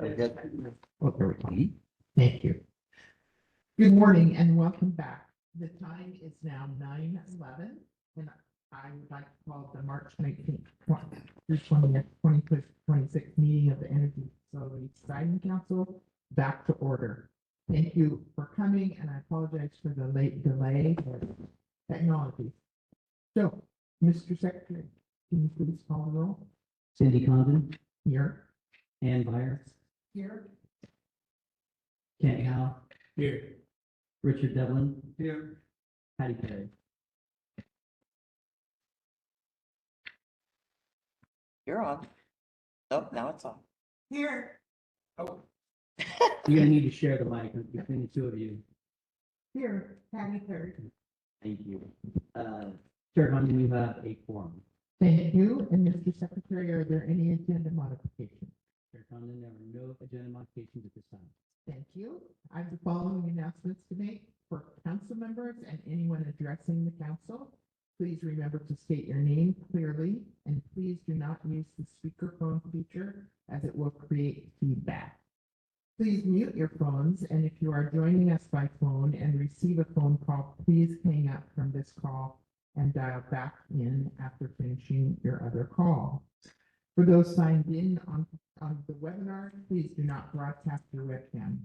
Very good. Oh, there we go. Thank you. Good morning and welcome back. The time is now 9:11, and I would like to call the March 19th, 20th, 2026 meeting of the Energy Facility Design Council back to order. Thank you for coming, and I apologize for the late delay of technology. So, Mr. Secretary, can you please call the roll? Cindy Condon, Here. Ann Byers, Here. Kent Howe, Here. Richard Devlin, Here. Patty Perry. You're on. Oh, now it's on. Here. Oh, You're gonna need to share the mic between the two of you. Here, Patty Perry. Thank you. Chair Condon, you have a quorum. Thank you. And Mr. Secretary, are there any agenda modifications? Chair Condon, there are no agenda modifications at this time. Thank you. I have the following announcements to make for council members and anyone addressing the council. Please remember to state your name clearly, and please do not use the speakerphone feature as it will create feedback. Please mute your phones, and if you are joining us by phone and receive a phone call, please hang up from this call and dial back in after finishing your other call. For those signed in on the webinar, please do not broadcast your webcam.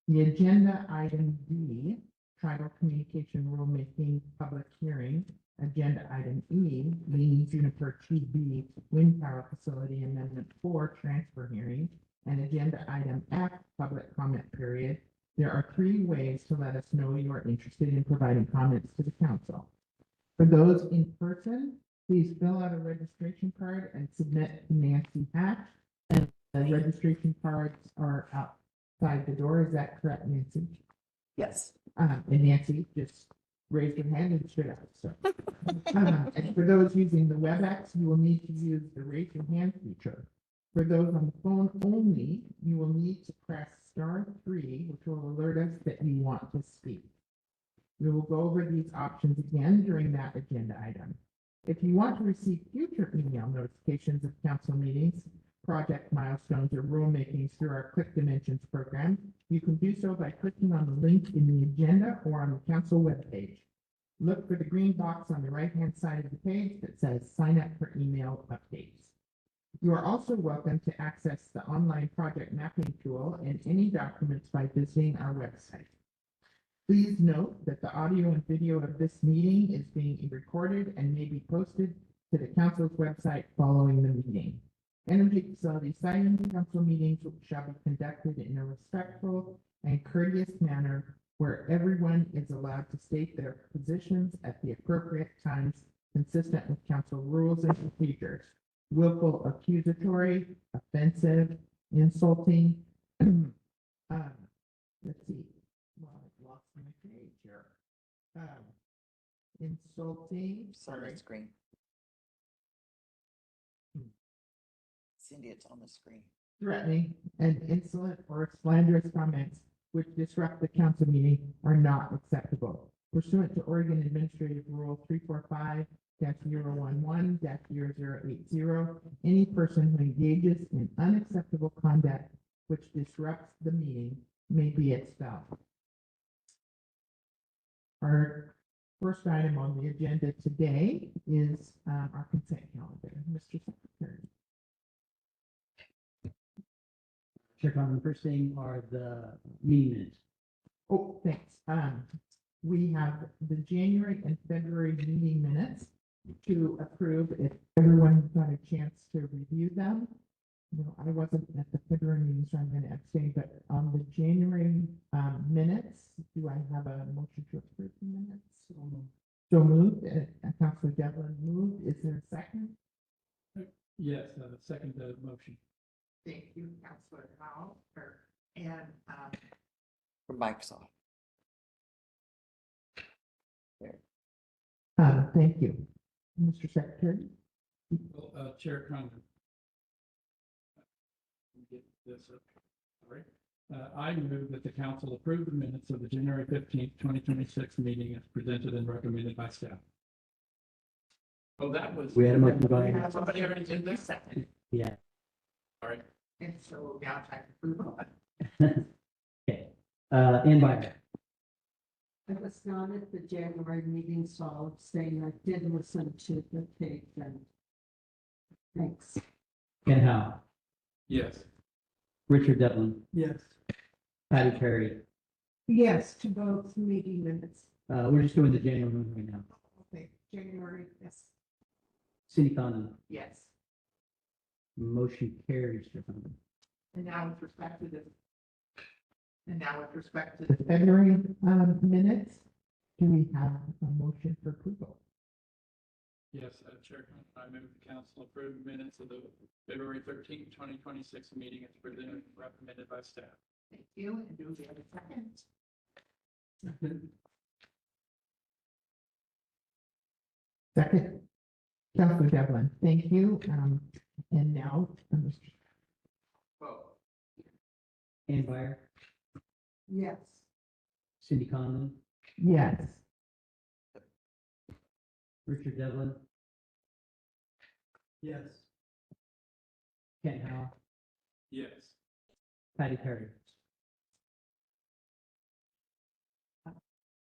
The agenda item D, tribal communication rulemaking public hearing. Agenda item E, Leaning Juniper 2B wind power facility amendment 4 transfer hearing. And agenda item F, public comment period. There are 3 ways to let us know you are interested in providing comments to the council. For those in person, please fill out a registration card and submit to Nancy Hatch. And the registration cards are outside the door. Is that correct, Nancy? Yes. And Nancy, just raise your hand and shoot out. So, and for those using the WebEx, you will need to use the raise your hand feature. For those on the phone only, you will need to press *3, which will alert us that you want to speak. We will go over these options again during that agenda item. If you want to receive future email notifications of council meetings, project milestones, or rulemakings through our Click Dimensions program, you can do so by clicking on the link in the agenda or on the council webpage. Look for the green box on the right-hand side of the page that says sign up for email updates. You are also welcome to access the online project mapping tool and any documents by visiting our website. Please note that the audio and video of this meeting is being recorded and may be posted to the council's website following the meeting. Energy Facility Siting Council meetings shall be conducted in a respectful and courteous manner where everyone is allowed to state their positions at the appropriate times consistent with council rules and procedures. Willful, accusatory, offensive, insulting. Let's see. Well, I've lost my page here. Insulting. It's on the screen. Cindy, it's on the screen. Threatening and insolent or slanderous comments which disrupt the council meeting are not acceptable. Pursuant to Oregon Administrative Rule 345-011-0080, any person who engages in unacceptable conduct which disrupts the meeting may be expelled. Our first item on the agenda today is our consent calendar. Mr. Secretary. Chair Condon, the first thing are the meeting minutes. Oh, thanks. We have the January and February meeting minutes to approve if everyone got a chance to review them. No, I wasn't at the February meeting, so I'm going to abstain, but on the January minutes, do I have a motion to approve the minutes? So moved. Councilor Devlin moved. Is there a second? yes, second motion. Thank you, Councilor Howell. And From Microsoft. thank you, Mr. Secretary. Well, Chair Condon. Get this up. Sorry. I move that the council approve the minutes of the January 15th, 2026 meeting as presented and recommended by staff. Oh, that was. We had a motion by, Somebody already did this? Second. yeah, All right. And so now time to move on. Okay, Ann Meyer, I was not at the January meeting, so I'll abstain. I did listen to the tape and thanks. Ken Howe, Yes. Richard Devlin, Yes. Patty Perry. Yes, to both meeting minutes. We're just doing the January one right now. Okay, January, yes. Cindy Condon, Yes. motion carries. Mr. Condon. And now with respect to the. And now with respect to the February minutes, do we have a motion for approval? Yes, Chair, I move the council approve minutes of the February 13th, 2026 meeting as presented and recommended by staff. Thank you, and do we have a second? Second, Councilor Devlin, thank you, and now, Mr. Ann Meyer, Yes. Cindy Condon, Yes. Richard Devlin, Yes. Ken Howe, Yes. Patty Perry.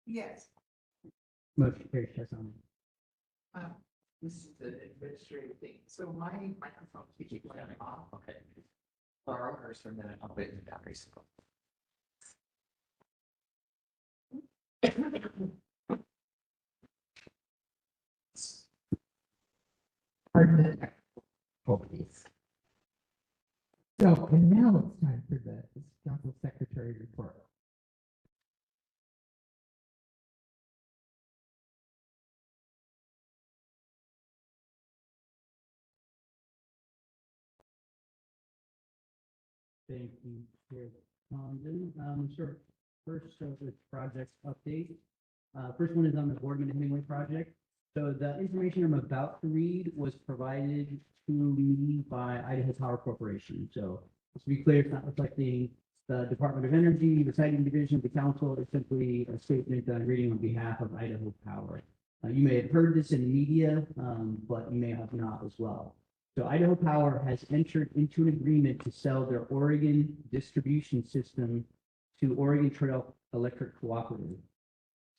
Yes. Motion carries. Chair Condon. This is the administrative thing, so my microphone keeps going off. Okay. Borrow hers for a minute. I'll wait in the batteries. Pardon the difficulties. So, and now it's time for the council secretary report. Thank you, Chair Condon. Sure. First, with project update. First one is on the Boardman Hemingway project. So the information I'm about to read was provided to me by Idaho Power Corporation. So just to be clear, it's not reflecting the Department of Energy, the siting division, the council. It's simply a statement that I'm reading on behalf of Idaho Power. You may have heard this in the media, but you may have not as well. So Idaho Power has entered into an agreement to sell their Oregon distribution system to Oregon Trail Electric Cooperative.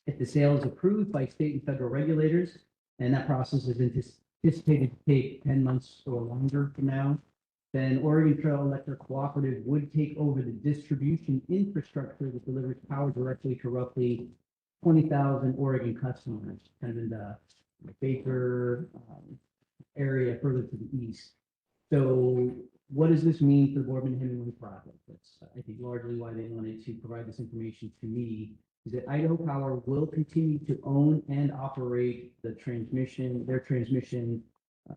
If the sale is approved by state and federal regulators, and that process is anticipated to take 10 months or longer from now, then Oregon Trail Electric Cooperative would take over the distribution infrastructure that delivers power directly to roughly 20,000 Oregon customers, kind of in the Baker area further to the east. So what does this mean for the Boardman Hemingway project? That's, I think, largely why they wanted to provide this information to me, is that Idaho Power will continue to own and operate their transmission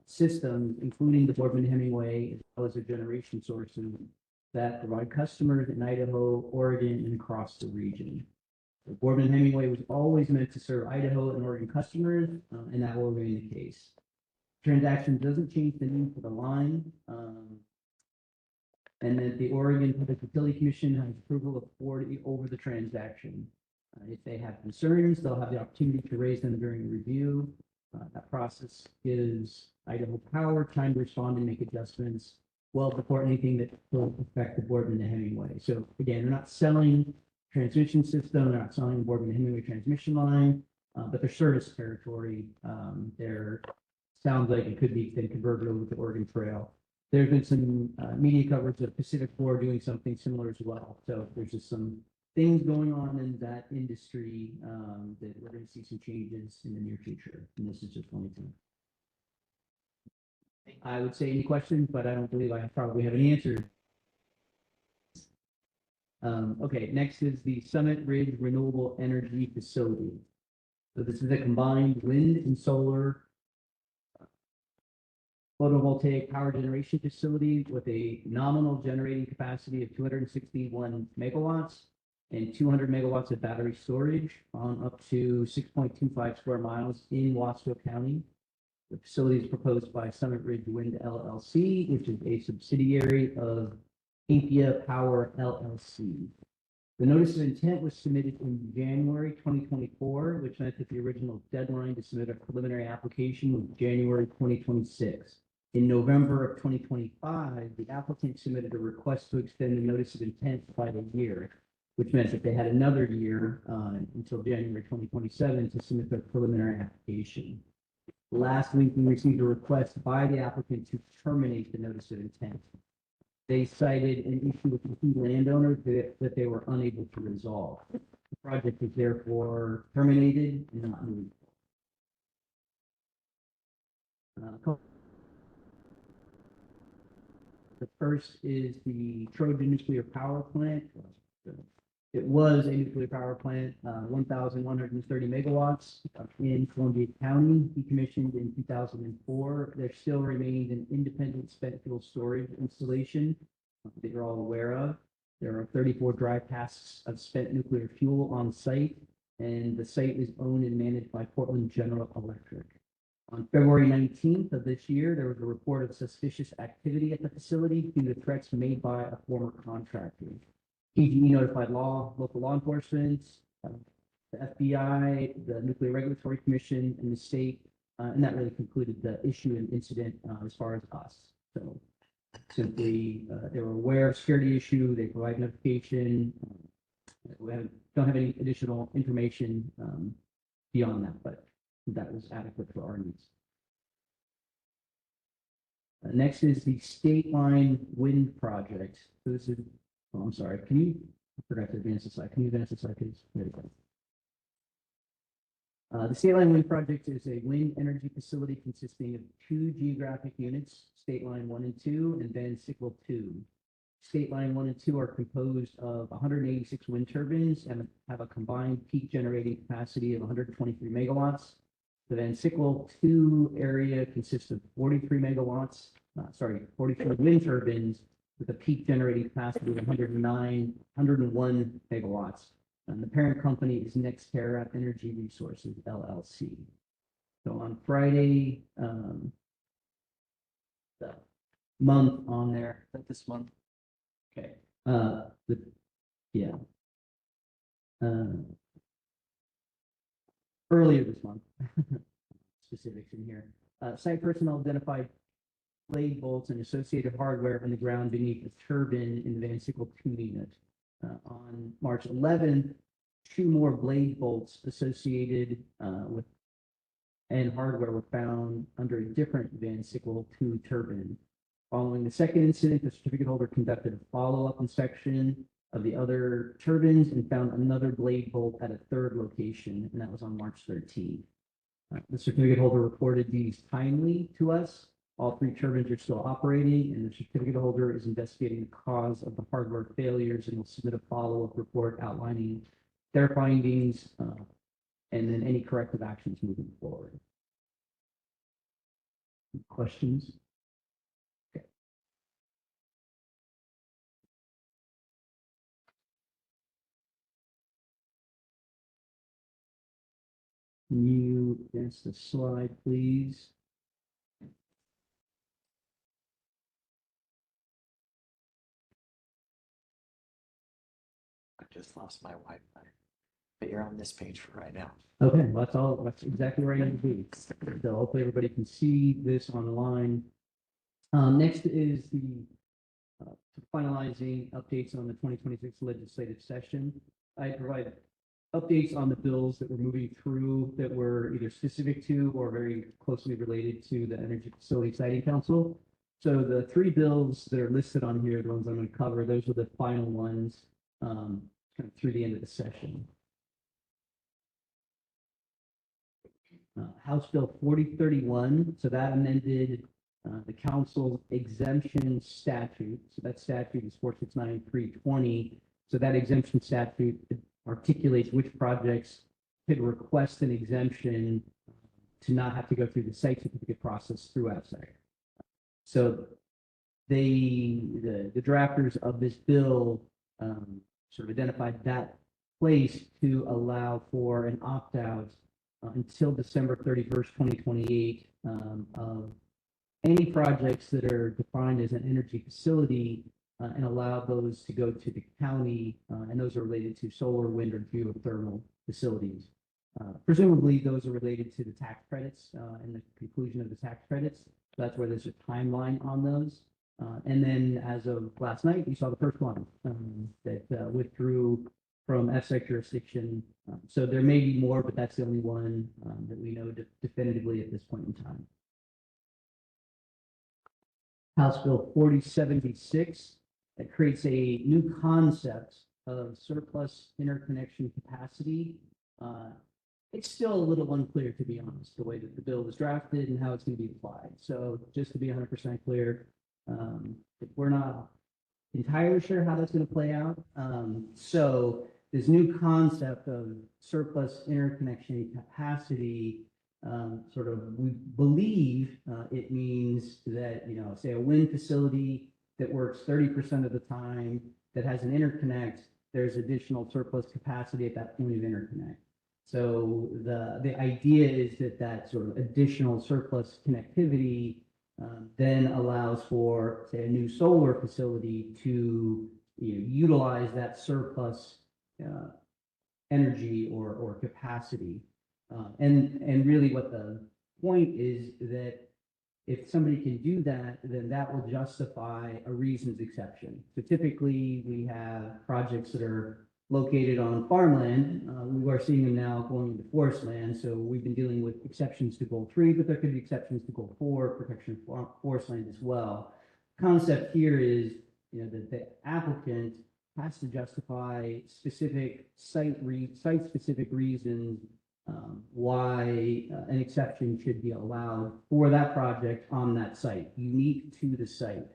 systems, including the Boardman Hemingway, as well as their generation sources that provide customers in Idaho, Oregon, and across the region. The Boardman Hemingway was always meant to serve Idaho and Oregon customers, and that will remain the case. Transaction doesn't change the need for the line, and that the Oregon Public Utility Commission has approval of authority over the transaction. If they have concerns, they'll have the opportunity to raise them during the review. That process gives Idaho Power time to respond and make adjustments well before anything that will affect the Boardman to Hemingway. So again, they're not selling transmission system, they're not selling the Boardman to Hemingway transmission line, but their service territory, sounds like it could be then converted over to Oregon Trail. There's been some media coverage of Pacific Core doing something similar as well. So there's just some things going on in that industry that we're going to see some changes in the near future. And this is just one example. I would say any questions, but I don't believe I probably have an answer. Okay, next is the Summit Ridge Renewable Energy Facility. So this is a combined wind and solar photovoltaic power generation facility with a nominal generating capacity of 261 megawatts and 200 megawatts of battery storage on up to 6.25 square miles in Wasco County. The facility is proposed by Summit Ridge Wind LLC, which is a subsidiary of Ampia Power LLC. The notice of intent was submitted in January 2024, which meant that the original deadline to submit a preliminary application was January 2026. In November of 2025, the applicant submitted a request to extend the notice of intent by a year, which meant that they had another year until January 2027 to submit their preliminary application. Last week, we received a request by the applicant to terminate the notice of intent. They cited an issue with the key landowner that they were unable to resolve. The project is therefore terminated and not moved. The first is the Trojan Nuclear Power Plant. It was a nuclear power plant, 1,130 megawatts in Columbia County, decommissioned in 2004. There still remains an independent spent fuel storage installation that you're all aware of. There are 34 dry casks of spent nuclear fuel on site, and the site is owned and managed by Portland General Electric. On February 19th of this year, there was a report of suspicious activity at the facility due to threats made by a former contractor. PGE notified local law enforcement, the FBI, the Nuclear Regulatory Commission, and the state, and that really concluded the issue and incident as far as us. So simply, they were aware of security issue, they provide notification. Don't have any additional information beyond that, but that was adequate for our needs. Next is the State Line Wind Project. So this is, oh, I'm sorry, I forgot to advance the slide. Can you advance the slide, please? There we go. The State Line Wind Project is a wind energy facility consisting of 2 geographic units, State Line 1 and 2, and Van Sickle 2. State Line 1 and 2 are composed of 186 wind turbines and have a combined peak generating capacity of 123 megawatts. The Van Sickle 2 area consists of 43 megawatts, 43 wind turbines with a peak generating capacity of 101 megawatts. And the parent company is NextEra Energy Resources, LLC. So on Friday, the month on there. This month. Okay. Earlier this month, specifics in here. Site personnel identified blade bolts and associated hardware in the ground beneath the turbine in the Van Sickle 2 unit. On March 11th, 2 more blade bolts associated with and hardware were found under a different Van Sickle 2 turbine. Following the second incident, the certificate holder conducted a follow-up inspection of the other turbines and found another blade bolt at a 3rd location, and that was on March 13th. The certificate holder reported these timely to us. All 3 turbines are still operating, and the certificate holder is investigating the cause of the hardware failures and will submit a follow-up report outlining their findings and then any corrective actions moving forward. Questions? Okay. Can you advance the slide, please? I just lost my Wi-Fi, but you're on this page for right now. Okay, well, that's exactly where I need to be. So hopefully everybody can see this online. Next is the finalizing updates on the 2026 legislative session. I provide updates on the bills that we're moving through that were either specific to or very closely related to the Energy Facility Siting Council. So the 3 bills that are listed on here, the ones I'm going to cover, those are the final ones kind of through the end of the session. House Bill 4031, so that amended the council's exemption statute. So that statute is 469-320. So that exemption statute articulates which projects could request an exemption to not have to go through the site certificate process through APSEC. So the drafters of this bill sort of identified that place to allow for an opt-out until December 31st, 2028 of any projects that are defined as an energy facility and allow those to go to the county, and those are related to solar, wind, or geothermal facilities. Presumably, those are related to the tax credits and the conclusion of the tax credits. That's where there's a timeline on those. And then as of last night, you saw the first one that withdrew from F-site jurisdiction. So there may be more, but that's the only one that we know definitively at this point in time. House Bill 4076 that creates a new concept of surplus interconnection capacity. It's still a little unclear, to be honest, the way that the bill was drafted and how it's going to be applied. So just to be 100% clear, we're not entirely sure how that's going to play out. So this new concept of surplus interconnection capacity, sort of, we believe it means that, say a wind facility that works 30% of the time that has an interconnect, there's additional surplus capacity at that point of interconnect. So the idea is that sort of additional surplus connectivity then allows for, say, a new solar facility to utilize that surplus energy or capacity. And really what the point is that if somebody can do that, then that will justify a reasons exception. So typically we have projects that are located on farmland. We are seeing them now going into forest land. So we've been dealing with exceptions to goal 3, but there could be exceptions to goal 4, protection of forest land as well. Concept here is, that the applicant has to justify specific site-specific reasons why an exception should be allowed for that project on that site, unique to the site.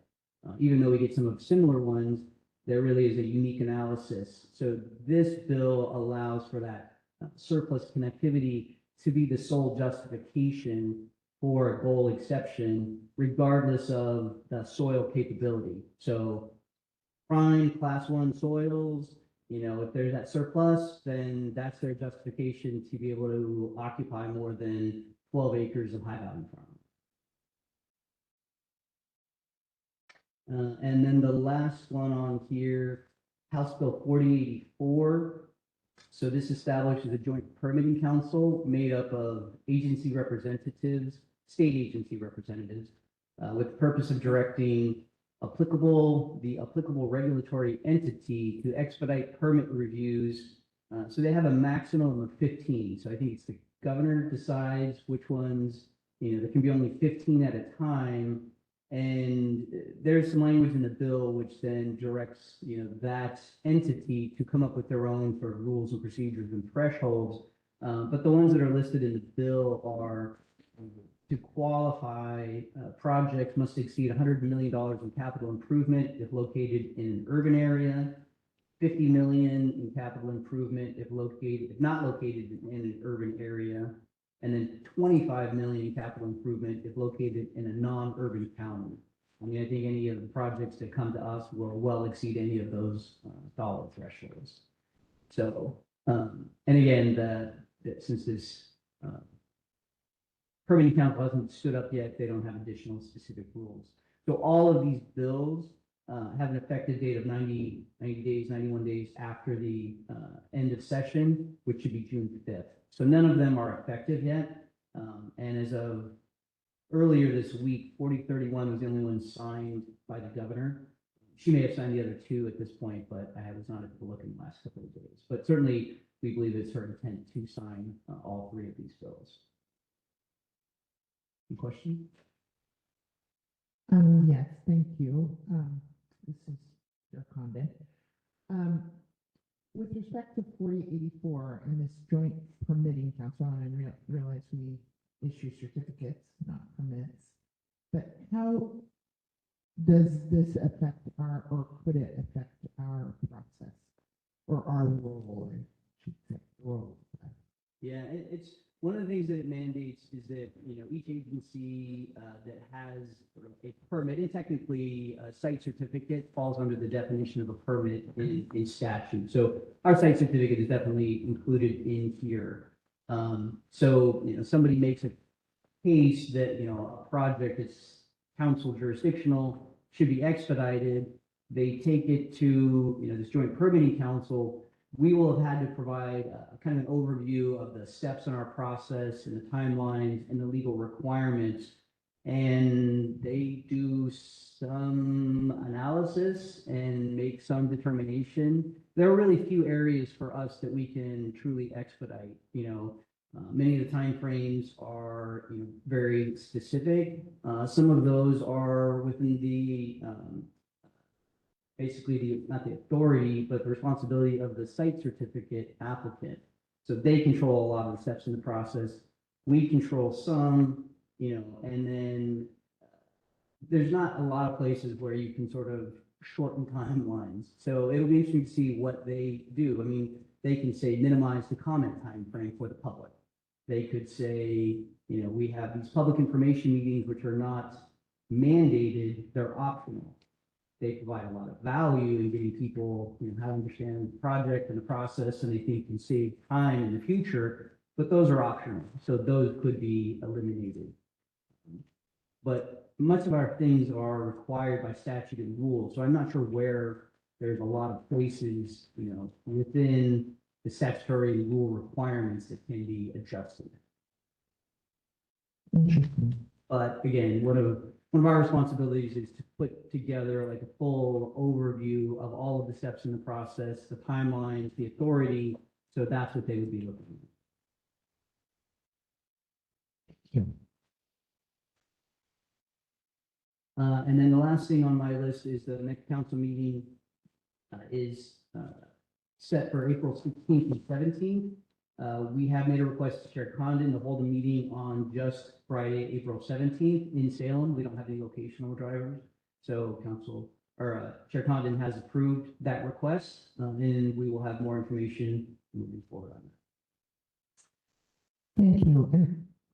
Even though we get some of similar ones, there really is a unique analysis. So this bill allows for that surplus connectivity to be the sole justification for a goal exception, regardless of the soil capability. So prime class 1 soils, if there's that surplus, then that's their justification to be able to occupy more than 12 acres of high value farm. And then the last one on here, House Bill 4084. So this establishes a joint permitting council made up of agency representatives, state agency representatives, with the purpose of directing the applicable regulatory entity to expedite permit reviews. So they have a maximum of 15. So I think it's the governor decides which ones, there can be only 15 at a time. And there's some language in the bill which then directs, that entity to come up with their own sort of rules and procedures and thresholds. But the ones that are listed in the bill are to qualify, projects must exceed $100 million in capital improvement if located in an urban area, 50 million in capital improvement if not located in an urban area, and then 25 million in capital improvement if located in a non-urban county. I mean, I think any of the projects that come to us will well exceed any of those dollar thresholds. So, and again, since this permitting council hasn't stood up yet, they don't have additional specific rules. So all of these bills have an effective date of 90 days, 91 days after the end of session, which should be June 5th. So none of them are effective yet. And as of earlier this week, 4031 was the only one signed by the governor. She may have signed the other 2 at this point, but I was not able to look in the last couple of days. But certainly, we believe it's her intent to sign all 3 of these bills. Any questions? Yes, thank you. This is your comment. With respect to 4084 and this joint permitting council, and I realize we issue certificates, not permits, but how does this affect or could it affect our process or our role? I should say role. Yeah, it's one of the things that it mandates is that, each agency that has a permit, and technically a site certificate falls under the definition of a permit in statute. So our site certificate is definitely included in here. So, somebody makes a case that, a project is council jurisdictional, should be expedited. They take it to, this joint permitting council. we will have had to provide kind of an overview of the steps in our process and the timelines and the legal requirements. And they do some analysis and make some determination. There are really few areas for us that we can truly expedite, many of the timeframes are, very specific. Some of those are within the, basically not the authority, but the responsibility of the site certificate applicant. So they control a lot of the steps in the process. We control some, and then there's not a lot of places where you can sort of shorten timelines. So it'll be interesting to see what they do. I mean, they can say minimize the comment time frame for the public. They could say, we have these public information meetings which are not mandated, they're optional. They provide a lot of value in getting people, how to understand the project and the process, and they think can save time in the future, but those are optional. So those could be eliminated. But much of our things are required by statute and rules. So I'm not sure where there's a lot of places, within the statutory rule requirements that can be adjusted. Interesting. But again, one of our responsibilities is to put together like a full overview of all of the steps in the process, the timelines, the authority. So that's what they would be looking at. Yeah. And then the last thing on my list is the next council meeting is set for April 16th and 17th. We have made a request to Chair Condon to hold a meeting on just Friday, April 17th in Salem. We don't have any locational drivers. So Chair Condon has approved that request, and we will have more information moving forward on that. Thank you.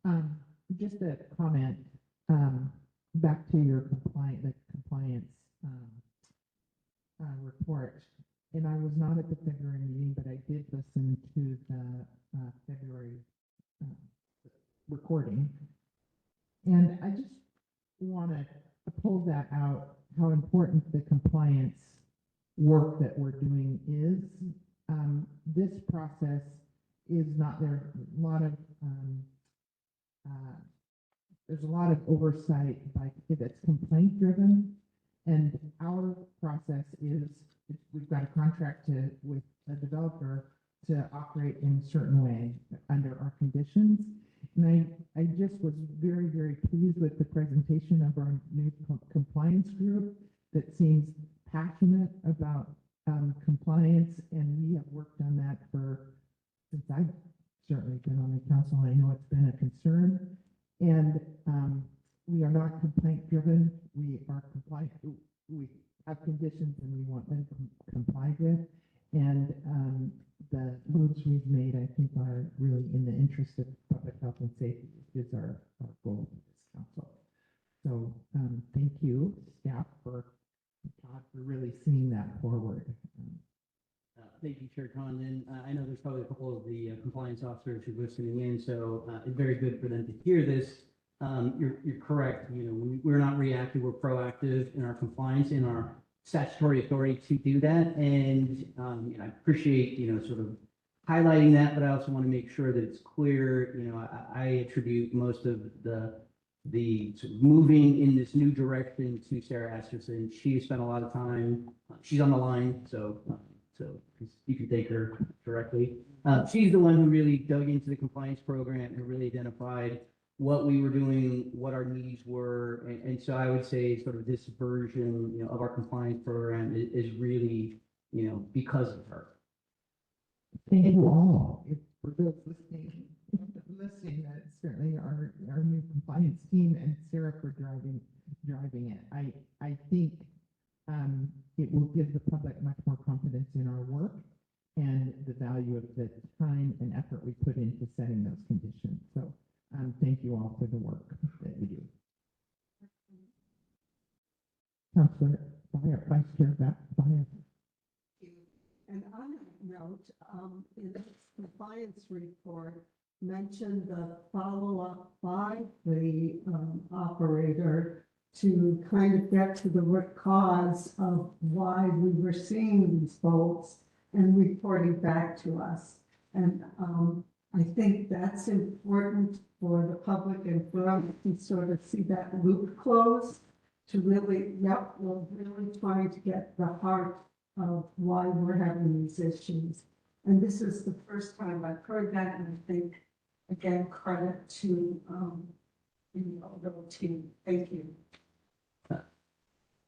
And just a comment, back to your compliance report. And I was not at the February meeting, but I did listen to the February recording. And I just want to pull that out, how important the compliance work that we're doing is. This process is not there. There's a lot of oversight that's complaint driven, and our process is we've got a contract with a developer to operate in a certain way under our conditions. And I just was very, very pleased with the presentation of our new compliance group that seems passionate about compliance, and we have worked on that since I've certainly been on the council. I know it's been a concern, and we are not complaint driven. We are compliant. We have conditions and we want them complied with. And the moves we've made, I think, are really in the interest of public health and safety, which is our goal of this council. So thank you, staff, for really seeing that forward. Thank you, Chair Condon. I know there's probably a couple of the compliance officers who are listening in, so it's very good for them to hear this. You're correct. We're not reactive, we're proactive in our compliance, in our statutory authority to do that. And I appreciate, sort of highlighting that, but I also want to make sure that it's clear. I attribute most of the sort of moving in this new direction to Sarah Asterson. She spent a lot of time, she's on the line, so you can thank her directly. She's the one who really dug into the compliance program and really identified what we were doing, what our needs were. And so I would say sort of this version, of our compliance program is really, because of her. Thank you all. For those listening, that certainly our new compliance team and Sarah for driving it. I think it will give the public much more confidence in our work and the value of the time and effort we put into setting those conditions. So thank you all for the work that you do. Councilor Byer, Vice Chair Byer. And on that note, in this compliance report, mentioned the follow-up by the operator to kind of get to the root cause of why we were seeing these faults and reporting back to us. And I think that's important for the public and for us to sort of see that loop close to really, yep, we're really trying to get the heart of why we're having these issues. And this is the first time I've heard that, and I think, again, credit to, the team. Thank you.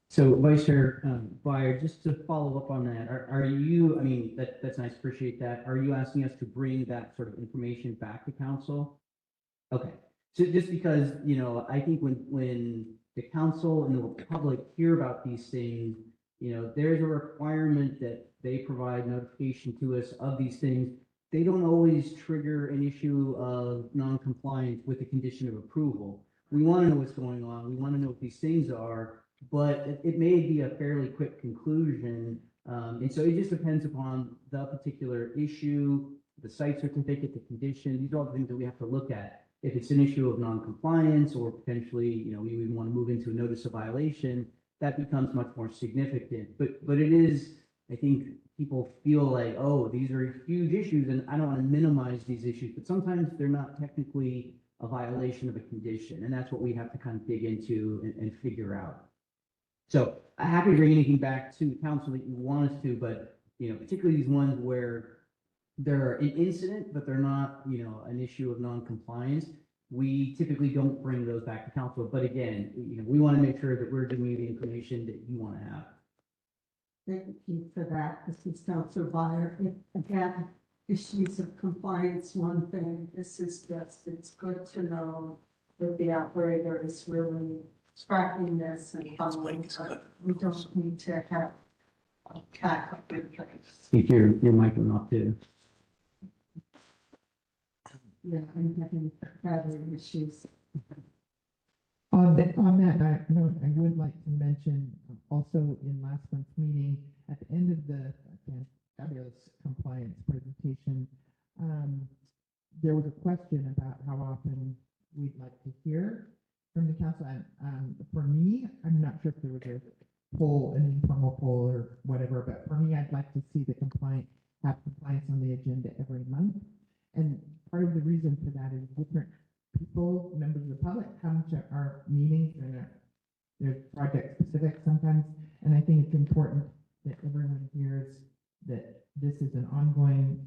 So Vice Chair Byer, just to follow up on that, are you, I mean, that's nice, appreciate that. Are you asking us to bring that sort of information back to council? Okay, so just because, I think when the council and the public hear about these things, there's a requirement that they provide notification to us of these things. They don't always trigger an issue of non-compliance with the condition of approval. We want to know what's going on. We want to know what these things are, but it may be a fairly quick conclusion. And so it just depends upon the particular issue, the site certificate, the condition. These are all the things that we have to look at. If it's an issue of non-compliance or potentially, we even want to move into a notice of violation, that becomes much more significant. But it is, I think people feel like, oh, these are huge issues and I don't want to minimize these issues, but sometimes they're not technically a violation of a condition. And that's what we have to kind of dig into and figure out. So I'm happy to bring anything back to council that you want us to, but, particularly these ones where they're an incident, but they're not, an issue of non-compliance. We typically don't bring those back to council. But again, we want to make sure that we're giving you the information that you want to have. Thank you for that. This is Councilor Byer. Again, issues of compliance, one thing, this is just, it's good to know that the operator is really tracking this and following, but we don't need to have a backup in place. Keep your mic off too. Yeah, I'm having battery issues. On that note, I would like to mention also in last month's meeting, at the end of the again, fabulous compliance presentation, there was a question about how often we'd like to hear from the council. And for me, I'm not sure if there was a poll, an informal poll or whatever, but for me, I'd like to see the compliance on the agenda every month. And part of the reason for that is different people, members of the public, come to our meetings and they're project specific sometimes. And I think it's important that everyone hears that this is an ongoing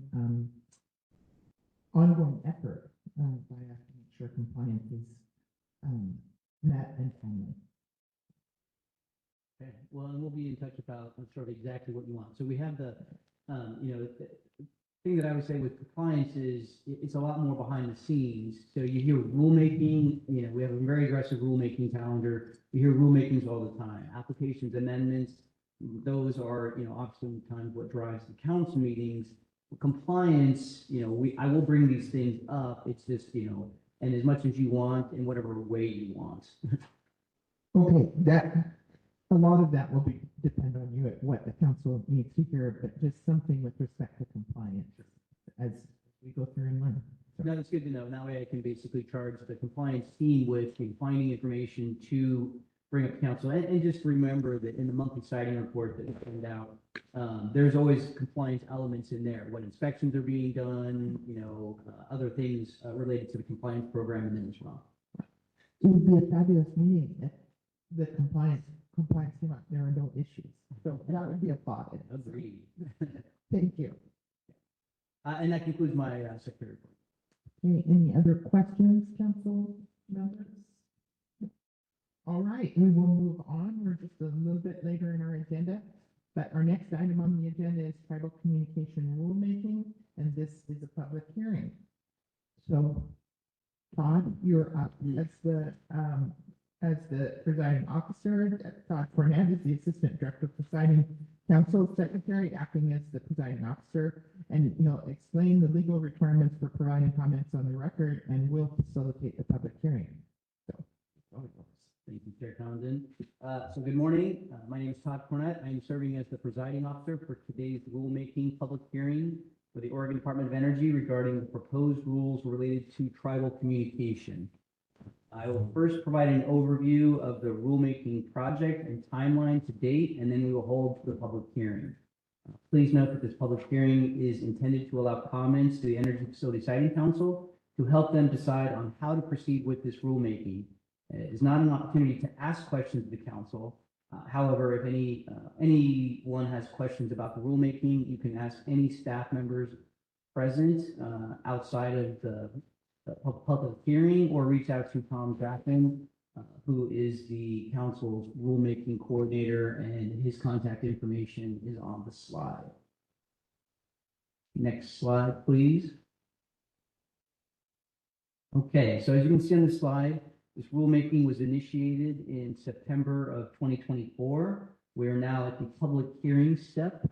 effort by us to make sure compliance is met and timely. Okay, well, and we'll be in touch about sort of exactly what you want. So we have the thing that I would say with compliance is it's a lot more behind the scenes. So you hear rulemaking, we have a very aggressive rulemaking calendar. You hear rulemakings all the time, applications, amendments. Those are, obviously times what drives the council meetings. Compliance, I will bring these things up. It's just, and as much as you want in whatever way you want. Okay, a lot of that will depend on you at what the council needs to hear, but just something with respect to compliance as we go through and learn. No, that's good to know. That way I can basically charge the compliance team with finding information to bring up to council. And just remember that in the monthly siting report that we send out, there's always compliance elements in there, what inspections are being done, other things related to the compliance program in there as well. It would be a fabulous meeting if the compliance came up, there are no issues. So that would be a thought. Agreed. Thank you. And that concludes my secretary report. Any other questions, council members? All right, we will move on. We're just a little bit later in our agenda, but our next item on the agenda is tribal communication rulemaking, and this is a public hearing. So, Todd, you're up as the presiding officer. Todd Cornett is the assistant director of presiding council secretary, acting as the presiding officer, and he'll explain the legal requirements for providing comments on the record and will facilitate the public hearing. So, thank you, Chair Condon. So good morning. My name is Todd Cornett. I am serving as the presiding officer for today's rulemaking public hearing for the Oregon Department of Energy regarding the proposed rules related to tribal communication. I will first provide an overview of the rulemaking project and timeline to date, and then we will hold the public hearing. Please note that this public hearing is intended to allow comments to the Energy Facility Siting Council to help them decide on how to proceed with this rulemaking. It is not an opportunity to ask questions of the council. However, if anyone has questions about the rulemaking, you can ask any staff members present outside of the public hearing, or reach out to Tom Graffin, who is the council's rulemaking coordinator, and his contact information is on the slide. Next slide, please. Okay, so as you can see on the slide, this rulemaking was initiated in September of 2024. We are now at the public hearing step.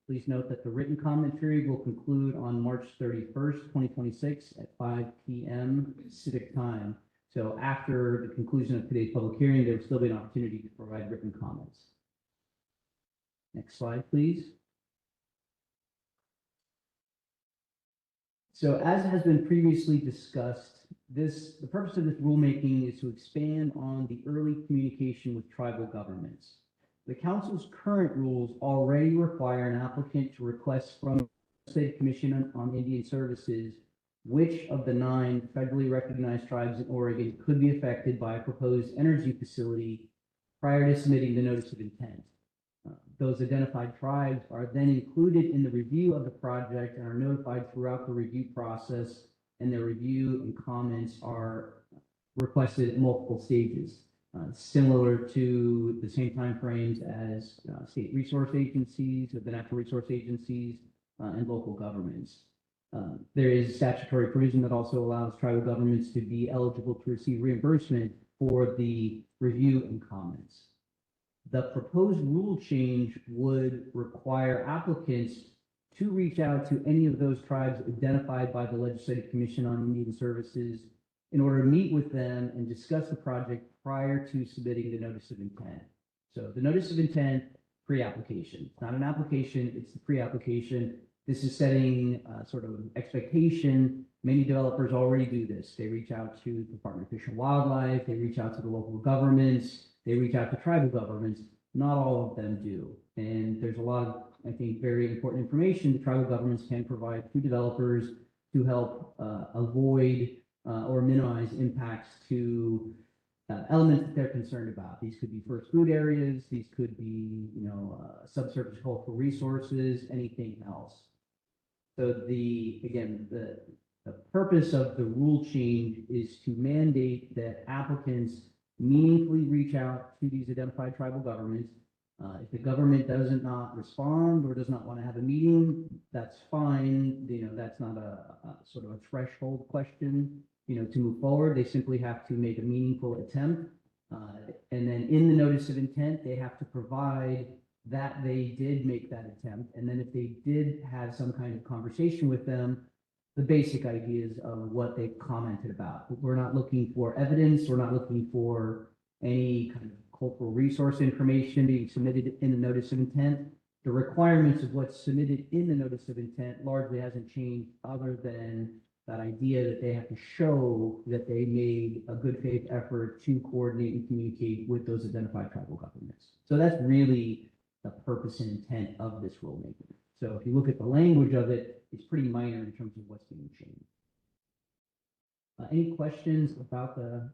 Please note that the written comment period will conclude on March 31st, 2026 at 5 p.m. Pacific time. So after the conclusion of today's public hearing, there will still be an opportunity to provide written comments. Next slide, please. So as has been previously discussed, the purpose of this rulemaking is to expand on the early communication with tribal governments. The council's current rules already require an applicant to request from the State Commission on Indian Services which of the 9 federally recognized tribes in Oregon could be affected by a proposed energy facility prior to submitting the notice of intent. Those identified tribes are then included in the review of the project and are notified throughout the review process, and their review and comments are requested at multiple stages, similar to the same timeframes as state resource agencies, the natural resource agencies, and local governments. There is statutory provision that also allows tribal governments to be eligible to receive reimbursement for the review and comments. The proposed rule change would require applicants to reach out to any of those tribes identified by the Legislative Commission on Indian Services in order to meet with them and discuss the project prior to submitting the notice of intent. So the notice of intent, pre-application. It's not an application, it's the pre-application. This is setting sort of an expectation. Many developers already do this. They reach out to the Department of Fish and Wildlife, they reach out to the local governments, they reach out to tribal governments. Not all of them do. And there's a lot of, I think, very important information that tribal governments can provide to developers to help avoid or minimize impacts to elements that they're concerned about. These could be first food areas, these could be, subsurface cultural resources, anything else. So the purpose of the rule change is to mandate that applicants meaningfully reach out to these identified tribal governments. If the government does not respond or does not want to have a meeting, that's fine. That's not a sort of a threshold question, to move forward. They simply have to make a meaningful attempt. And then in the notice of intent, they have to provide that they did make that attempt. And then if they did have some kind of conversation with them, the basic ideas of what they commented about. We're not looking for evidence. We're not looking for any kind of cultural resource information being submitted in the notice of intent. The requirements of what's submitted in the notice of intent largely hasn't changed, other than that idea that they have to show that they made a good faith effort to coordinate and communicate with those identified tribal governments. So that's really the purpose and intent of this rulemaking. So if you look at the language of it, it's pretty minor in terms of what's being changed. Any questions about the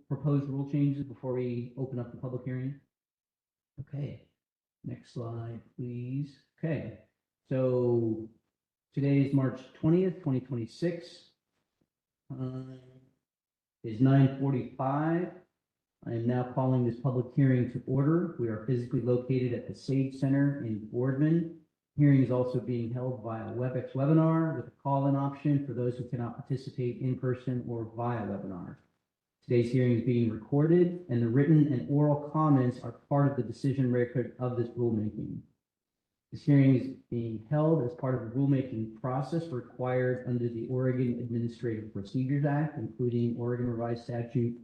proposed rule changes before we open up the public hearing? Okay, next slide, please. Okay, so today is March 20th, 2026. Is 9:45. I am now calling this public hearing to order. We are physically located at the Sage Center in Boardman. Hearing is also being held via WebEx webinar with a call-in option for those who cannot participate in person or via webinar. Today's hearing is being recorded, and the written and oral comments are part of the decision record of this rulemaking. This hearing is being held as part of the rulemaking process required under the Oregon Administrative Procedures Act, including Oregon Revised Statute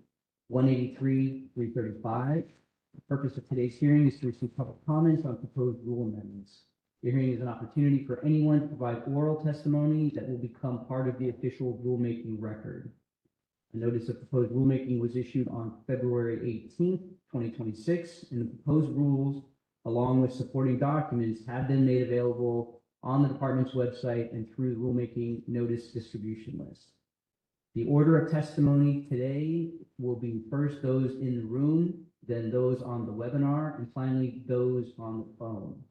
183-335. The purpose of today's hearing is to receive public comments on proposed rule amendments. The hearing is an opportunity for anyone to provide oral testimony that will become part of the official rulemaking record. A notice of proposed rulemaking was issued on February 18th, 2026, and the proposed rules, along with supporting documents, have been made available on the department's website and through the rulemaking notice distribution list. The order of testimony today will be first those in the room, then those on the webinar, and finally those on the phone.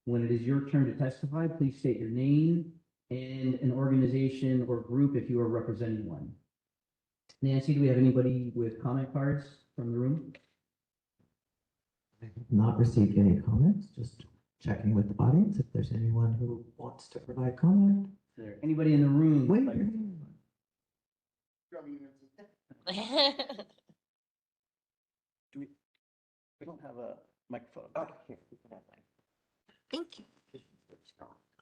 When it is your turn to testify, please state your name and an organization or group if you are representing one. Nancy, do we have anybody with comment cards from the room? Not received any comments, just checking with the audience if there's anyone who wants to provide comment. Is there anybody in the room? Wait. We don't have a microphone. Oh, here. You can have mine. Thank you.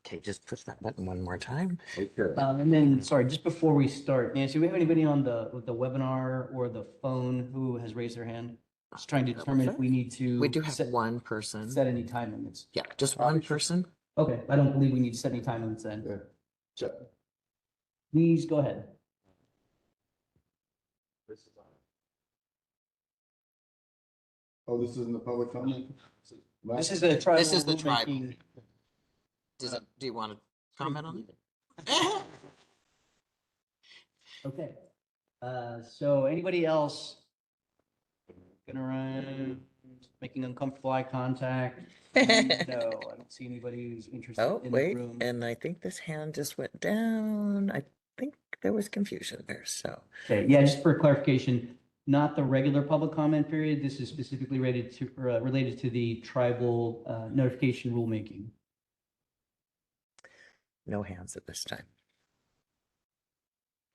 Okay, just push that button one more time. And then, sorry, just before we start, Nancy, do we have anybody on with the webinar or the phone who has raised their hand? Just trying to determine if we need to. We do have one person. Set any time limits. Yeah, just one person. Okay, I don't believe we need to set any time limits then. Please go ahead. Oh, this isn't the public comment? This is the tribal. This is the tribal. rulemaking. Do you want to comment on it? Okay, so anybody else? Gonna run, making uncomfortable eye contact? No, I don't see anybody who's interested Oh, in the wait, room. and I think this hand just went down. I think there was confusion there, so. Okay, yeah, just for clarification, not the regular public comment period. This is specifically related to the tribal notification rulemaking. No hands at this time.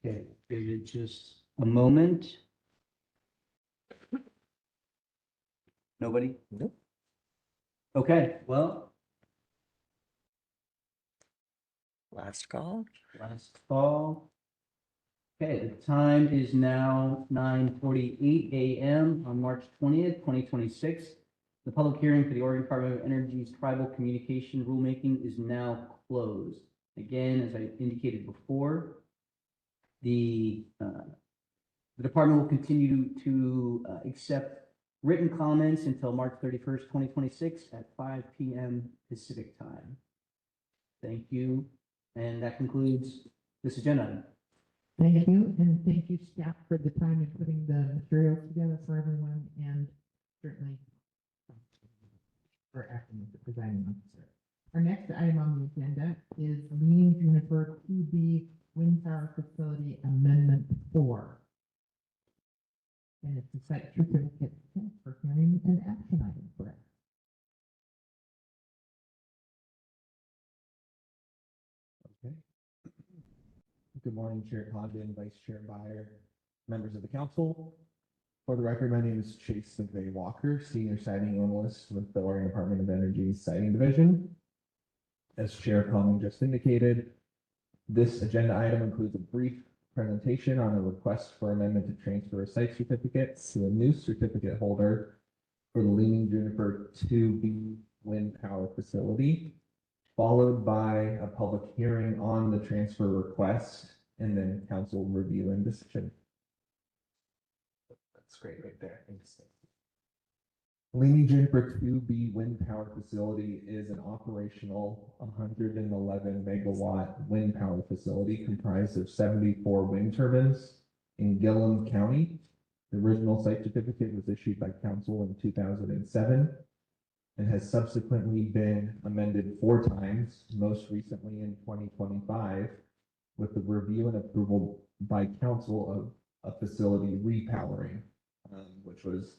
Okay, give it just a moment. Nobody? Nope. Okay, well, Last call. last call. Okay, the time is now 9:48 a.m. on March 20th, 2026. The public hearing for the Oregon Department of Energy's tribal communication rulemaking is now closed. Again, as I indicated before, the department will continue to accept written comments until March 31st, 2026 at 5 p.m. Pacific time. Thank you. And that concludes this agenda item. Thank you, and thank you, staff, for the time in putting the materials together for everyone, and certainly for acting as the presiding officer. Our next item on the agenda is Lean Juniper 2B Wind Power Facility Amendment 4. And it's a site certificate for hearing and action item for it. Okay. Good morning, Chair Condon, Vice Chair Byer, members of the council. For the record, my name is Chase McVeigh Walker, Senior Siting Analyst with the Oregon Department of Energy's Siting Division. As Chair Condon just indicated, this agenda item includes a brief presentation on a request for amendment to transfer a site certificate to a new certificate holder for the Leaning Juniper 2B wind power facility, followed by a public hearing on the transfer request, and then council review and decision. That's great right there. Thanks. Leaning Juniper 2B wind power facility is an operational 111 megawatt wind power facility comprised of 74 wind turbines in Gillum County. The original site certificate was issued by council in 2007 and has subsequently been amended 4 times, most recently in 2025, with the review and approval by council of a facility repowering, which was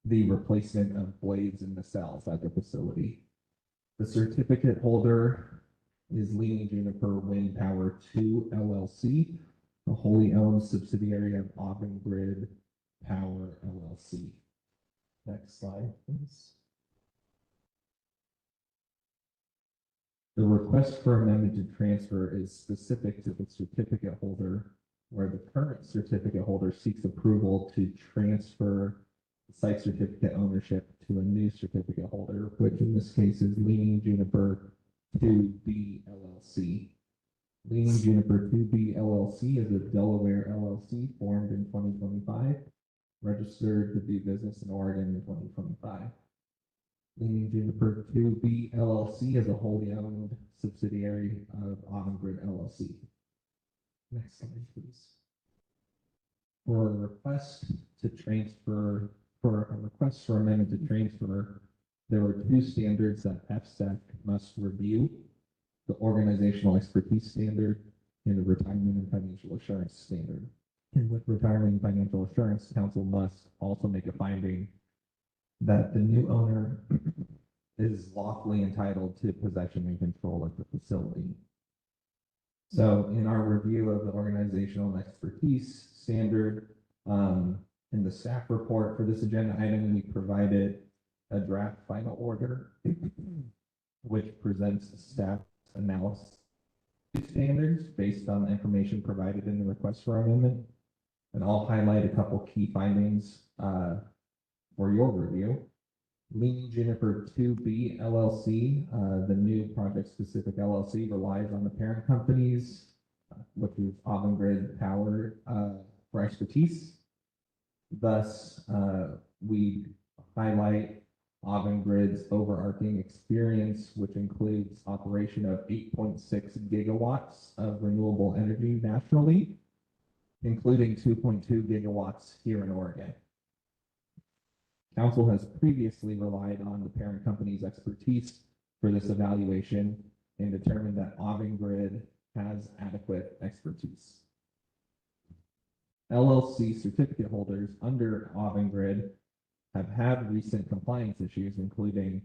the replacement of blades in the cells at the facility. The certificate holder is Leaning Juniper Wind Power 2 LLC, a wholly owned subsidiary of Auburn Grid Power LLC. Next slide, please. The request for amendment to transfer is specific to the certificate holder, where the current certificate holder seeks approval to transfer site certificate ownership to a new certificate holder, which in this case is Leaning Juniper 2B LLC. Leaning Juniper 2B LLC is a Delaware LLC formed in 2025, registered to do business in Oregon in 2025. Leaning Juniper 2B LLC is a wholly owned subsidiary of Avangrid LLC. Next slide, please. For a request for amendment to transfer, there were two standards that FSEC must review: the organizational expertise standard and the retirement and financial assurance standard. And with retirement and financial assurance, council must also make a finding that the new owner is lawfully entitled to possession and control of the facility. So in our review of the organizational expertise standard, in the staff report for this agenda item, we provided a draft final order, which presents staff analysis standards based on the information provided in the request for amendment. And I'll highlight a couple key findings for your review. Leaning Juniper 2B LLC, the new project-specific LLC, relies on the parent companies, which is Avangrid Power, for expertise. Thus, we highlight Avangrid's overarching experience, which includes operation of 8.6 gigawatts of renewable energy nationally, including 2.2 gigawatts here in Oregon. Council has previously relied on the parent company's expertise for this evaluation and determined that Avangrid has adequate expertise. LLC certificate holders under Avangrid have had recent compliance issues, including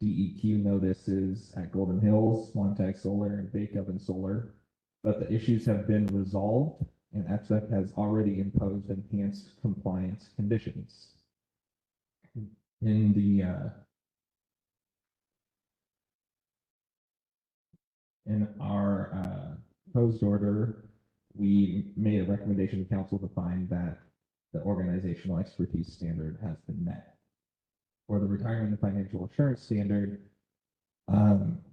DEQ notices at Golden Hills, Montague Solar, and Bake Oven Solar, but the issues have been resolved and FSEC has already imposed enhanced compliance conditions. In our proposed order, we made a recommendation to council to find that the organizational expertise standard has been met. For the retirement and financial assurance standard,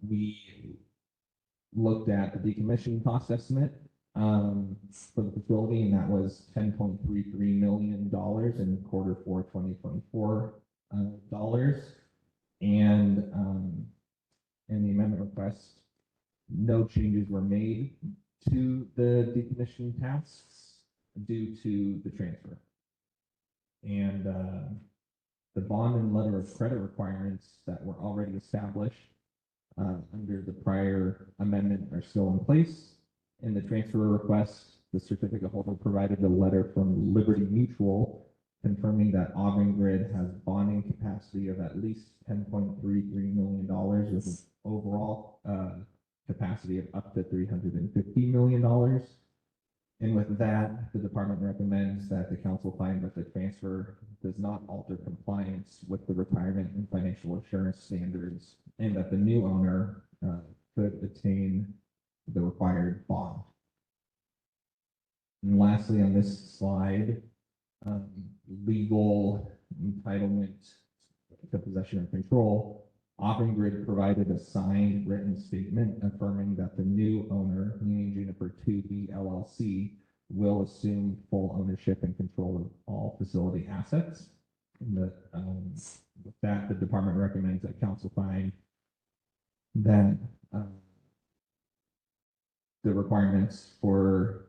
we looked at the decommissioning cost estimate for the facility, and that was $10.33 million in Q4 2024 dollars. And in the amendment request, no changes were made to the decommissioning tasks due to the transfer. And the bond and letter of credit requirements that were already established under the prior amendment are still in place. In the transfer request, the certificate holder provided a letter from Liberty Mutual confirming that Avangrid has bonding capacity of at least $10.33 million with an overall capacity of up to $350 million. And with that, the department recommends that the council find that the transfer does not alter compliance with the retirement and financial assurance standards, and that the new owner could attain the required bond. And lastly, on this slide, legal entitlement to possession and control. Avangrid provided a signed written statement affirming that the new owner, Leaning Juniper 2B LLC, will assume full ownership and control of all facility assets. And with that, the department recommends that council find that the requirements for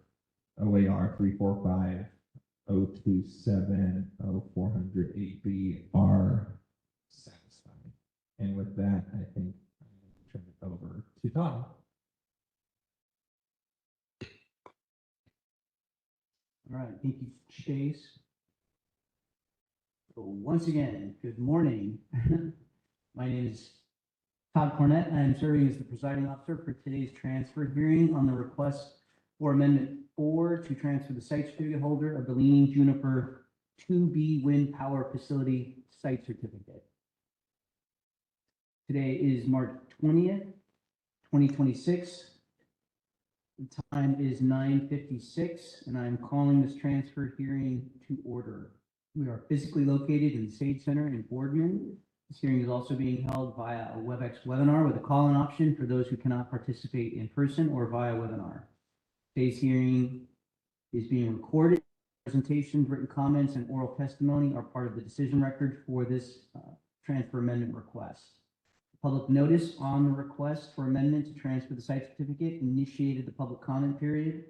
OAR 345, 027, 0408B are satisfied. And with that, I think I'll turn it over to Todd. All right, thank you, Chase. So once again, good morning. My name is Todd Cornett. I am serving as the presiding officer for today's transfer hearing on the request for Amendment 4 to transfer the site certificate holder of the Leaning Juniper 2B Wind Power Facility site certificate. Today is March 20th, 2026. The time is 9:56, and I'm calling this transfer hearing to order. We are physically located in the Sage Center in Boardman. This hearing is also being held via a WebEx webinar with a call-in option for those who cannot participate in person or via webinar. Today's hearing is being recorded. Presentations, written comments, and oral testimony are part of the decision record for this transfer amendment request. Public notice on the request for amendment to transfer the site certificate initiated the public comment period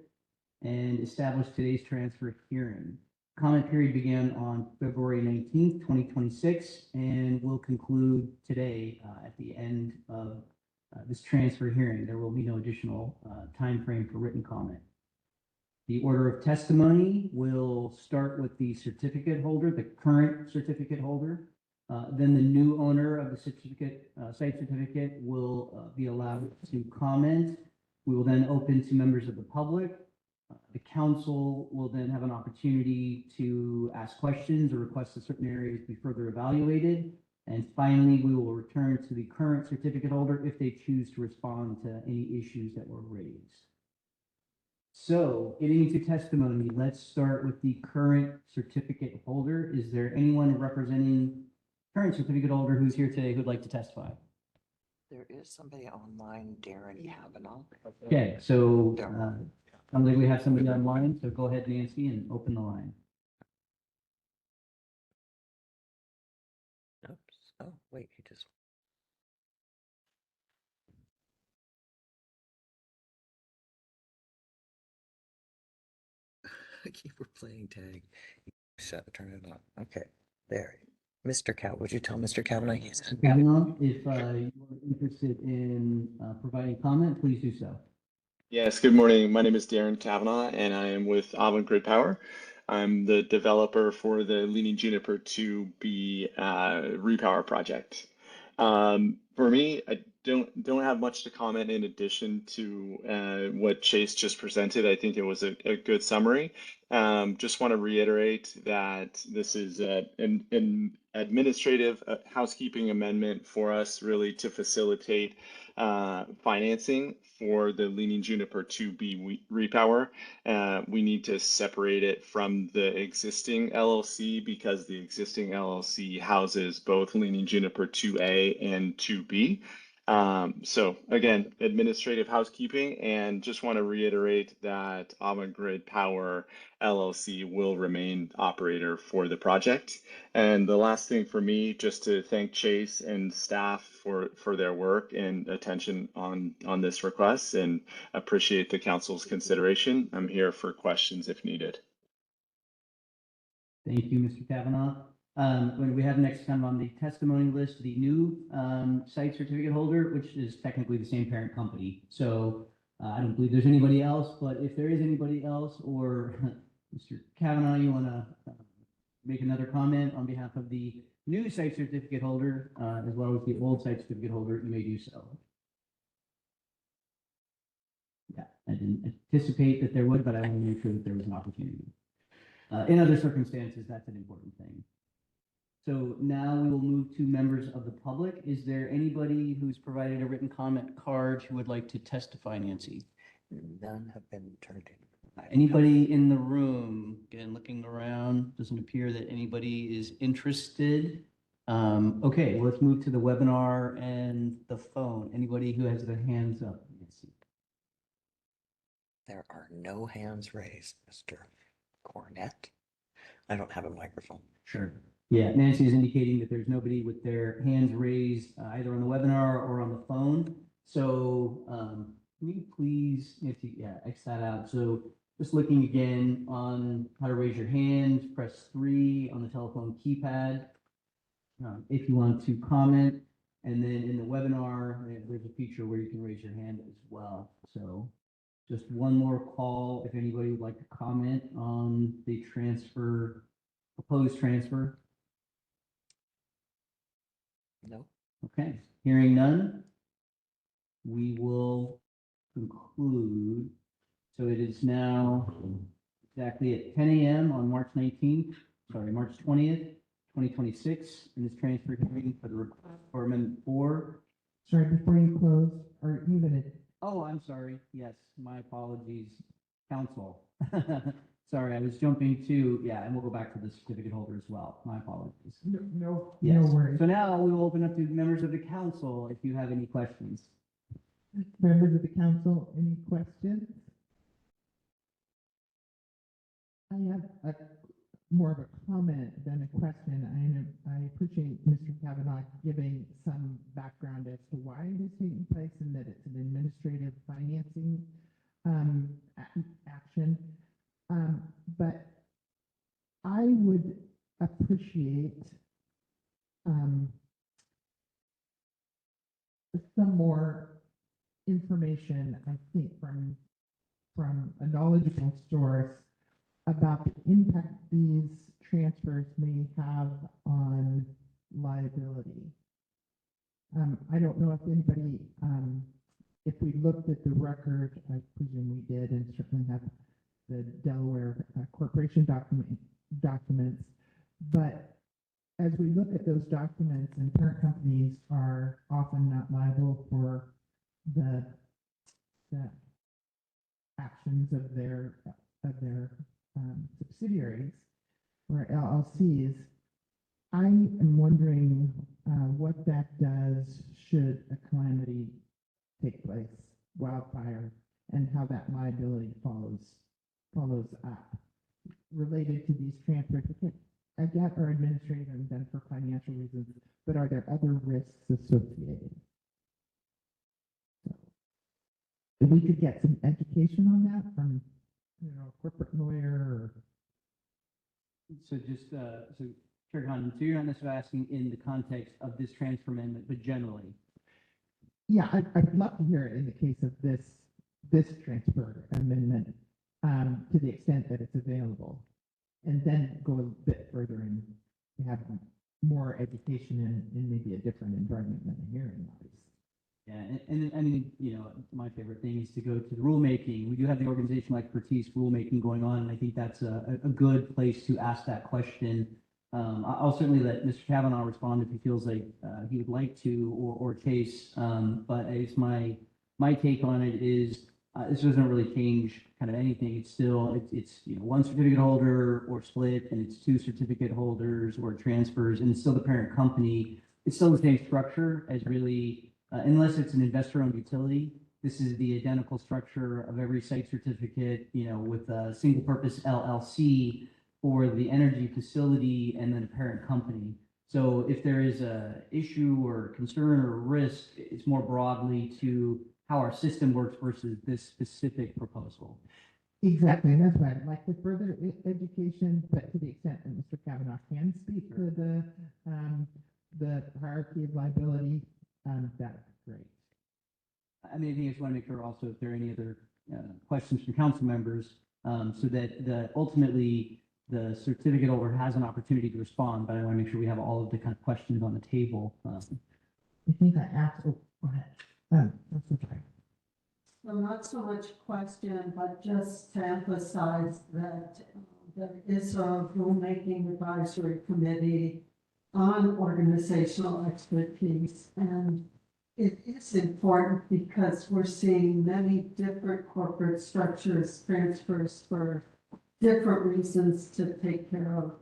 and established today's transfer hearing. Comment period began on February 19th, 2026, and will conclude today at the end of this transfer hearing. There will be no additional time frame for written comment. The order of testimony will start with the certificate holder, the current certificate holder. Then the new owner of the certificate, site certificate will be allowed to comment. We will then open to members of the public. The council will then have an opportunity to ask questions or request that certain areas be further evaluated. And finally, we will return to the current certificate holder if they choose to respond to any issues that were raised. So getting into testimony, let's start with the current certificate holder. Is there anyone representing current certificate holder who's here today who'd like to testify? There is somebody online, Darren Kavanaugh. Okay, so sounds like we have somebody online, so go ahead, Nancy, and open the line. Oops. Oh, wait, he just. I keep playing tag. Turn it on. Okay, there. Mr. Cow, would you tell Mr. Kavanaugh he's in? Kavanaugh, if you are interested in providing comment, please do so. Yes, good morning. My name is Darren Kavanaugh, and I am with Avangrid Power. I'm the developer for the Leaning Juniper 2B repower project. For me, I don't have much to comment in addition to what Chase just presented. I think it was a good summary. Just want to reiterate that this is an administrative housekeeping amendment for us, really to facilitate financing for the Leaning Juniper 2B repower. We need to separate it from the existing LLC because the existing LLC houses both Leaning Juniper 2A and 2B. So again, administrative housekeeping, and just want to reiterate that Avangrid Power LLC will remain operator for the project. And the last thing for me, just to thank Chase and staff for their work and attention on this request, and appreciate the council's consideration. I'm here for questions if needed. Thank you, Mr. Kavanaugh. When we have next time on the testimony list, the new site certificate holder, which is technically the same parent company. So I don't believe there's anybody else, but if there is anybody else, or Mr. Kavanaugh, you want to make another comment on behalf of the new site certificate holder, as well as the old site certificate holder, you may do so. Yeah, I didn't anticipate that there would, but I want to make sure that there was an opportunity. In other circumstances, that's an important thing. So now we will move to members of the public. Is there anybody who's provided a written comment card who would like to testify, Nancy? None have been turned in. Anybody in the room? Again, looking around, doesn't appear that anybody is interested. Okay, well, let's move to the webinar and the phone. Anybody who has their hands up? Nancy? There are no hands raised, Mr. Cornett. I don't have a microphone. Sure. Yeah, Nancy is indicating that there's nobody with their hands raised either on the webinar or on the phone. So can you please, Nancy, yeah, X that out. So just looking again on how to raise your hand, press 3 on the telephone keypad if you want to comment. And then in the webinar, there's a feature where you can raise your hand as well. So just one more call if anybody would like to comment on the transfer, proposed transfer. No. Okay, hearing none, we will conclude. So it is now exactly at 10 a.m. on March 19th, sorry, March 20th, 2026, in this transfer hearing for the request for Amendment 4. Sorry, before you close, are you gonna, Oh, I'm sorry. Yes, my apologies, council. Sorry, I was jumping to, yeah, and we'll go back to the certificate holder as well. My apologies. no Yes. worries. So now we will open up to members of the council if you have any questions. Members of the council, any questions? I have more of a comment than a question. I appreciate Mr. Kavanaugh giving some background as to why it is taking place and that it's an administrative financing action. But I would appreciate some more information, I think, from a knowledgeable source about the impact these transfers may have on liability. I don't know if anybody, if we looked at the record, I presume we did, and certainly have the Delaware Corporation documents, but as we look at those documents, and parent companies are often not liable for the actions of their subsidiaries or LLCs. I am wondering what that does should a calamity take place, wildfire, and how that liability follows up related to these transfers. I get are administrative and done for financial reasons, but are there other risks associated? So, if we could get some education on that from, a corporate lawyer or. So just, so Chair Condon, so you're not necessarily asking in the context of this transfer amendment, but generally? Yeah, I'd love to hear it in the case of this transfer amendment, to the extent that it's available. And then go a bit further and have more education in maybe a different environment than a hearing, obviously. Yeah, and I mean, my favorite thing is to go to the rulemaking. We do have the organizational expertise rulemaking going on, and I think that's a good place to ask that question. I'll certainly let Mr. Kavanaugh respond if he feels like he would like to, or Chase. But I guess my take on it is this doesn't really change kind of anything. It's still it's one certificate holder or split, and it's two certificate holders or transfers, and it's still the parent company. It's still the same structure as really. Unless it's an investor-owned utility, this is the identical structure of every site certificate, with a single-purpose LLC for the energy facility and then a parent company. So if there is a issue or concern or risk, it's more broadly to how our system works versus this specific proposal. Exactly, and that's why I'd like the further education, but to the extent that Mr. Kavanaugh can speak to the hierarchy of liability. That's great. I mean, I think I just want to make sure also if there are any other questions from council members, so that ultimately the certificate holder has an opportunity to respond, but I want to make sure we have all of the kind of questions on the table. I think I asked, go ahead. That's okay. Well, not so much question, but just to emphasize that there is a rulemaking advisory committee on organizational expertise. And it is important because we're seeing many different corporate structures transfers for different reasons to take care of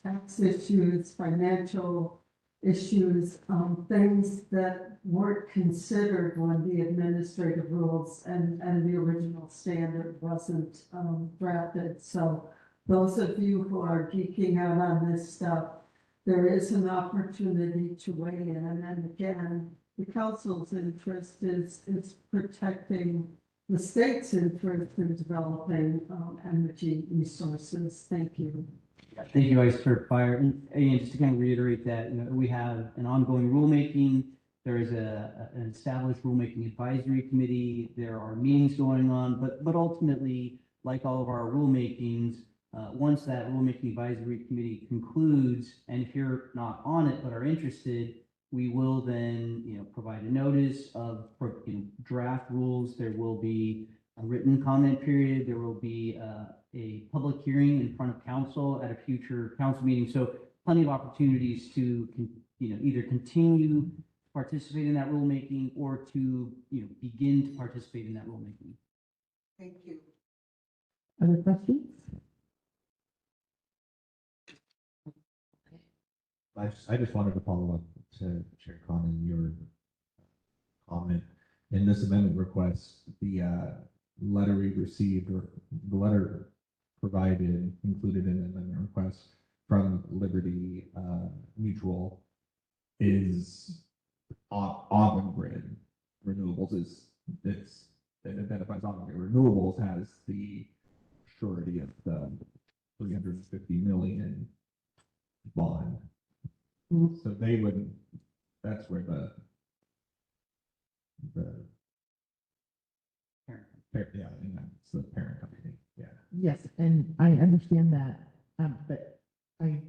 tax issues, financial issues, things that weren't considered when the administrative rules and the original standard wasn't drafted. So those of you who are geeking out on this stuff, there is an opportunity to weigh in. And then again, the council's interest is protecting the state's interest in developing energy resources. Thank you. Thank you, Vice Chair Fire. And just to kind of reiterate that, we have an ongoing rulemaking. There is an established rulemaking advisory committee. There are meetings going on, but ultimately, like all of our rulemakings, once that rulemaking advisory committee concludes, and if you're not on it but are interested, we will then, provide a notice of draft rules. There will be a written comment period. There will be a public hearing in front of council at a future council meeting. So plenty of opportunities to, either continue to participate in that rulemaking or to, begin to participate in that rulemaking. Thank you. Other questions? I just wanted to follow up to Chair Condon, your comment. In this amendment request, the letter we received, or the letter provided, included in the amendment request, from Liberty Mutual is Avangrid Renewables it identifies Avangrid Renewables has the surety of the 350 million bond. So they wouldn't, that's where the yeah, and that's the parent company, yeah. Yes, and I understand that, but I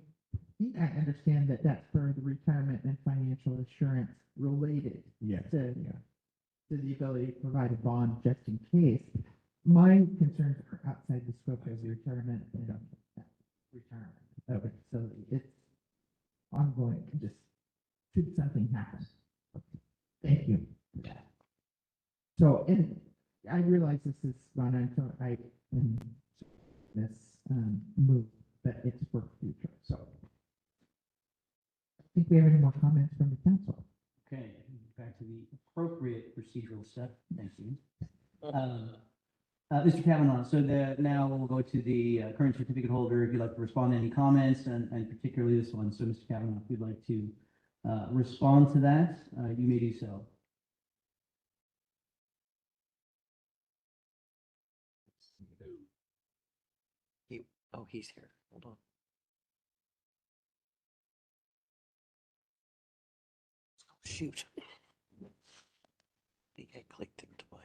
think I understand that that's for the retirement and financial assurance related Yes, to, yeah. to the ability to provide a bond just in case. My concerns are outside the scope of the retirement and retirement of it, so it's ongoing, just should something happen. Thank you. So, and I realize this is gone until I in this move, but it's for the future, so. I think we have any more comments from the council. Okay, back to the appropriate procedural step. Thank you. Mr. Kavanaugh, so now we'll go to the current certificate holder. If you'd like to respond to any comments, and particularly this one. So, Mr. Kavanaugh, if you'd like to respond to that, you may do so. Oh, he's here. Hold on. Oh, shoot. I think I clicked him twice.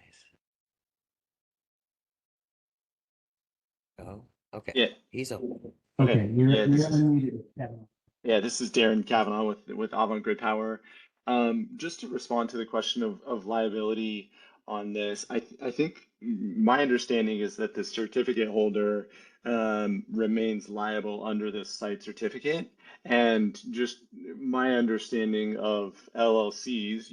Oh, okay. Yeah. He's open. Okay, you're this is- unmuted, Kavanaugh. Yeah, this is Darren Kavanaugh with Avangrid Power. Just to respond to the question of liability on this, I think my understanding is that the certificate holder remains liable under this site certificate. And just my understanding of LLCs,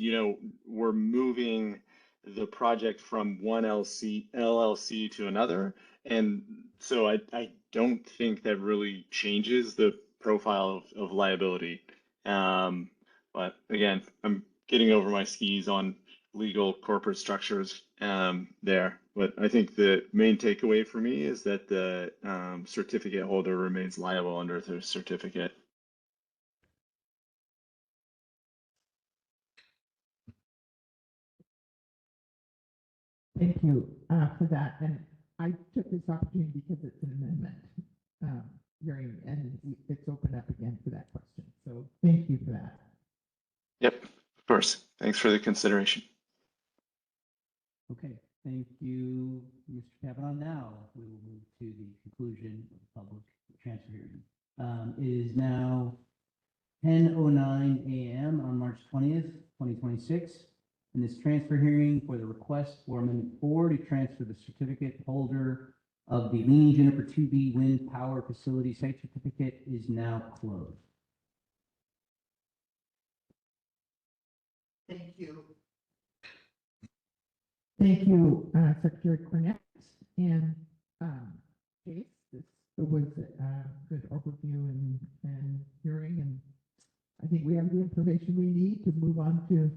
we're moving the project from one LLC to another. And so I don't think that really changes the profile of liability. But again, I'm getting over my skis on legal corporate structures there. But I think the main takeaway for me is that the certificate holder remains liable under the certificate. Thank you for that, and I took this opportunity because it's an amendment hearing, and it's opened up again for that question, so thank you for that. Yep, of course. Thanks for the consideration. Okay, thank you, Mr. Kavanaugh. Now we will move to the conclusion of the public transfer hearing. It is now 10:09 a.m. on March 20th, 2026. In this transfer hearing for the request for Amendment 4 to transfer the certificate holder of the Leaning Juniper 2B Wind Power Facility Site Certificate is now closed. Thank you. Thank you, Secretary Cornett and Chase. This was a good overview and hearing, and I think we have the information we need to move on to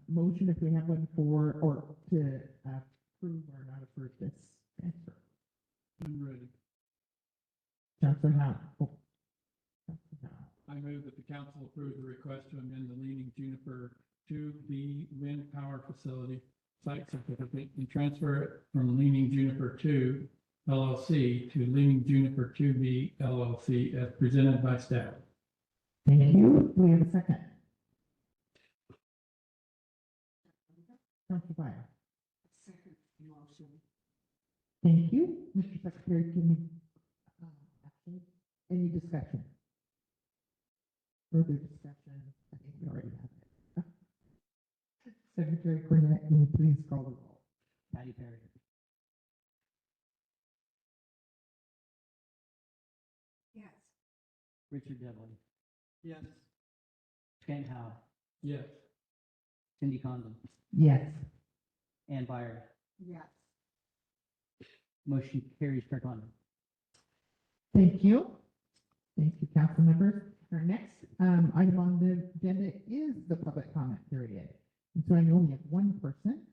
motion if we have one for, or to approve or not approve this transfer. I'm ready. Councilor Howe. Oh. Councilor Howe. I move that the council approve the request to amend the Leaning Juniper 2B Wind Power Facility Site Certificate and transfer it from Leaning Juniper 2 LLC to Leaning Juniper 2B LLC as presented by staff. Thank you. Do we have a second? Councilor Byer. Second motion. Thank you. Mr. Secretary, can you, any discussion? Further discussion? I think we already have it. Secretary Cornett, can you please call the roll? Patty Perry, Yes. Richard Devlin, Yes. Kent Howe, Yes. Cindy Condon, Yes. Ann Byer. Yes. Motion carries per comment. Thank you. Thank you, council members. Our next item on the agenda is the public comment period. And so I know we have one person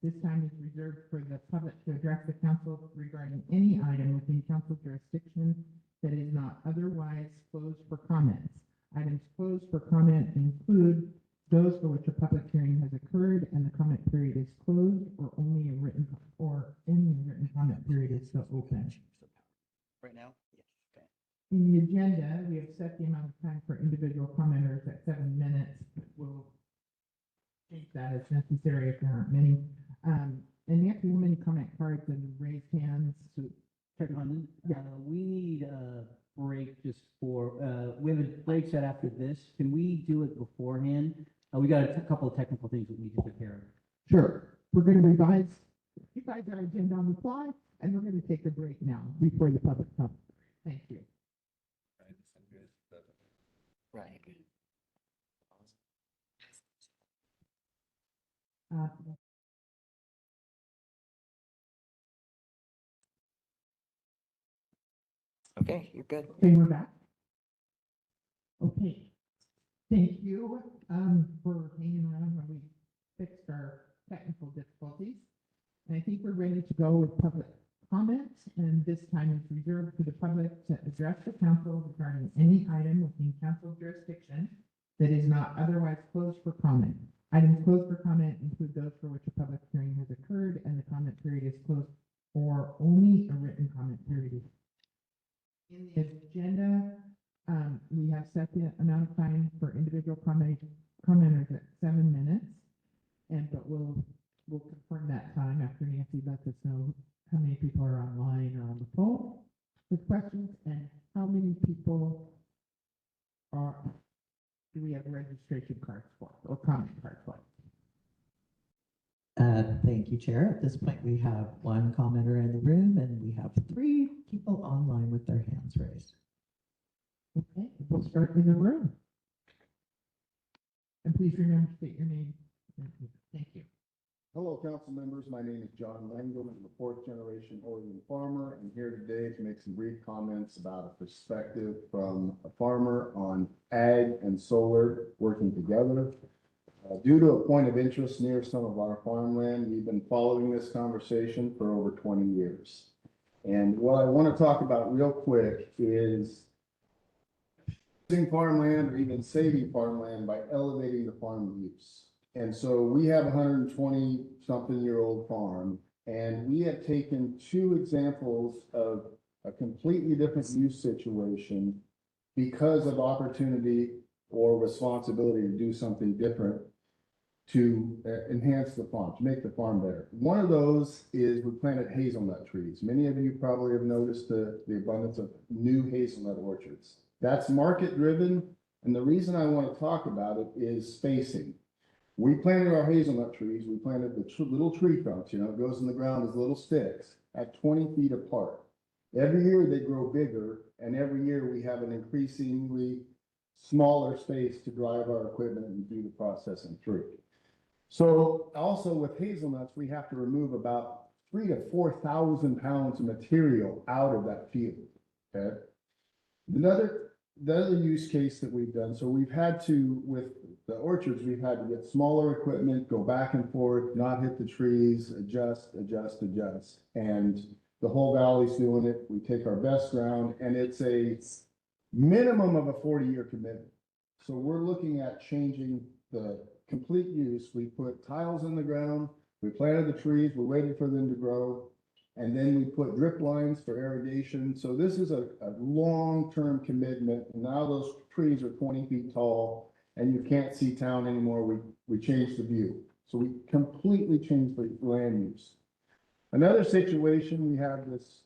This time is reserved for the public to address the council regarding any item within council jurisdiction that is not otherwise closed for comments. Items closed for comment include those for which a public hearing has occurred and the comment period is closed, or only a written or any written comment period is still open. Right now? Yes. Okay. In the agenda, we have set the amount of time for individual commenters at 7 minutes. We'll take that as necessary if there aren't many. And Nancy, how many comment cards and raised hands? Check on, we need a break just for, we have a break set after this. Can we do it beforehand? We got a couple of technical things that we need to take care of. Sure. We're going to revise our agenda on the fly, and we're going to take a break now before the public comes. Thank you. Right. Uh, Okay, you're good. Okay, we're back. Okay. Thank you, for hanging around while we fixed our technical difficulties. And I think we're ready to go with public comments, and this time is reserved to the public to address the council regarding any item within council jurisdiction that is not otherwise closed for comment. Items closed for comment include those for which a public hearing has occurred and the comment period is closed, or only a written comment period is. In the agenda, we have set the amount of time for individual commenters at 7 minutes. But we'll confirm that time after Nancy lets us know how many people are online or on the phone with questions, and how many people do we have registration cards for, or comment cards for? Thank you, Chair. At this point, we have one commenter in the room and we have 3 people online with their hands raised. Okay, we'll start in the room. And please remember to state your name. Thank you. Hello, council members. My name is John Langdon. I'm a fourth-generation Oregon farmer. I'm here today to make some brief comments about a perspective from a farmer on ag and solar working together. Due to a point of interest near some of our farmland, we've been following this conversation for over 20 years. And what I want to talk about real quick is using farmland or even saving farmland by elevating the farm use. And so we have a 120-something-year-old farm, and we have taken 2 examples of a completely different use situation because of opportunity or responsibility to do something different to enhance the farm, to make the farm better. One of those is we planted hazelnut trees. Many of you probably have noticed the abundance of new hazelnut orchards. That's market driven, and the reason I want to talk about it is spacing. We planted our hazelnut trees, we planted the little tree trunks, you know, it goes in the ground as little sticks at 20 feet apart. Every year they grow bigger, and every year we have an increasingly smaller space to drive our equipment and do the processing through. So also with hazelnuts, we have to remove about 3,000 to 4,000 pounds of material out of that field, okay? The other use case that we've done, so we've had to, with the orchards, we've had to get smaller equipment, go back and forth, not hit the trees, adjust. And the whole valley's doing it. We take our best ground, and it's a minimum of a 40-year commitment. So we're looking at changing the complete use. We put tiles in the ground, we planted the trees, we're waiting for them to grow. And then we put drip lines for irrigation. So this is a long-term commitment. Now those trees are 20 feet tall and you can't see town anymore. We changed the view. So we completely changed the land use. Another situation, we have this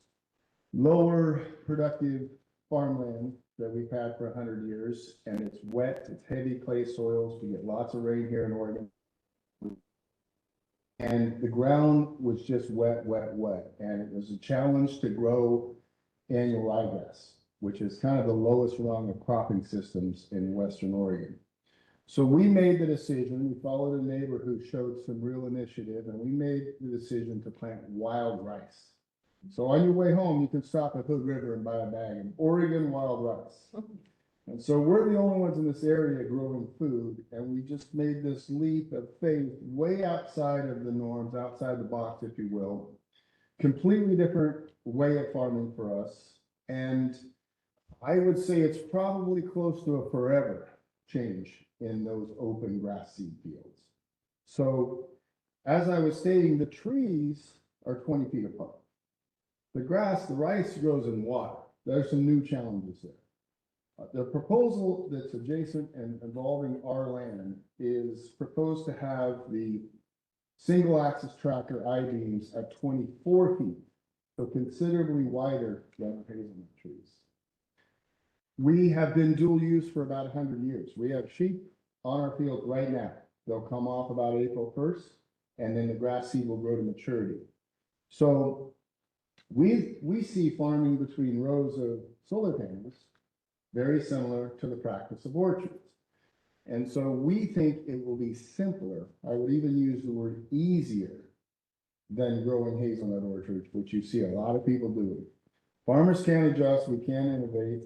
lower productive farmland that we've had for 100 years, and it's wet, it's heavy clay soils. We get lots of rain here in Oregon. And the ground was just wet. And it was a challenge to grow annual ryegrass, which is kind of the lowest rung of cropping systems in Western Oregon. So we made the decision, we followed a neighbor who showed some real initiative, and we made the decision to plant wild rice. So on your way home, you can stop at Hood River and buy a bag of Oregon wild rice. And so we're the only ones in this area growing food, and we just made this leap of faith way outside of the norms, outside the box, if you will. Completely different way of farming for us. And I would say it's probably close to a forever change in those open grass seed fields. So as I was stating, the trees are 20 feet apart. The grass, the rice grows in water. There's some new challenges there. The proposal that's adjacent and involving our land is proposed to have the single axis tracker I-beams at 24 feet, so considerably wider than our hazelnut trees. We have been dual use for about 100 years. We have sheep on our field right now. They'll come off about April 1st, and then the grass seed will grow to maturity. So we see farming between rows of solar panels very similar to the practice of orchards. And so we think it will be simpler. I would even use the word easier than growing hazelnut orchards, which you see a lot of people doing. Farmers can adjust, we can innovate,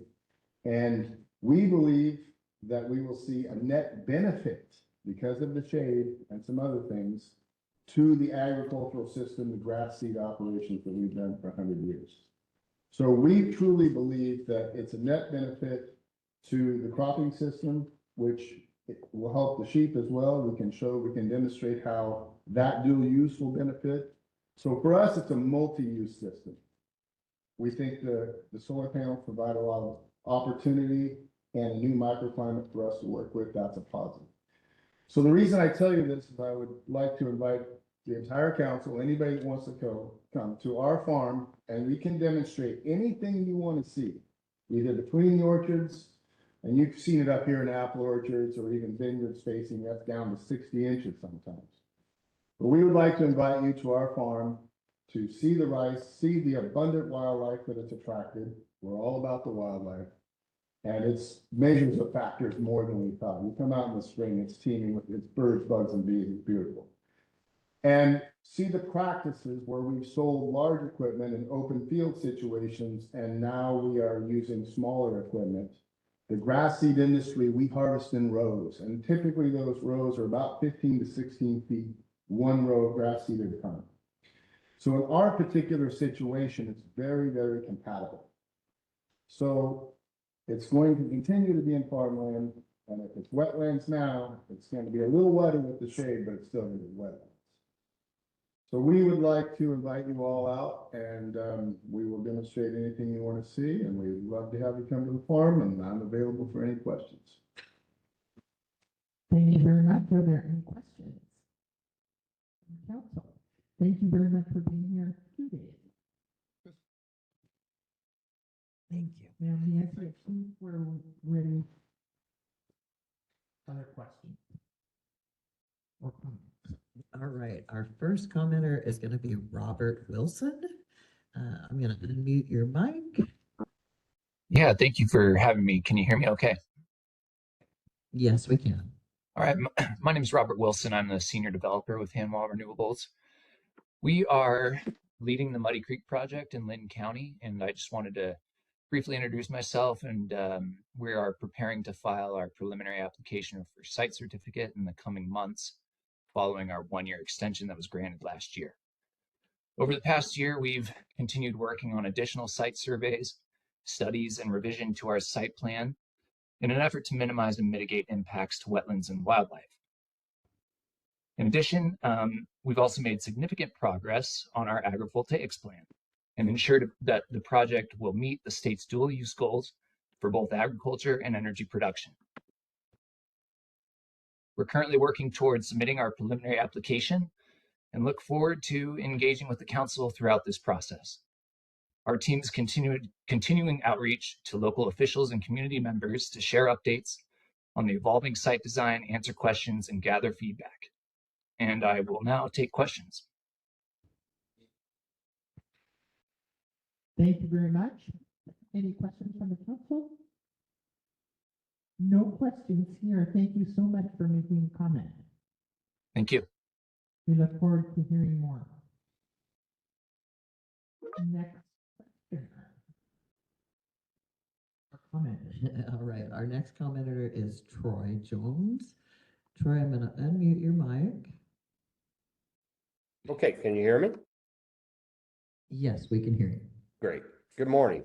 and we believe that we will see a net benefit because of the shade and some other things to the agricultural system, the grass seed operations that we've done for 100 years. So we truly believe that it's a net benefit to the cropping system, which it will help the sheep as well. We can demonstrate how that dual use will benefit. So for us, it's a multi-use system. We think the solar panels provide a lot of opportunity and a new microclimate for us to work with. That's a positive. So the reason I tell you this is I would like to invite the entire council, anybody that wants to come to our farm, and we can demonstrate anything you want to see, either between the orchards, and you've seen it up here in apple orchards or even vineyard spacing, that's down to 60 inches sometimes. But we would like to invite you to our farm to see the rice, see the abundant wildlife that it's attracted. We're all about the wildlife. And it's measures of factors more than we thought. You come out in the spring, it's teeming with its birds, bugs, and bees. It's beautiful. And see the practices where we've sold large equipment in open field situations, and now we are using smaller equipment. The grass seed industry, we harvest in rows, and typically those rows are about 15 to 16 feet, one row of grass seed at a time. So in our particular situation, it's very, very compatible. So it's going to continue to be in farmland, and if it's wetlands now, it's going to be a little wetter with the shade, but it's still going to be wetlands. So we would like to invite you all out, and we will demonstrate anything you want to see, and we'd love to have you come to the farm, and I'm available for any questions. Thank you very much. Are there any questions? Council, thank you very much for being here today. Thank you. And the answer is we're ready. Other questions? Or comments? All right, our first commenter is going to be Robert Wilson. I'm going to unmute your mic. Yeah, thank you for having me. Can you hear me okay? Yes, we can. All right, my name is Robert Wilson. I'm the senior developer with Hanwha Renewables. We are leading the Muddy Creek project in Linn County, and I just wanted to briefly introduce myself. And we are preparing to file our preliminary application for site certificate in the coming months, following our one-year extension that was granted last year. Over the past year, we've continued working on additional site surveys, studies, and revision to our site plan in an effort to minimize and mitigate impacts to wetlands and wildlife. In addition, we've also made significant progress on our agrivoltaics plan and ensured that the project will meet the state's dual use goals for both agriculture and energy production. We're currently working towards submitting our preliminary application and look forward to engaging with the council throughout this process. Our team is continuing outreach to local officials and community members to share updates on the evolving site design, answer questions, and gather feedback. And I will now take questions. Thank you very much. Any questions from the council? No questions here. Thank you so much for making a comment. Thank you. We look forward to hearing more. Next question. comment. All right, our next commenter is Troy Jones. Troy, I'm gonna unmute your mic. Okay, can you hear me? Yes, we can hear you. Great. Good morning.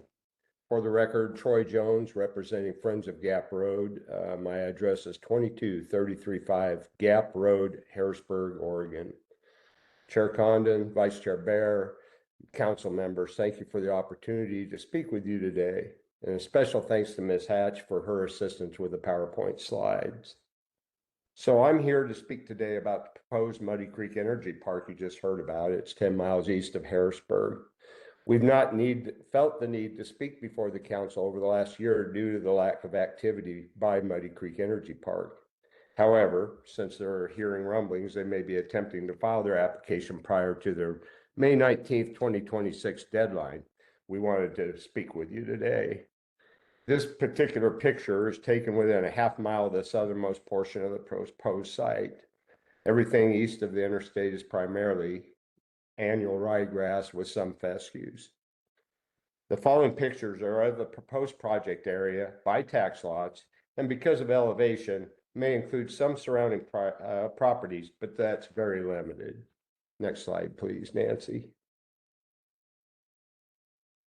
For the record, Troy Jones, representing Friends of Gap Road. My address is 22335 Gap Road, Harrisburg, Oregon. Chair Condon, Vice Chair Bear, council members, thank you for the opportunity to speak with you today. And a special thanks to Ms. Hatch for her assistance with the PowerPoint slides. So I'm here to speak today about the proposed Muddy Creek Energy Park you just heard about. It's 10 miles east of Harrisburg. We've not felt the need to speak before the council over the last year due to the lack of activity by Muddy Creek Energy Park. However, since they're hearing rumblings, they may be attempting to file their application prior to their May 19th, 2026 deadline. We wanted to speak with you today. This particular picture is taken within a half mile of the southernmost portion of the proposed site. Everything east of the interstate is primarily annual ryegrass with some fescues. The following pictures are of the proposed project area by tax lots, and because of elevation, may include some surrounding properties, but that's very limited. Next slide, please, Nancy.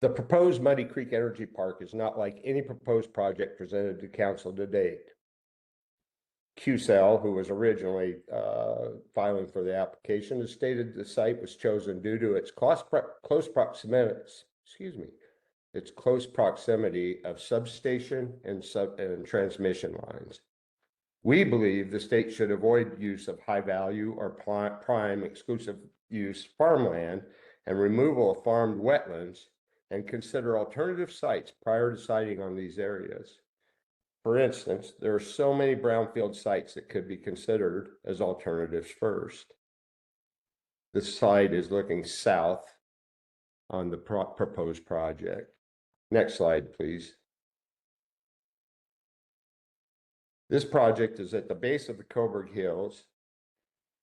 The proposed Muddy Creek Energy Park is not like any proposed project presented to council to date. QCell, who was originally filing for the application, has stated the site was chosen due to its close proximity, its close proximity of substation and transmission lines. We believe the state should avoid use of high value or prime exclusive use farmland and removal of farmed wetlands, and consider alternative sites prior to siting on these areas. For instance, there are so many brownfield sites that could be considered as alternatives first. This slide is looking south on the proposed project. Next slide, please. This project is at the base of the Coburg Hills.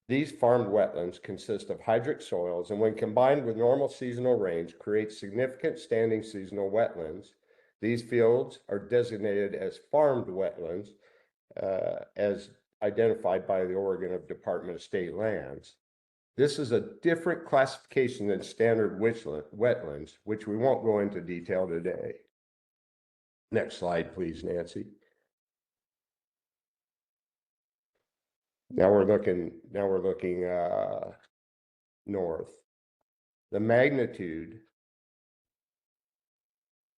These farmed wetlands consist of hydric soils, and when combined with normal seasonal rains, create significant standing seasonal wetlands. These fields are designated as farmed wetlands, as identified by the Oregon Department of State Lands. This is a different classification than standard wetlands, which we won't go into detail today. Next slide, please, Nancy. Now we're looking north. The magnitude,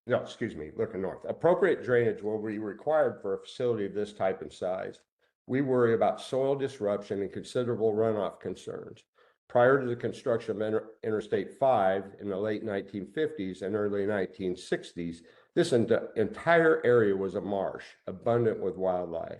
no, excuse me, looking north. Appropriate drainage will be required for a facility of this type and size. We worry about soil disruption and considerable runoff concerns. Prior to the construction of Interstate 5 in the late 1950s and early 1960s, this entire area was a marsh, abundant with wildlife.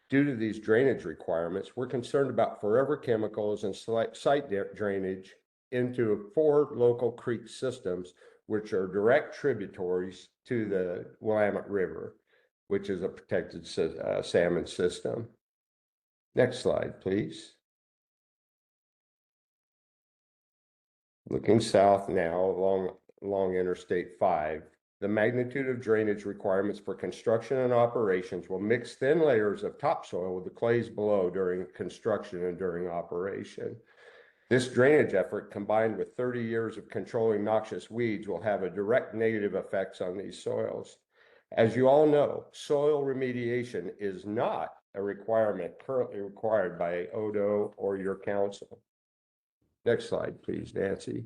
Due to these drainage requirements, we're concerned about forever chemicals and site drainage into 4 local creek systems, which are direct tributaries to the Willamette River, which is a protected salmon system. Next slide, please. Looking south now along Interstate 5, the magnitude of drainage requirements for construction and operations will mix thin layers of topsoil with the clays below during construction and during operation. This drainage effort, combined with 30 years of controlling noxious weeds, will have a direct negative effects on these soils. As you all know, soil remediation is not a requirement currently required by ODO or your council. Next slide, please, Nancy.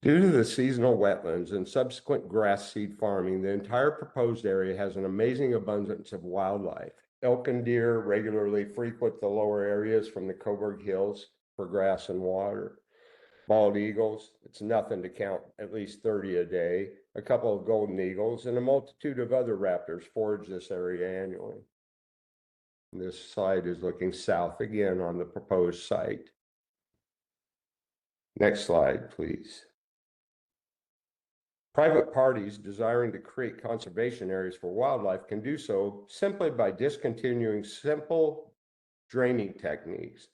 Due to the seasonal wetlands and subsequent grass seed farming, the entire proposed area has an amazing abundance of wildlife. Elk and deer regularly frequent the lower areas from the Coburg Hills for grass and water. Bald eagles, it's nothing to count, at least 30 a day. A couple of golden eagles and a multitude of other raptors forage this area annually. This slide is looking south again on the proposed site. Next slide, please. Private parties desiring to create conservation areas for wildlife can do so simply by discontinuing simple draining techniques.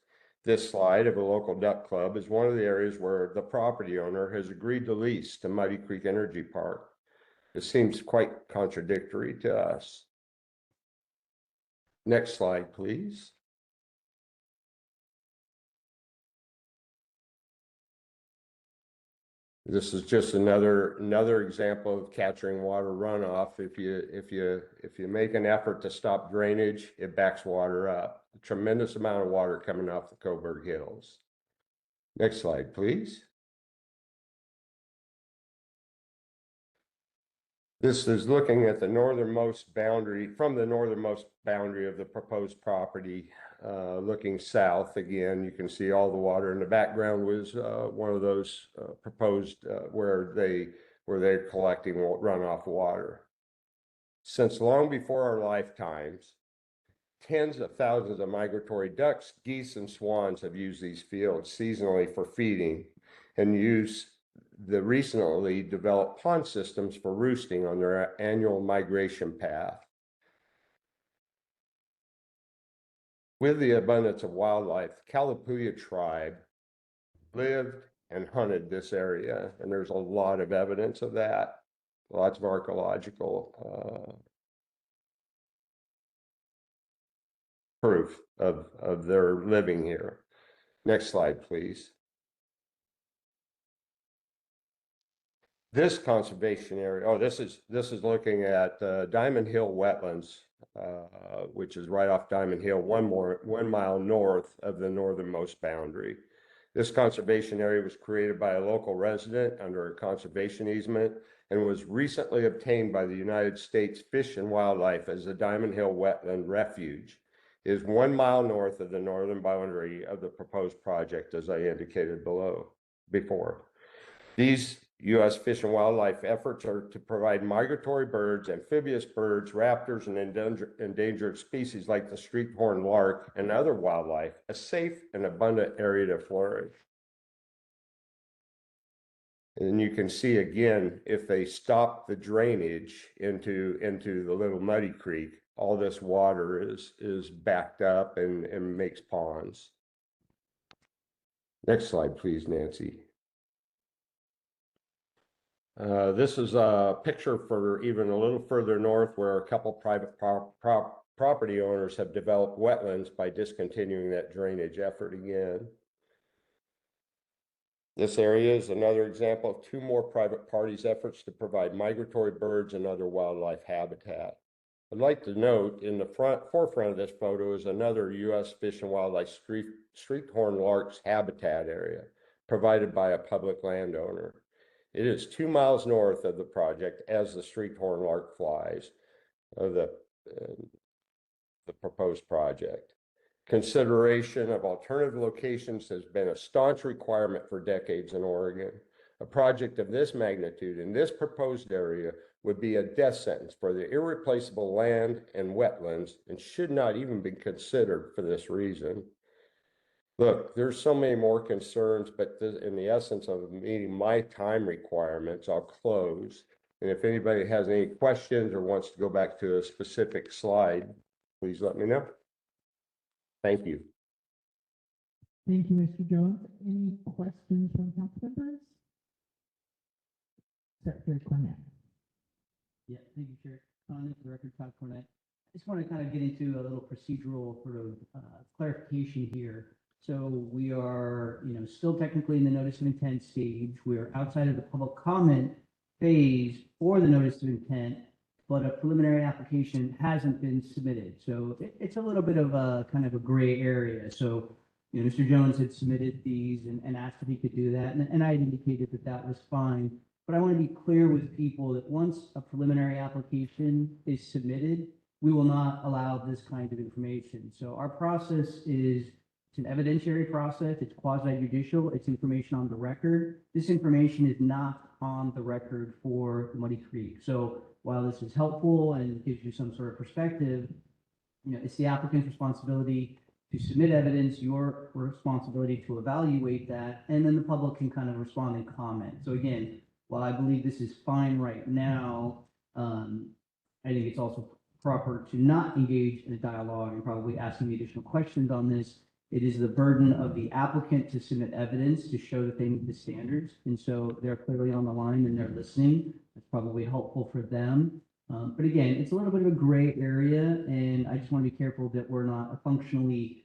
This slide of a local duck club is one of the areas where the property owner has agreed to lease to Muddy Creek Energy Park. It seems quite contradictory to us. Next slide, please. This is just another example of capturing water runoff. If you make an effort to stop drainage, it backs water up. A tremendous amount of water coming off the Coburg Hills. Next slide, please. This is looking at the northernmost boundary, from the northernmost boundary of the proposed property, looking south. Again, you can see all the water in the background was one of those proposed where they're collecting runoff water. Since long before our lifetimes, tens of thousands of migratory ducks, geese, and swans have used these fields seasonally for feeding and use the recently developed pond systems for roosting on their annual migration path. With the abundance of wildlife, the Kalapuya tribe lived and hunted this area, and there's a lot of evidence of that, lots of archaeological proof of their living here. Next slide, please. This conservation area, this is looking at Diamond Hill Wetlands, which is right off Diamond Hill, 1 mile north of the northernmost boundary. This conservation area was created by a local resident under a conservation easement and was recently obtained by the United States Fish and Wildlife as a Diamond Hill Wetland Refuge. It is 1 mile north of the northern boundary of the proposed project, as I indicated before. These U.S. Fish and Wildlife efforts are to provide migratory birds, amphibious birds, raptors, and endangered species like the street-horned lark and other wildlife a safe and abundant area to flourish. And you can see again, if they stop the drainage into the Little Muddy Creek, all this water is backed up and makes ponds. Next slide, please, Nancy. This is a picture for even a little further north where a couple private property owners have developed wetlands by discontinuing that drainage effort again. This area is another example of 2 more private parties' efforts to provide migratory birds and other wildlife habitat. I'd like to note in the forefront of this photo is another U.S. Fish and Wildlife street-horned larks habitat area provided by a public landowner. It is 2 miles north of the project as the street-horned lark flies of the proposed project. Consideration of alternative locations has been a staunch requirement for decades in Oregon. A project of this magnitude in this proposed area would be a death sentence for the irreplaceable land and wetlands and should not even be considered for this reason. Look, there's so many more concerns, but in the essence of meeting my time requirements, I'll close. And if anybody has any questions or wants to go back to a specific slide, please let me know. Thank you. Thank you, Mr. Jones. Any questions from council members? Secretary Cornett. Yeah, thank you, Chair. On the record, Todd Cornett. I just want to kind of get into a little procedural sort of clarification here. So we are, still technically in the notice of intent stage. We are outside of the public comment phase for the notice of intent, but a preliminary application hasn't been submitted. So it's a little bit of a kind of a gray area. So, Mr. Jones had submitted these and asked if he could do that. And I had indicated that that was fine. But I want to be clear with people that once a preliminary application is submitted, we will not allow this kind of information. So our process is, it's an evidentiary process. It's quasi-judicial. It's information on the record. This information is not on the record for Muddy Creek. So while this is helpful and gives you some sort of perspective, it's the applicant's responsibility to submit evidence, your responsibility to evaluate that, and then the public can kind of respond and comment. So again, while I believe this is fine right now, I think it's also proper to not engage in a dialogue and probably asking the additional questions on this it is the burden of the applicant to submit evidence to show that they meet the standards. And so they're clearly on the line and they're listening. It's probably helpful for them. But again, it's a little bit of a gray area, and I just want to be careful that we're not functionally,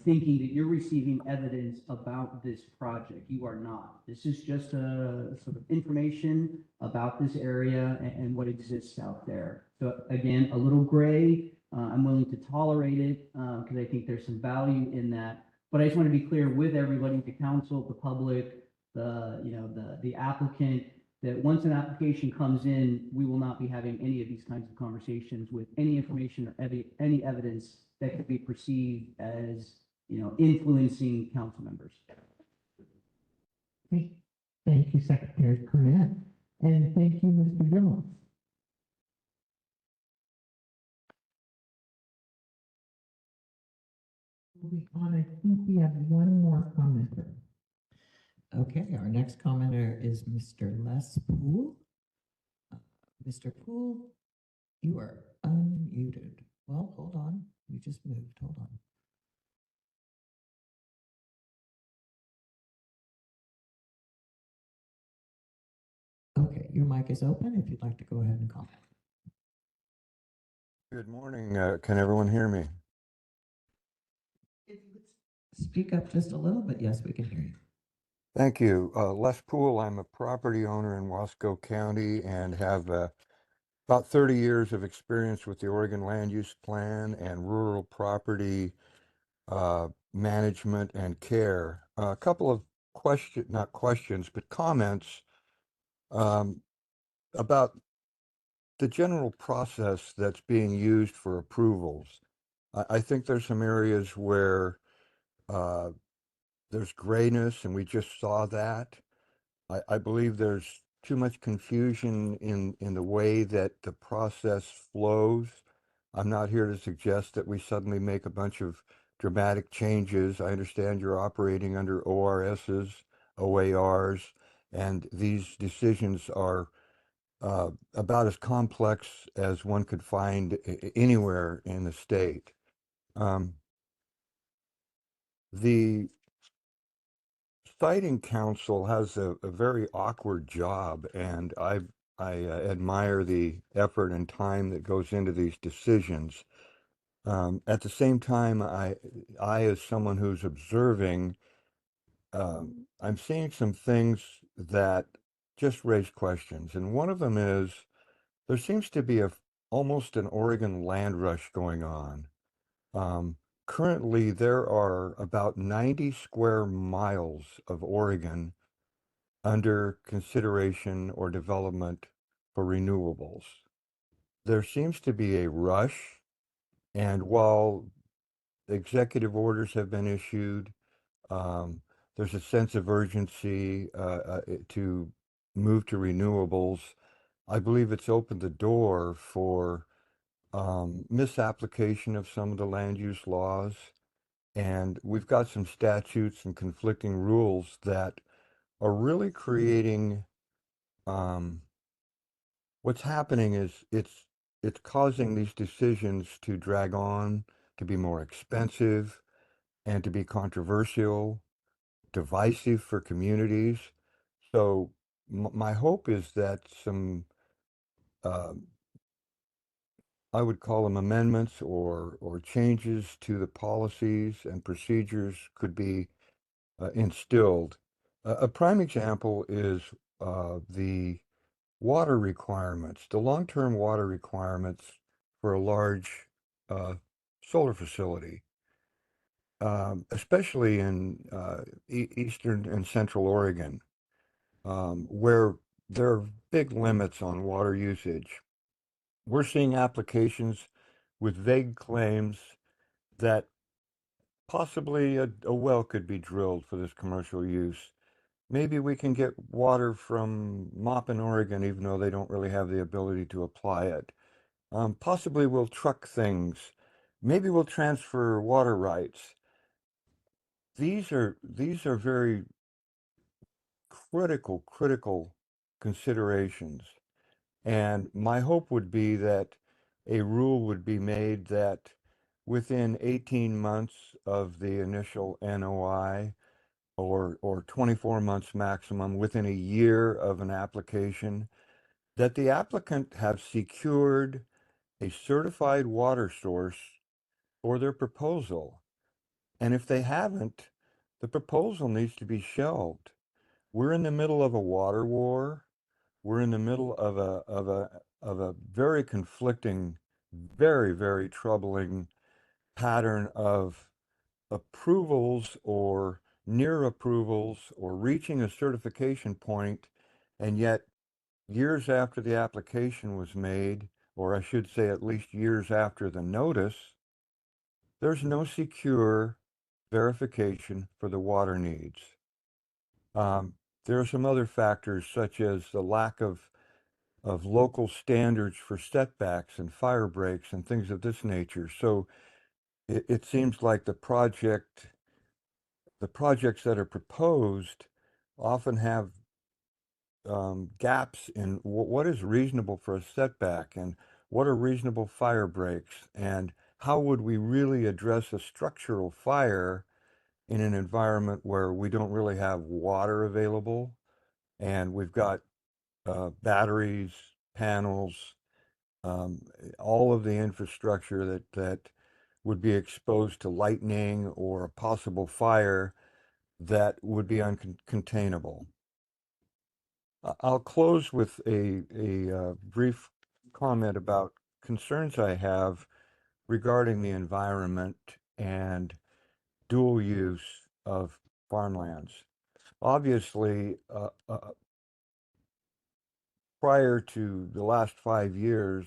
thinking that you're receiving evidence about this project. You are not. This is just a sort of information about this area and what exists out there. So again, a little gray. I'm willing to tolerate it because I think there's some value in that. But I just want to be clear with everybody, the council, the public, the applicant, that once an application comes in, we will not be having any of these kinds of conversations with any information or any evidence that could be perceived as, influencing council members. Great. Thank you, Secretary Cornett, and thank you, Mr. Jones. Moving on, I think we have one more commenter. Okay, our next commenter is Mr. Les Poole. Mr. Poole, you are unmuted. Well, hold on. You just moved. Hold on. Okay, your mic is open if you'd like to go ahead and comment. Good morning. Can everyone hear me? Speak up just a little bit. Yes, we can hear you. Thank you. Les Poole, I'm a property owner in Wasco County and have about 30 years of experience with the Oregon Land Use Plan and rural property management and care. A couple of not questions, but comments about the general process that's being used for approvals. I think there's some areas where there's grayness, and we just saw that. I believe there's too much confusion in the way that the process flows. I'm not here to suggest that we suddenly make a bunch of dramatic changes. I understand you're operating under ORSs, OARs, and these decisions are about as complex as one could find anywhere in the state. The Siting Council has a very awkward job, and I admire the effort and time that goes into these decisions. At the same time, I as someone who's observing, I'm seeing some things that just raise questions. And one of them is there seems to be almost an Oregon land rush going on. Currently, there are about 90 square miles of Oregon under consideration or development for renewables. There seems to be a rush, and while executive orders have been issued, there's a sense of urgency to move to renewables. I believe it's opened the door for misapplication of some of the land use laws. And we've got some statutes and conflicting rules that are really creating, what's happening is it's causing these decisions to drag on, to be more expensive, and to be controversial, divisive for communities. So my hope is that some, I would call them amendments or changes to the policies and procedures could be instilled. A prime example is the water requirements, the long-term water requirements for a large solar facility, especially in eastern and central Oregon, where there are big limits on water usage. We're seeing applications with vague claims that possibly a well could be drilled for this commercial use. Maybe we can get water from Maupin, Oregon, even though they don't really have the ability to apply it. Possibly we'll truck things. Maybe we'll transfer water rights. These are very critical considerations. And my hope would be that a rule would be made that within 18 months of the initial NOI or 24 months maximum within a year of an application, that the applicant have secured a certified water source for their proposal. And if they haven't, the proposal needs to be shelved. We're in the middle of a water war. We're in the middle of a very conflicting, very, very troubling pattern of approvals or near approvals or reaching a certification point, and yet years after the application was made, or I should say at least years after the notice, there's no secure verification for the water needs. There are some other factors such as the lack of local standards for setbacks and fire breaks and things of this nature. So it seems like the projects that are proposed often have gaps in what is reasonable for a setback and what are reasonable fire breaks, and how would we really address a structural fire in an environment where we don't really have water available and we've got batteries, panels, all of the infrastructure that would be exposed to lightning or a possible fire that would be uncontainable. I'll close with a brief comment about concerns I have regarding the environment and dual use of farmlands. Obviously, prior to the last 5 years,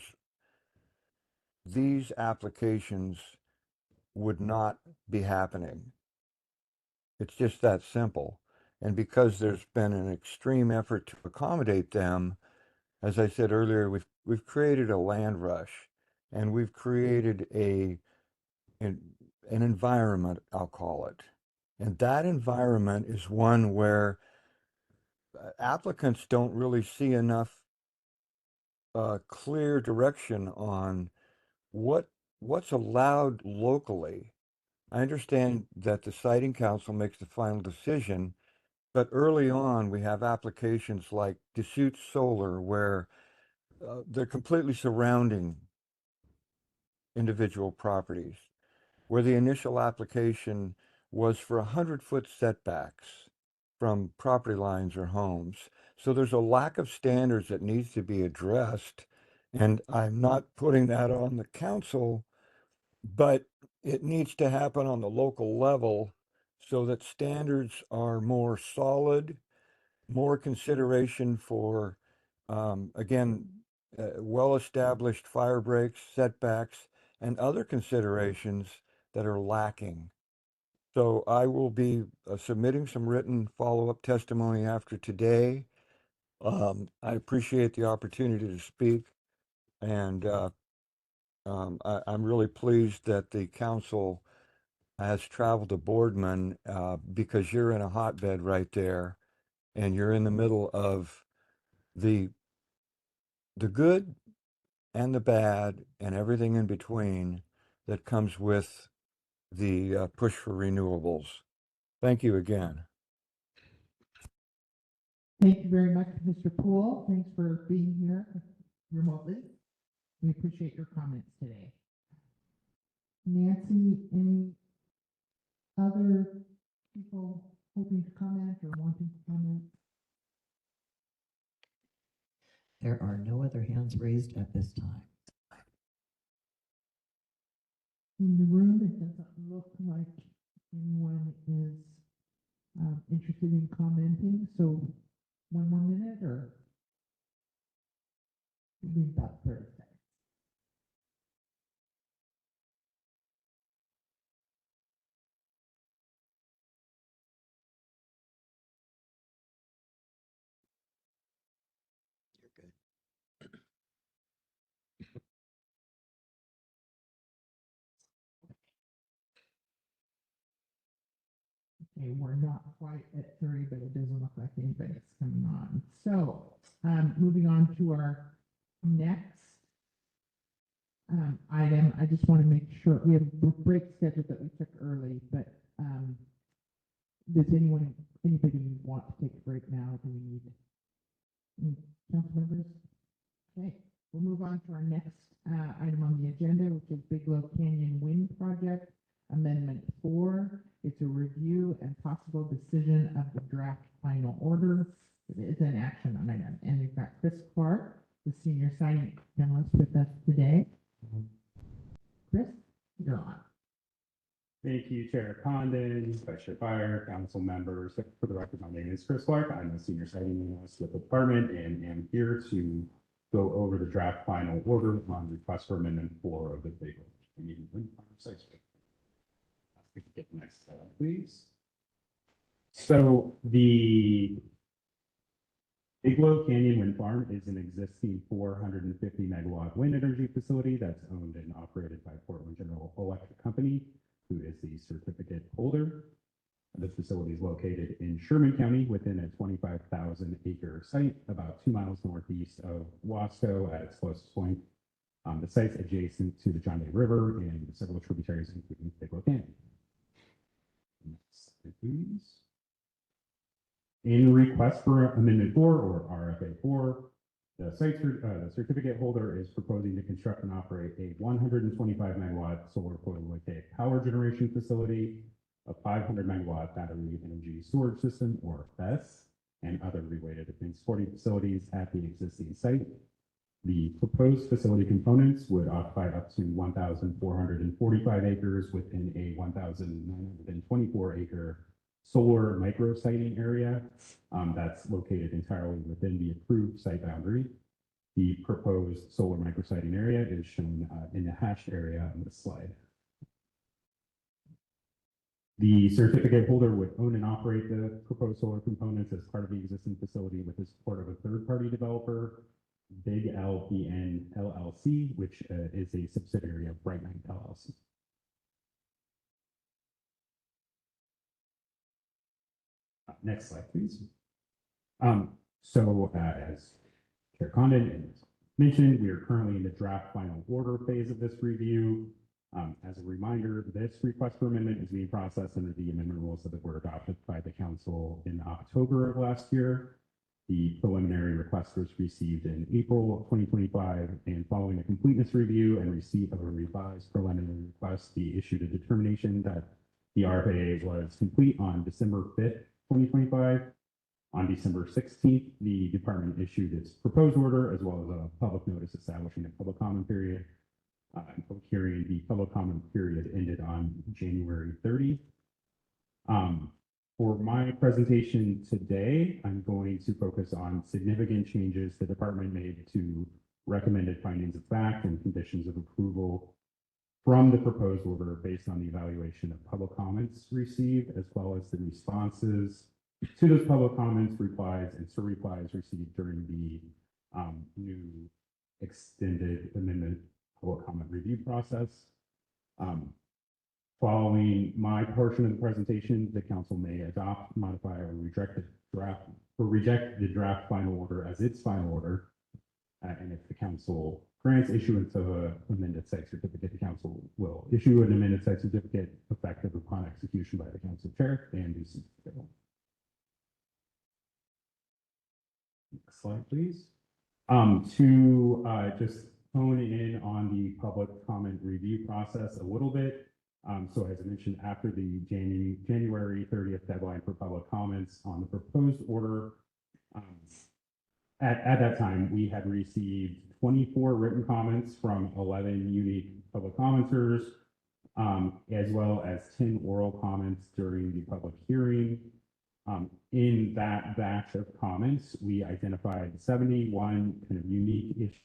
these applications would not be happening. It's just that simple. And because there's been an extreme effort to accommodate them, as I said earlier, we've created a land rush, and we've created an environment, I'll call it. And that environment is one where applicants don't really see enough clear direction on what's allowed locally. I understand that the siting council makes the final decision, but early on we have applications like Deschutes Solar where they're completely surrounding individual properties, where the initial application was for 100-foot setbacks from property lines or homes. So there's a lack of standards that needs to be addressed. And I'm not putting that on the council, but it needs to happen on the local level so that standards are more solid, more consideration for, again, well-established fire breaks, setbacks, and other considerations that are lacking. So I will be submitting some written follow-up testimony after today. I appreciate the opportunity to speak, and I'm really pleased that the council has traveled to Boardman because you're in a hotbed right there, and you're in the middle of the good and the bad and everything in between that comes with the push for renewables. Thank you again. Thank you very much, Mr. Poole. Thanks for being here remotely. We appreciate your comments today. Nancy, any other people hoping to comment or wanting to comment? There are no other hands raised at this time. In the room, it doesn't look like anyone is interested in commenting, so one more minute or maybe about 30 seconds. You're good. Okay, we're not quite at 30, but it doesn't look like anybody's coming on. So, moving on to our next item, I just want to make sure, we have a break scheduled that we took early, but, does anybody want to take a break now? Do we need any council members? Okay, we'll move on to our next, item on the agenda, which is Bigelow Canyon Wind Project, Amendment 4. It's a review and possible decision of the draft final order. It is an action item, and we've got Chris Clark, the senior science analyst, with us today. Chris, you're on. Thank you, Chair Condon, Vice Chair Fire, council members. For the record, my name is Chris Clark. I'm a senior siting analyst with the department and am here to go over the draft final order on request for amendment 4 of the Bigelow Canyon Wind Farm site. We can get the next slide, please. So the Bigelow Canyon Wind Farm is an existing 450 megawatt wind energy facility that's owned and operated by Portland General Electric Company, who is the certificate holder. The facility is located in Sherman County within a 25,000 acre site about 2 miles northeast of Wasco at its closest point. The site's adjacent to the John Day River and several tributaries, including Bigelow Canyon. Next slide, please. In request for Amendment 4 or RFA 4, the certificate holder is proposing to construct and operate a 125 megawatt solar photovoltaic power generation facility, a 500 megawatt battery energy storage system or BESS, and other related and supporting facilities at the existing site. The proposed facility components would occupy up to 1,445 acres within a 1,924 acre solar micro siting area that's located entirely within the approved site boundary. The proposed solar micro siting area is shown in the hashed area on this slide. The certificate holder would own and operate the proposed solar components as part of the existing facility with the support of a third-party developer, Big LPN LLC, which is a subsidiary of Bright Night LLC. Next slide, please. As Chair Condon mentioned, we are currently in the draft final order phase of this review. As a reminder, this request for amendment is being processed under the amendment rules that were adopted by the council in October of last year. The preliminary request was received in April of 2025, and following a completeness review and receipt of a revised preliminary request, we issued a determination that the RFA was complete on December 5th, 2025. On December 16th, the department issued its proposed order as well as a public notice establishing a public comment period. Public hearing, the public comment period ended on January 30. For my presentation today, I'm going to focus on significant changes the department made to recommended findings of fact and conditions of approval from the proposed order based on the evaluation of public comments received, as well as the responses to those public comments, replies, and replies received during the new extended amendment public comment review process. Following my portion of the presentation, the council may adopt, modify, or reject the draft final order as its final order. And if the council grants issuance of an amended site certificate, the council will issue an amended site certificate effective upon execution by the council chair and do so. Next slide, please. To just hone in on the public comment review process a little bit. So as I mentioned, after the January 30th deadline for public comments on the proposed order, at that time, we had received 24 written comments from 11 unique public commenters, as well as 10 oral comments during the public hearing. In that batch of comments, we identified 71 kind of unique issues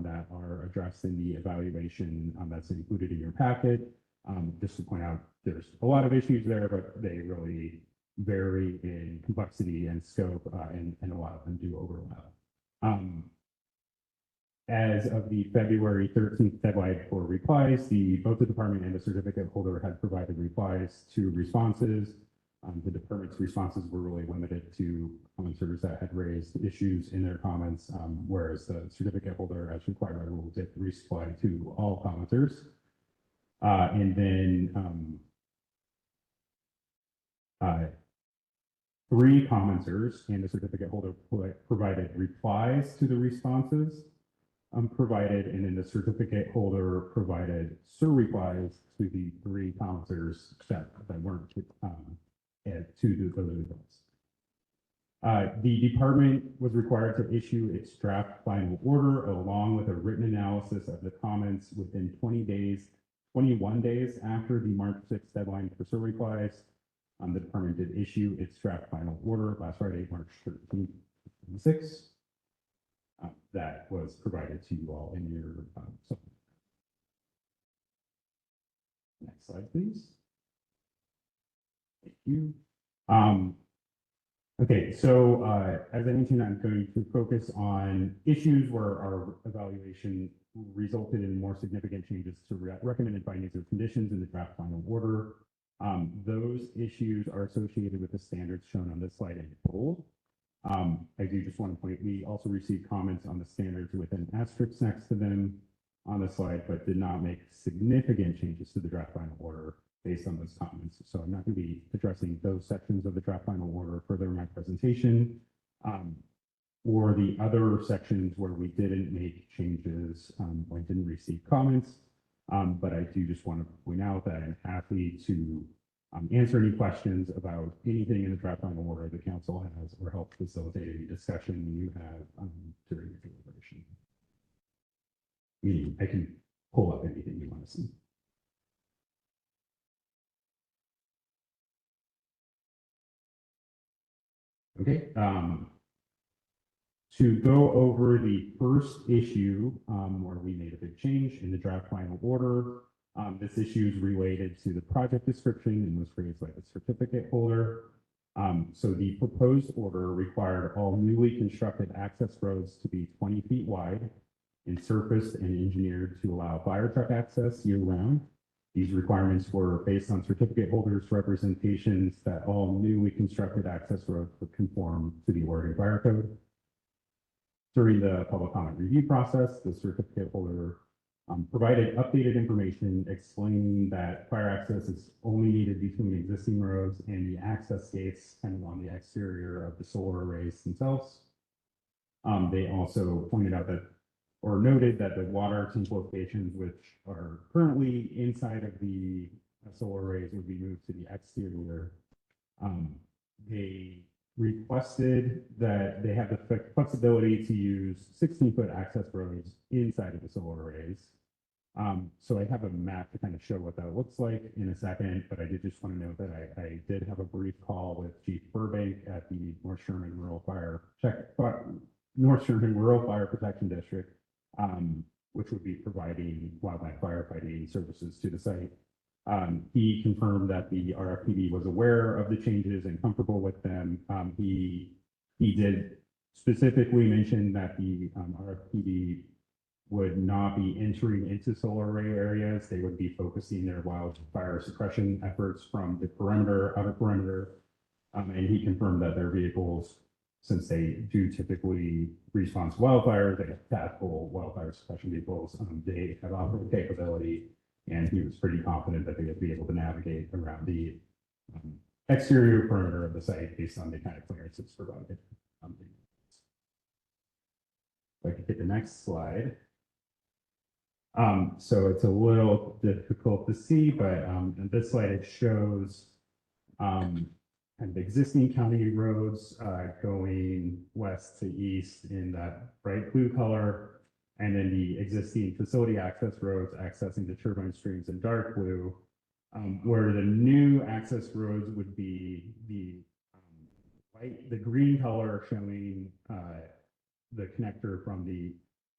that are addressed in the evaluation that's included in your packet. Just to point out, there's a lot of issues there, but they really vary in complexity and scope, and a lot of them do overlap. As of the February 13th deadline for replies, both the department and the certificate holder had provided replies to responses The department's responses were really limited to commenters that had raised issues in their comments, whereas the certificate holder, as required by rule, did reply to all commenters. And then 3 commenters and the certificate holder provided replies to the responses provided, and then the certificate holder provided replies to the 3 commenters that weren't to those results. The department was required to issue its draft final order along with a written analysis of the comments within 21 days after the March 6th deadline for SIR replies. The department did issue its draft final order last Friday, March 13th, 2026. That was provided to you all in your supplement. Next slide, please. Thank you. Okay, so as I mentioned, I'm going to focus on issues where our evaluation resulted in more significant changes to recommended findings or conditions in the draft final order. Those issues are associated with the standards shown on this slide in bold. I do just want to point, we also received comments on the standards with an asterisk next to them on the slide, but did not make significant changes to the draft final order based on those comments. So I'm not going to be addressing those sections of the draft final order further in my presentation. Or the other sections where we didn't make changes or didn't receive comments. But I do just want to point out that I'm happy to answer any questions about anything in the draft final order the council has or help facilitate any discussion you have during the deliberation. Meaning I can pull up anything you want to see. Okay. To go over the first issue where we made a big change in the draft final order. This issue is related to the project description and was raised by the certificate holder. So the proposed order required all newly constructed access roads to be 20 feet wide and surfaced and engineered to allow fire truck access year round. These requirements were based on certificate holders' representations that all newly constructed access roads would conform to the Oregon Fire Code. During the public comment review process, the certificate holder provided updated information explaining that fire access is only needed between existing roads and the access gates kind of on the exterior of the solar arrays themselves. They also pointed out that, or noted that the water tank locations which are currently inside of the solar arrays would be moved to the exterior. They requested that they have the flexibility to use 16-foot access roads inside of the solar arrays. So I have a map to kind of show what that looks like in a second, but I did just want to note that I did have a brief call with Chief Burbank at the North Sherman Rural Fire Protection District, which would be providing wildland firefighting services to the site. He confirmed that the RFPD was aware of the changes and comfortable with them. He did specifically mention that the RFPD would not be entering into solar array areas. They would be focusing their wildfire suppression efforts from the perimeter, outer perimeter. And he confirmed that their vehicles, since they do typically respond to wildfires, they have tactical wildfire suppression vehicles, they have off-road capability. And he was pretty confident that they would be able to navigate around the exterior perimeter of the site based on the kind of clearances provided. If I could get the next slide. So it's a little difficult to see, but in this slide it shows kind of existing county roads going west to east in that bright blue color. And then the existing facility access roads accessing the turbine streams in dark blue, where the new access roads would be the the green color showing the connector from the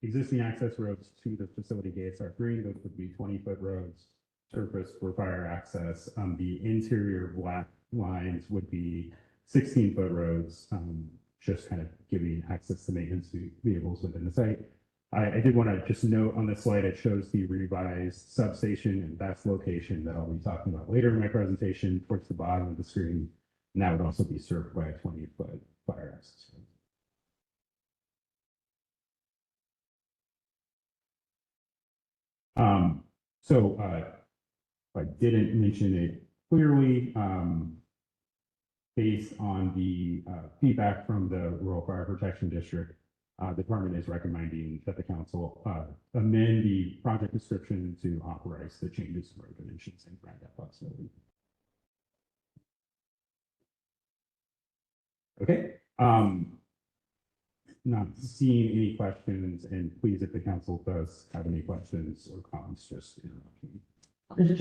existing access roads to the facility gates are green. Those would be 20-foot roads surfaced for fire access. The interior black lines would be 16-foot roads, just kind of giving access to maintenance vehicles within the site. I did want to just note on this slide, it shows the revised substation and that's location that I'll be talking about later in my presentation towards the bottom of the screen. And that would also be served by a 20-foot fire access road. So I didn't mention it clearly, based on the feedback from the Rural Fire Protection District, the department is recommending that the council amend the project description to authorize the changes to road dimensions and grant that flexibility. Okay, not seeing any questions, and please, if the council does have any questions or comments, just interrupt me.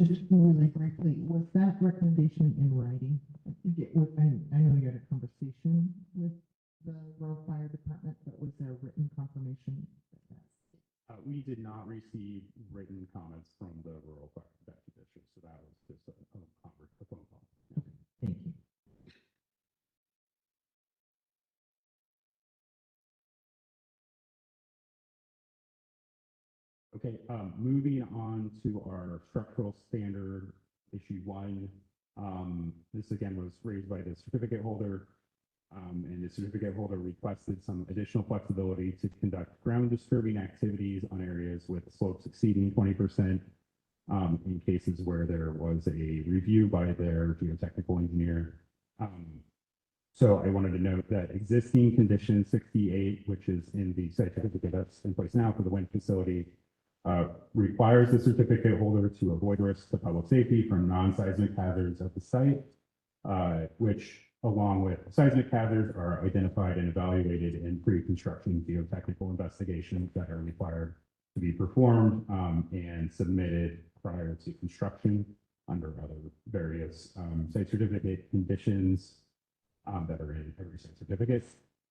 Just really briefly, was that recommendation in writing? I know you had a conversation with the rural fire department, but was there a written confirmation? We did not receive written comments from the Rural Fire Protection District, so that was just a phone call. Thank you. Okay, moving on to our structural standard issue 1. This again was raised by the certificate holder. And the certificate holder requested some additional flexibility to conduct ground disturbing activities on areas with slopes exceeding 20%, in cases where there was a review by their geotechnical engineer. So I wanted to note that existing condition 68, which is in the site certificate that's in place now for the wind facility, requires the certificate holder to avoid risks to public safety from non-seismic hazards at the site, which, along with seismic hazards, are identified and evaluated in pre-construction geotechnical investigations that are required to be performed and submitted prior to construction under other various site certificate conditions that are in every site certificate.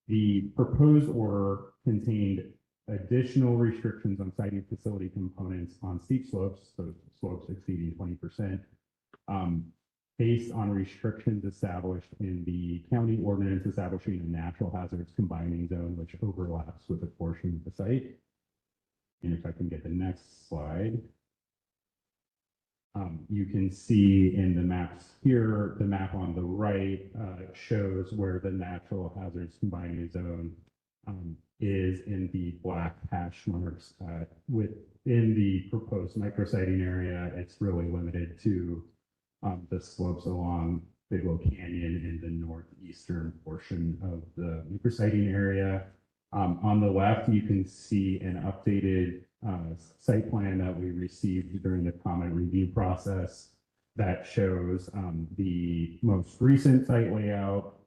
The proposed order contained additional restrictions on siting facility components on steep slopes, so slopes exceeding 20%. Based on restrictions established in the county ordinance establishing a natural hazards combining zone, which overlaps with a portion of the site. And if I can get the next slide, you can see in the maps here, the map on the right shows where the natural hazards combining zone is in the black hash marks. Within the proposed micrositing area, it's really limited to the slopes along Bigelow Canyon in the northeastern portion of the micrositing area. On the left, you can see an updated site plan that we received during the comment review process that shows the most recent site layout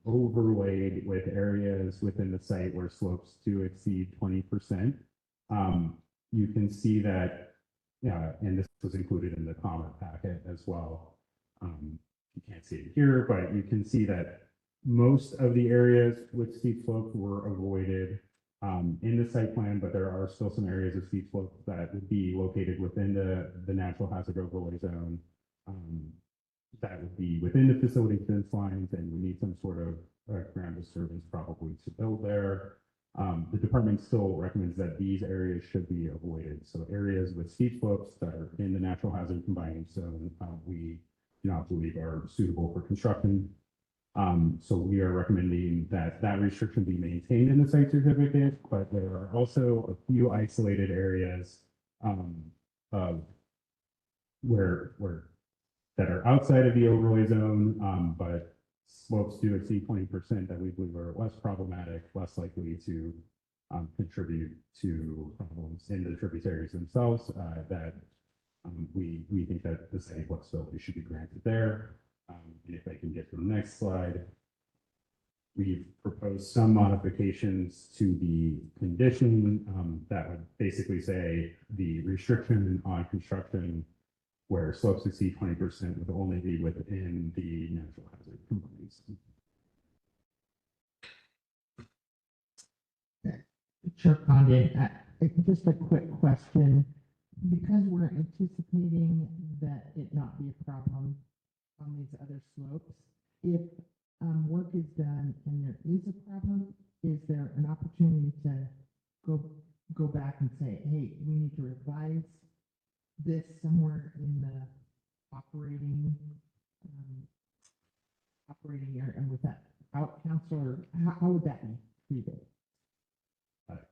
overlaid with areas within the site where slopes do exceed 20%. You can see that, and this was included in the comment packet as well. You can't see it here, but you can see that most of the areas with steep slopes were avoided in the site plan, but there are still some areas of steep slopes that would be located within the natural hazard overlay zone that would be within the facility fence lines, and we need some sort of ground disturbance probably to build there. The department still recommends that these areas should be avoided. So areas with steep slopes that are in the natural hazard combining zone, we do not believe are suitable for construction. So we are recommending that that restriction be maintained in the site certificate, but there are also a few isolated areas of where that are outside of the overlay zone, but slopes do exceed 20% that we believe are less problematic, less likely to contribute to problems in the tributaries themselves, that we think that the same flexibility should be granted there. And if I can get to the next slide, we've proposed some modifications to the condition that would basically say the restriction on construction where slopes exceed 20% would only be within the natural hazard components. Chair Condon, just a quick question. Because we're anticipating that it not be a problem on these other slopes, if work is done and there is a problem, is there an opportunity to go back and say, hey, we need to revise this somewhere in the operating operating area and without council, or how would that be treated?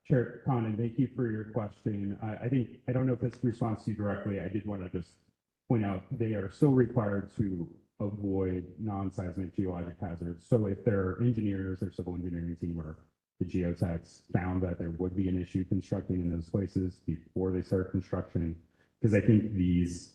Chair Condon, thank you for your question. I think, I don't know if this responds to you directly. I did want to just point out they are still required to avoid non-seismic geologic hazards. So if their engineers, their civil engineering team, or the geotechs found that there would be an issue constructing in those places before they start construction, because I think this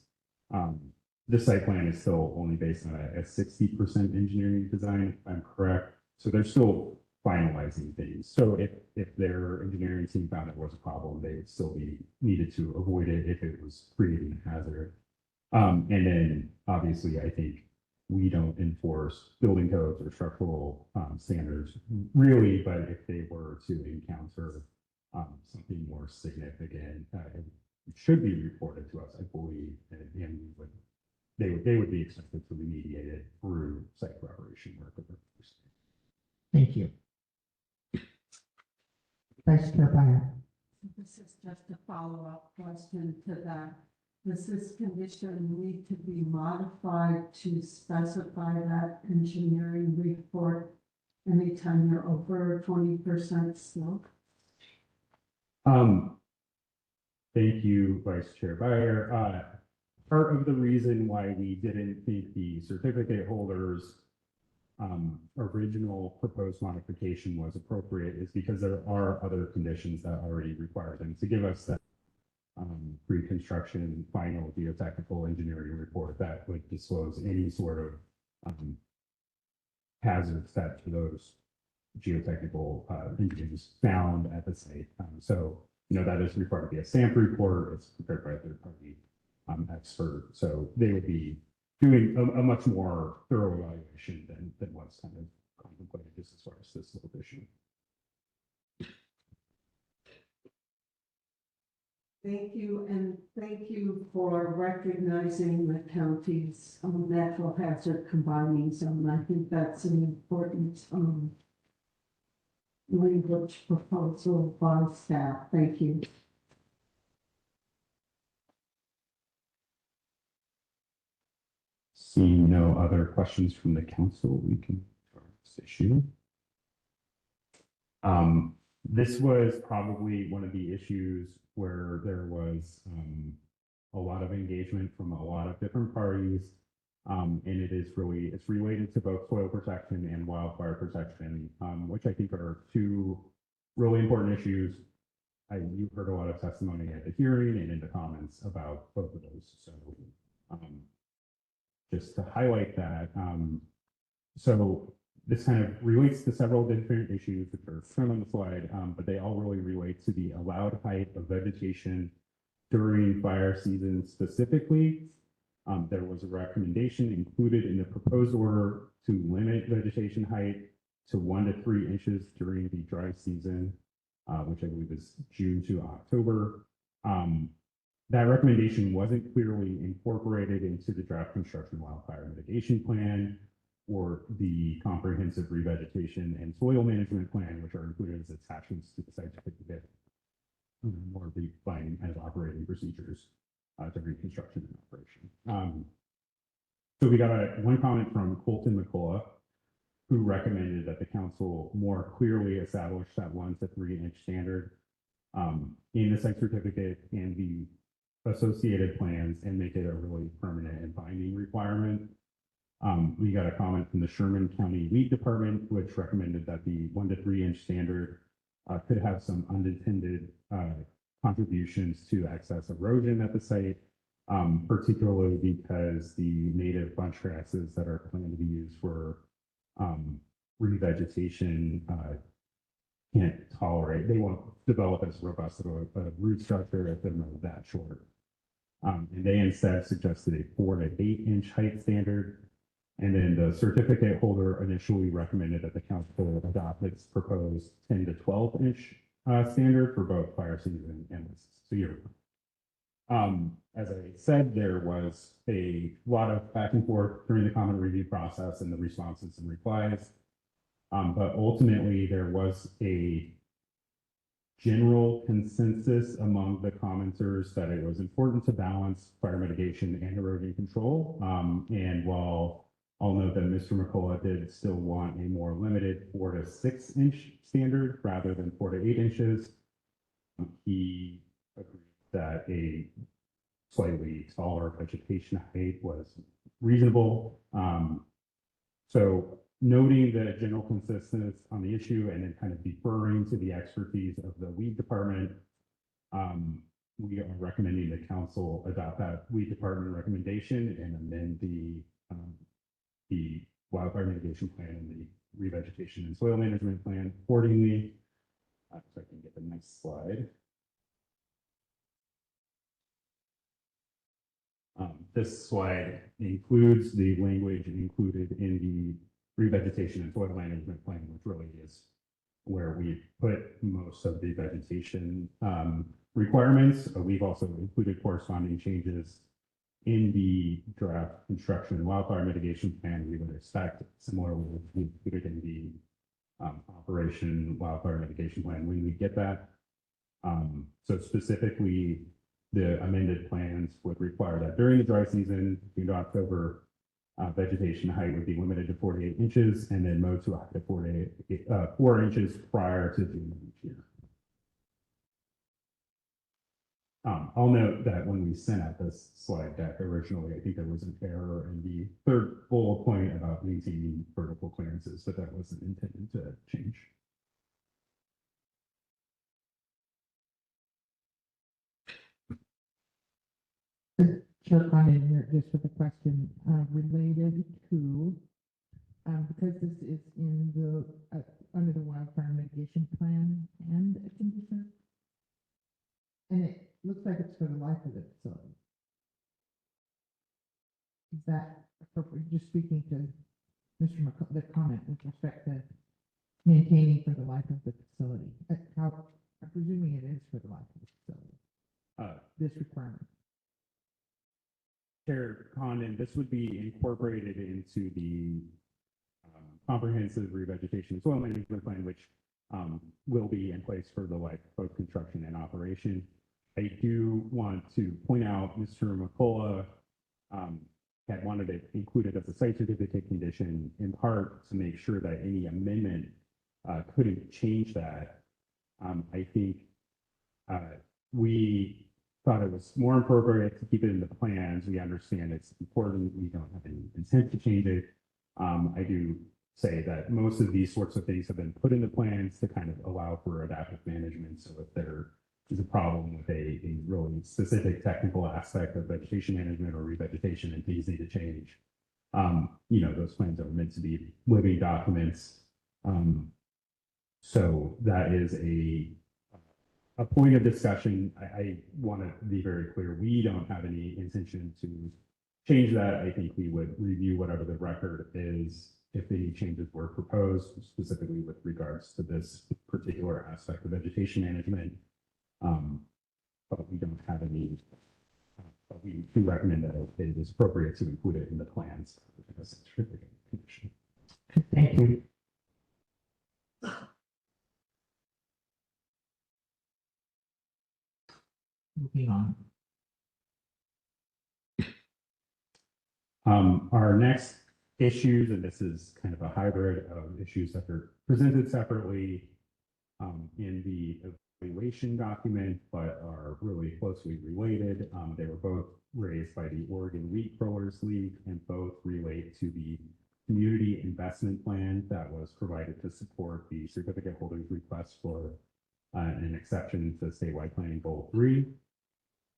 site plan is still only based on a 60% engineering design, if I'm correct. So they're still finalizing things. So if their engineering team found it was a problem, they would still be needed to avoid it if it was creating a hazard. And then obviously, I think we don't enforce building codes or structural standards really, but if they were to encounter something more significant, it should be reported to us, I believe, and they would be expected to remediate it through site preparation work. Thank you. Vice Chair Byer. This is just a follow-up question to that. Does this condition need to be modified to specify that engineering report anytime you're over 20% slope? Thank you, Vice Chair Byer. Part of the reason why we didn't think the certificate holders original proposed modification was appropriate is because there are other conditions that already require them to give us that pre-construction final geotechnical engineering report that would disclose any sort of hazards that those geotechnical engineers found at the site. So, that is required to be a SAMP report. It's prepared by a third-party expert. So they would be doing a much more thorough evaluation than what's kind of contemplated just as far as this little issue. Thank you, and thank you for recognizing the county's natural hazard combining zone. I think that's an important language proposal by staff. Thank you. Seeing no other questions from the council, we can start this issue. This was probably one of the issues where there was a lot of engagement from a lot of different parties. And it's related to both soil protection and wildfire protection, which I think are two really important issues. You heard a lot of testimony at the hearing and in the comments about both of those. So just to highlight that, so this kind of relates to several different issues which are shown on the slide, but they all really relate to the allowed height of vegetation during fire season specifically. There was a recommendation included in the proposed order to limit vegetation height to 1 to 3 inches during the dry season, which I believe is June to October. That recommendation wasn't clearly incorporated into the draft construction wildfire mitigation plan or the comprehensive revegetation and soil management plan, which are included as attachments to the site certificate, or the defining kind of operating procedures during construction and operation. So we got one comment from Colton McCullough, who recommended that the council more clearly establish that 1 to 3 inch standard in the site certificate and the associated plans and make it a really permanent and binding requirement. We got a comment from the Sherman County Weed Department, which recommended that the 1 to 3 inch standard could have some unintended contributions to excess erosion at the site, particularly because the native bunch grasses that are planned to be used for revegetation can't tolerate, they won't develop as robust of a root structure if they're mowed that short. And they instead suggested a 4 to 8 inch height standard. And then the certificate holder initially recommended that the council adopt its proposed 10 to 12 inch standard for both fire season and this year. As I said, there was a lot of back and forth during the comment review process and the responses and replies. But ultimately, there was a general consensus among the commenters that it was important to balance fire mitigation and erosion control. And while I'll note that Mr. McCullough did still want a more limited 4 to 6 inch standard rather than 4 to 8 inches. He agreed that a slightly taller vegetation height was reasonable. So noting the general consensus on the issue and then kind of deferring to the expertise of the weed department, we are recommending the council adopt that weed department recommendation and amend the wildfire mitigation plan and the revegetation and soil management plan accordingly. So I can get the next slide. This slide includes the language included in the revegetation and soil management plan, which really is where we put most of the vegetation requirements. We've also included corresponding changes in the draft construction and wildfire mitigation plan. We would expect similarly included in the operation wildfire mitigation plan when we get that. So specifically, the amended plans would require that during the dry season, June to October, vegetation height would be limited to 48 inches and then mowed to a height of 4 inches prior to June of each year. I'll note that when we sent out this slide deck originally, I think there was an error in the third bullet point about maintaining vertical clearances, but that wasn't intended to change. Chair Condon here, just with a question related to, because this is in the, under the wildfire mitigation plan and a condition, and it looks like it's for the life of the facility. Is that appropriate? Just speaking to Mr. McCullough, the comment with respect to maintaining for the life of the facility. How, I'm presuming it is for the life of the facility. This requirement. Chair Condon, this would be incorporated into the comprehensive revegetation and soil management plan, which will be in place for the life of both construction and operation. I do want to point out Mr. McCullough had wanted it included as a site certificate condition in part to make sure that any amendment couldn't change that. I think we thought it was more appropriate to keep it in the plans. We understand it's important. We don't have any intent to change it. I do say that most of these sorts of things have been put in the plans to kind of allow for adaptive management. So if there is a problem with a really specific technical aspect of vegetation management or revegetation and things need to change, you know, those plans are meant to be living documents. So that is a point of discussion. I want to be very clear. We don't have any intention to change that. I think we would review whatever the record is if any changes were proposed, specifically with regards to this particular aspect of vegetation management. But we don't have any, but we do recommend that it is appropriate to include it in the plans. Thank you. Moving on. Our next issues, and this is kind of a hybrid of issues that are presented separately in the evaluation document, but are really closely related. They were both raised by the Oregon Wheat Growers League and both relate to the community investment plan that was provided to support the certificate holders request for an exception to statewide planning goal 3.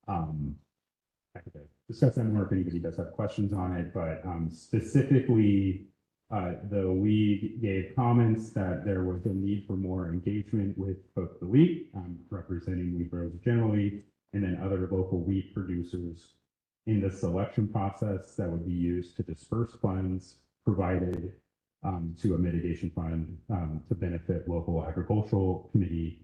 I could discuss that more if anybody does have questions on it, but specifically, the league gave comments that there was a need for more engagement with both the league, representing wheat growers generally, and then other local wheat producers in the selection process that would be used to disperse funds provided to a mitigation fund to benefit local agricultural committee,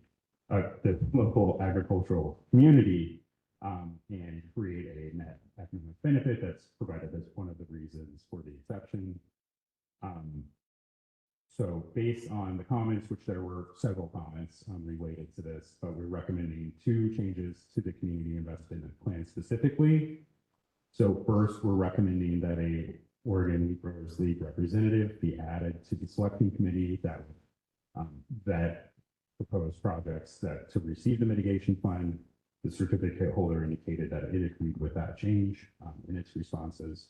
the local agricultural community, and create a net economic benefit that's provided as one of the reasons for the exception. So based on the comments, which there were several comments related to this, but we're recommending 2 changes to the community investment plan specifically. So first, we're recommending that a Oregon Wheat Growers League representative be added to the selection committee that that proposed projects that to receive the mitigation fund. The certificate holder indicated that it agreed with that change in its responses.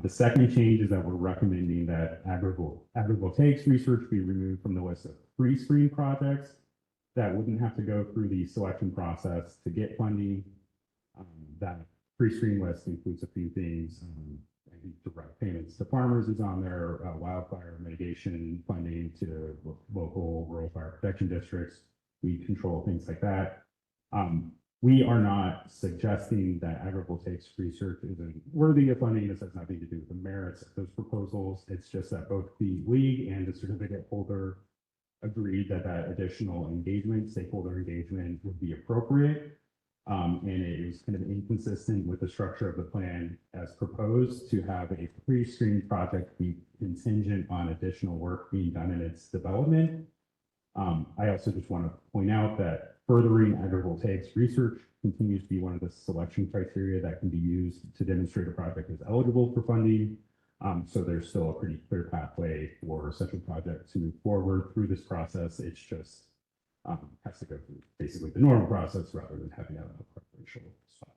The second change is that we're recommending that agrivoltaics research be removed from the list of pre-screen projects that wouldn't have to go through the selection process to get funding. That pre-screen list includes a few things. I think direct payments to farmers is on there, wildfire mitigation funding to local rural fire protection districts, weed control, things like that. We are not suggesting that agrivoltaics research isn't worthy of funding. This has nothing to do with the merits of those proposals. It's just that both the league and the certificate holder agreed that that additional engagement, stakeholder engagement, would be appropriate. And it is kind of inconsistent with the structure of the plan as proposed to have a pre-screened project be contingent on additional work being done in its development. I also just want to point out that furthering agrivoltaics research continues to be one of the selection criteria that can be used to demonstrate a project is eligible for funding. So there's still a pretty clear pathway for such a project to move forward through this process. It's just has to go through basically the normal process rather than having a preferential spot.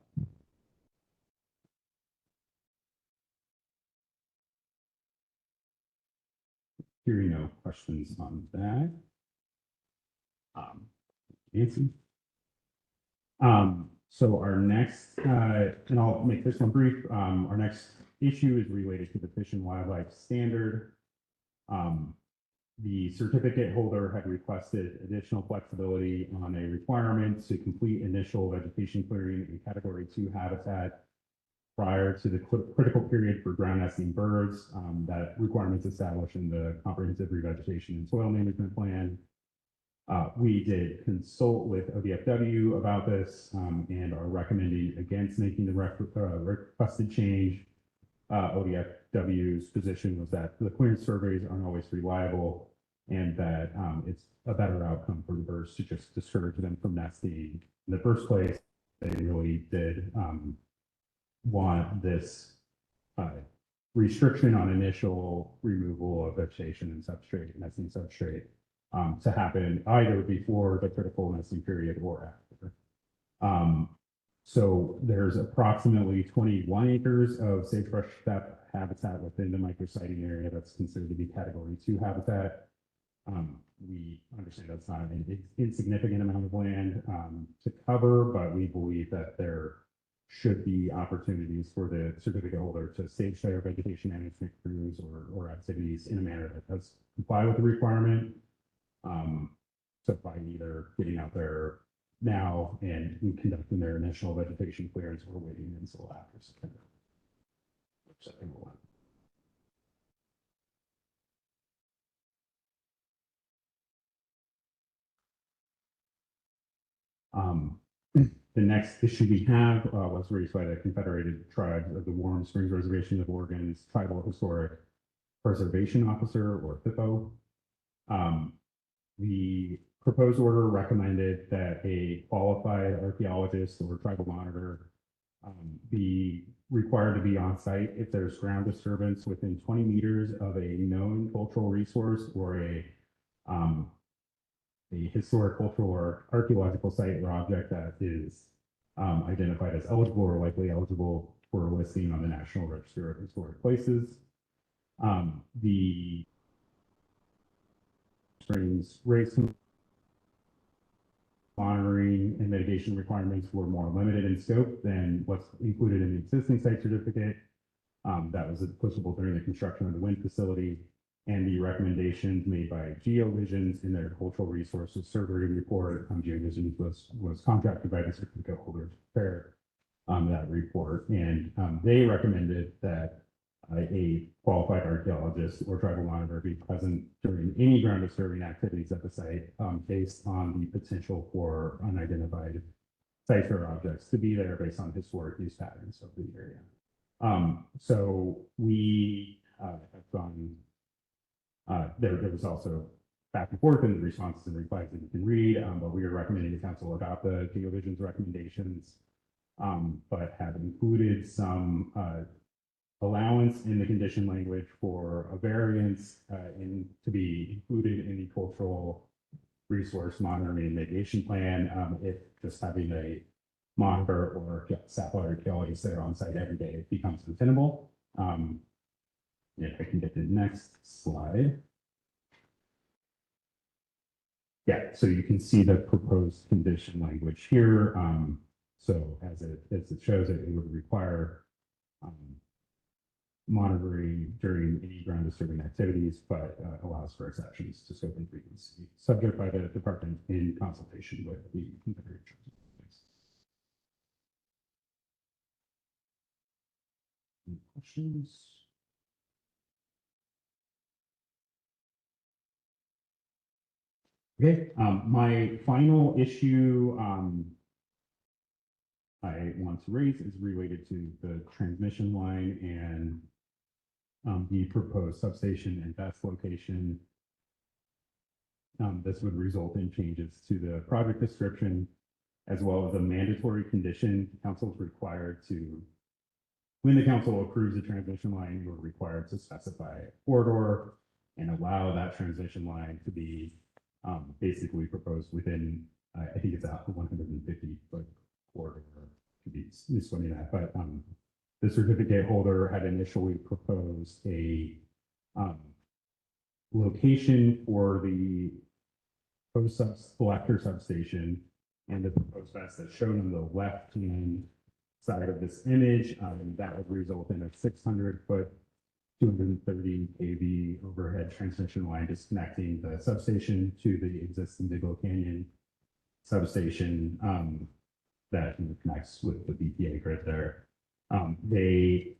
Hearing no questions on that. Nancy. So our next, and I'll make this one brief. Our next issue is related to the Fish and Wildlife Standard. The certificate holder had requested additional flexibility on a requirement to complete initial vegetation clearing in Category 2 habitat prior to the critical period for ground nesting birds. That requirement is established in the Comprehensive Revegetation and Soil Management Plan. We did consult with ODFW about this and are recommending against making the requested change. ODFW's position was that the clearance surveys aren't always reliable and that it's a better outcome for the birds to just discourage them from nesting in the first place. They really did want this restriction on initial removal of vegetation and substrate, nesting substrate, to happen either before the critical nesting period or after. So there's approximately 21 acres of sagebrush steppe habitat within the micrositing area that's considered to be Category 2 habitat. We understand that's not an insignificant amount of land to cover, but we believe that there should be opportunities for the certificate holder to stage their vegetation management crews or activities in a manner that does comply with the requirement. So by either getting out there now and conducting their initial vegetation clearance or waiting until after September. The next issue we have was raised by the Confederated Tribes of the Warm Springs Reservation of Oregon's Tribal Historic Preservation Officer, or FIPO. The proposed order recommended that a qualified archaeologist or tribal monitor be required to be on site if there's ground disturbance within 20 meters of a known cultural resource or a historic cultural or archaeological site or object that is identified as eligible or likely eligible for listing on the National Register of Historic Places. The Springs race monitoring and mitigation requirements were more limited in scope than what's included in the existing site certificate. That was applicable during the construction of the wind facility, and the recommendations made by GeoVisions in their cultural resources survey report. GeoVisions was contracted by the certificate holder to prepare that report, and they recommended that a qualified archaeologist or tribal monitor be present during any ground disturbing activities at the site based on the potential for unidentified sites or objects to be there based on historic use patterns of the area. So we have gone, there was also back and forth in the responses and replies that you can read, but we are recommending the council adopt the GeoVisions recommendations, but have included some allowance in the condition language for a variance to be included in the cultural resource monitoring and mitigation plan. If just having a monitor or sapwater killies there on site every day becomes untenable. If I can get the next slide. Yeah, so you can see the proposed condition language here. So as it shows, it would require monitoring during any ground disturbing activities, but allows for exceptions to scope and frequency, subject by the department in consultation with the configuration. Any questions? Okay, my final issue I want to raise is related to the transmission line and the proposed substation and best location. This would result in changes to the project description, as well as a mandatory condition. Council is required to, when the council approves the transmission line, you're required to specify a corridor and allow that transmission line to be basically proposed within, I think it's a 150-foot corridor, to be misquoting that, but the certificate holder had initially proposed a location for the collector substation, and the proposed vest that's shown on the left-hand side of this image, that would result in a 600-foot 230 kV overhead transmission line disconnecting the substation to the existing Bigelow Canyon substation that connects with the BPA grid there. They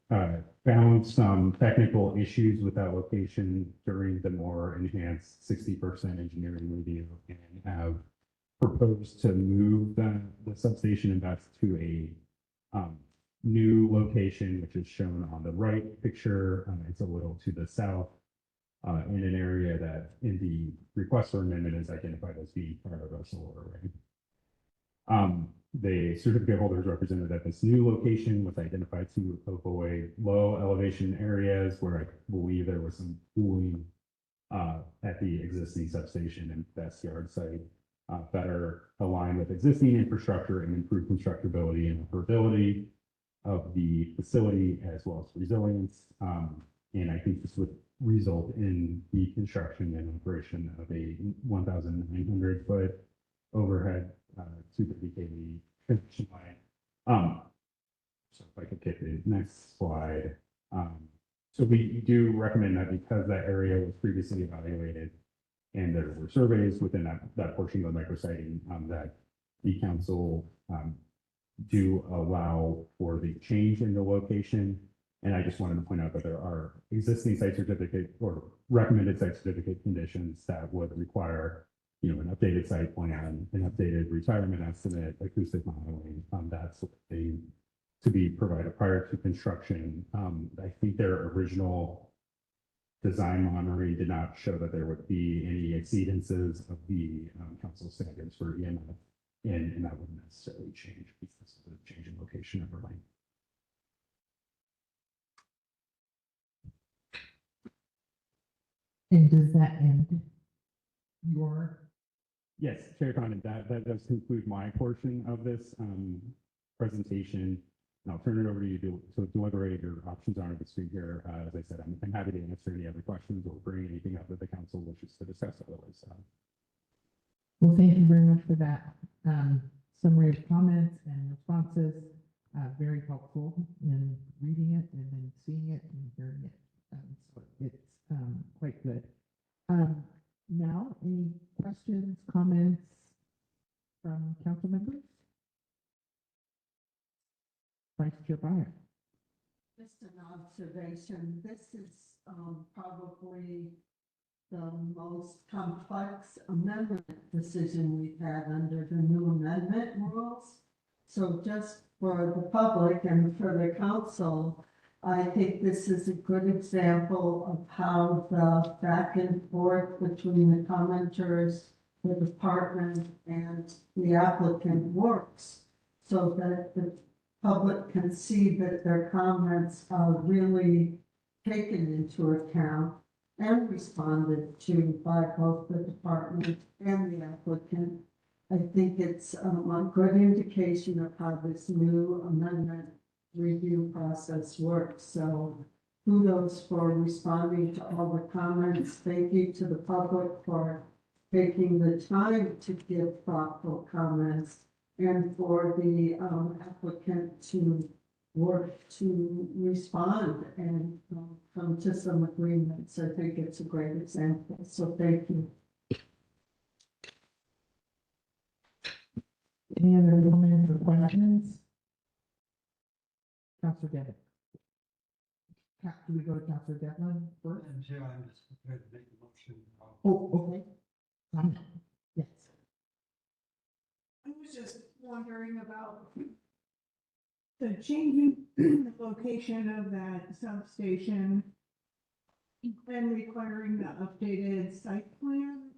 found some technical issues with that location during the more enhanced 60% engineering review and have proposed to move the substation and that's to a new location, which is shown on the right picture. It's a little to the south in an area that in the request for amendment is identified as being part of a solar array. The certificate holders represented that this new location was identified to avoid low elevation areas where I believe there was some cooling at the existing substation and best yard site, better aligned with existing infrastructure and improve constructability and operability of the facility as well as resilience. And I think this would result in the construction and operation of a 1,900 foot overhead 250 kV transmission line. So if I could get the next slide. So we do recommend that because that area was previously evaluated and there were surveys within that portion of the micrositing, that the council do allow for the change in the location. And I just wanted to point out that there are existing site certificate or recommended site certificate conditions that would require, you know, an updated site plan, an updated retirement estimate, acoustic modeling, that's something to be provided prior to construction. I think their original design monitoring did not show that there would be any exceedances of the council standards for EMF, and that wouldn't necessarily change because of the change in location of the line. And does that end your? Yes, Chair Condon, that does conclude my portion of this presentation. And I'll turn it over to you to deliberate your options on the screen here. As I said, I'm happy to answer any other questions or bring anything up that the council wishes to discuss otherwise. Well, thank you very much for that summary of comments and responses. Very helpful in reading it and then seeing it and hearing it. So it's quite good. Now, any questions, comments from council members? Vice Chair Byer. Just an observation, this is probably the most complex amendment decision we've had under the new amendment rules. So just for the public and for the council, I think this is a good example of how the back and forth between the commenters, the department, and the applicant works, so that the public can see that their comments are really taken into account and responded to by both the department and the applicant. I think it's a good indication of how this new amendment review process works. So kudos for responding to all the comments. Thank you to the public for taking the time to give thoughtful comments and for the applicant to work to respond and come to some agreements. I think it's a great example. So thank you. Any other comments or questions? Counselor Devlin. Do we go to Counselor Devlin first? I'm just prepared to make a motion. Oh, okay. Yes. I was just wondering about the changing the location of that substation and requiring the updated site plan.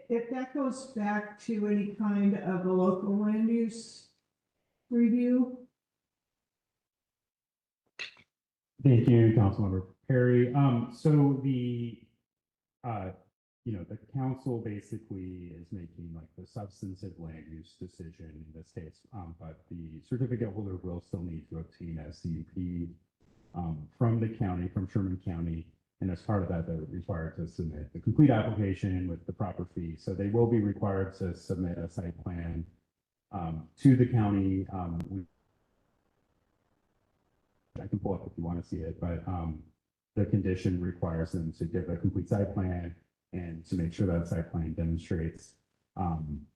If that goes back to any kind of a local land use review. Thank you, Councilmember Perry. So the, the council basically is making like the substantive land use decision in this case, but the certificate holder will still need to obtain a CUP from the county, from Sherman County. And as part of that, they're required to submit the complete application with the proper fee. So they will be required to submit a site plan to the county. I can pull up if you want to see it, but the condition requires them to give a complete site plan and to make sure that site plan demonstrates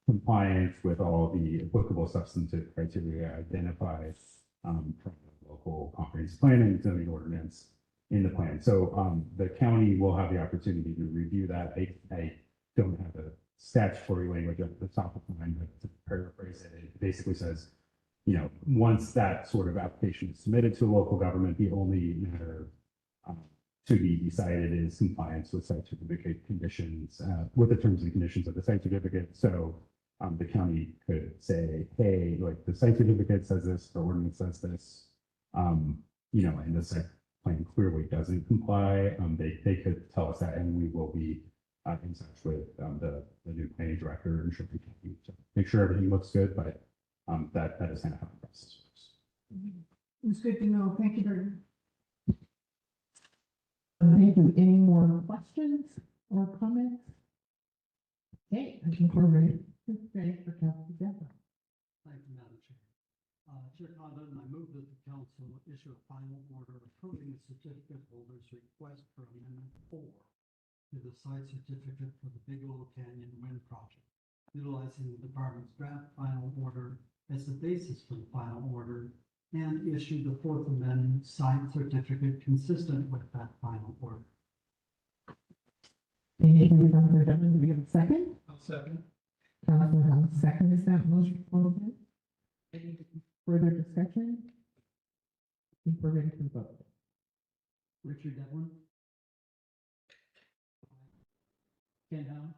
compliance with all the applicable substantive criteria identified from the local comprehensive plan and zoning ordinance in the plan. So the county will have the opportunity to review that. I don't have the statutory language at the top of mind, but to paraphrase it, it basically says, once that sort of application is submitted to a local government, the only matter to be decided is compliance with site certificate conditions, with the terms and conditions of the site certificate. So the county could say, hey, like the site certificate says this, the ordinance says this, and the site plan clearly doesn't comply. They could tell us that, and we will be in touch with the new planning director and Sherman County to make sure everything looks good, but that is kind of how the process works. It's good to know. Thank you very much. Thank you. Any more questions or comments? Okay, I think we're ready for Counselor Devlin. Thank you, Madam Chair. Chair Condon, I move that the council issue a final order approving the certificate holder's request for amendment 4 to the site certificate for the Bigelow Canyon Wind Project, utilizing the department's draft final order as the basis for the final order, and issue the 4th Amendment site certificate consistent with that final order. Thank you, Counselor Devlin. Do we have a second? I'll second. Counselor House seconds that motion. Any further discussion? I think we're ready for the vote. Richard Devlin. Ken Howe.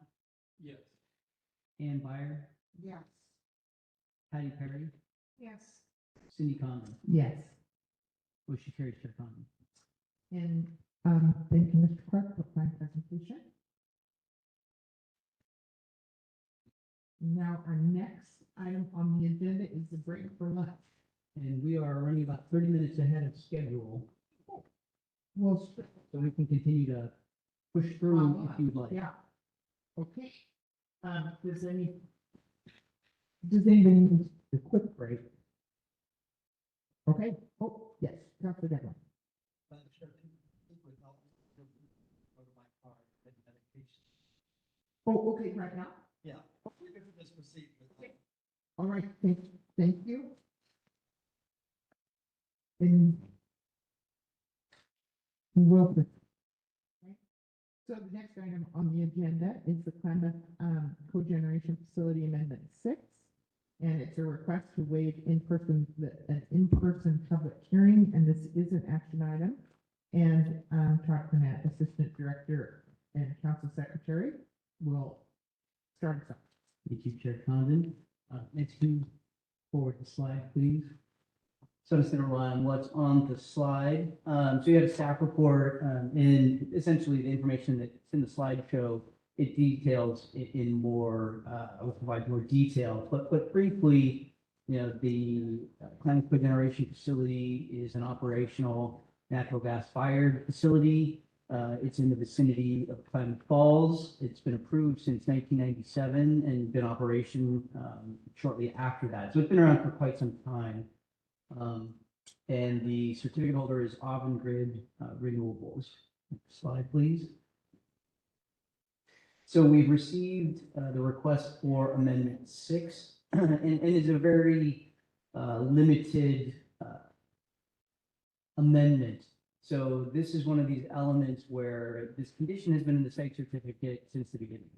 Yes. Ann Byer. Yes. Patty Perry. Yes. Cindy Condon. Yes. Motion carries, Chair Condon. And thank you, Mr. Clark, for my presentation. Now, our next item on the agenda is the break for lunch. And we are running about 30 minutes ahead of schedule, Well, so we can continue to push through if you'd like. yeah. Okay. Does anybody need a quick break? Okay. Oh, yes, Dr. Devlin. Madam Chair, without go to my car, and medication. Oh, okay, right now? Yeah, we can just proceed with that. All right, thank you. And welcome. So the next item on the agenda is the Klamath Cogeneration Facility Amendment 6. And it's a request to waive an in-person public hearing, and this is an action item. And Todd Burnett, Assistant Director and Council Secretary, will start us off. Thank you, Chair Condon. Next, move forward the slide, please. So to center on what's on the slide, so you have a staff report, and essentially the information that's in the slideshow, it details in more, will provide more detail, but briefly, you know, the Climate Cogeneration Facility is an operational natural gas fired facility. It's in the vicinity of Klamath Falls. It's been approved since 1997 and been in operation shortly after that. So it's been around for quite some time. And the certificate holder is Avangrid Renewables. Next slide, please. So we've received the request for Amendment 6, and it's a very limited amendment. So this is one of these elements where this condition has been in the site certificate since the beginning.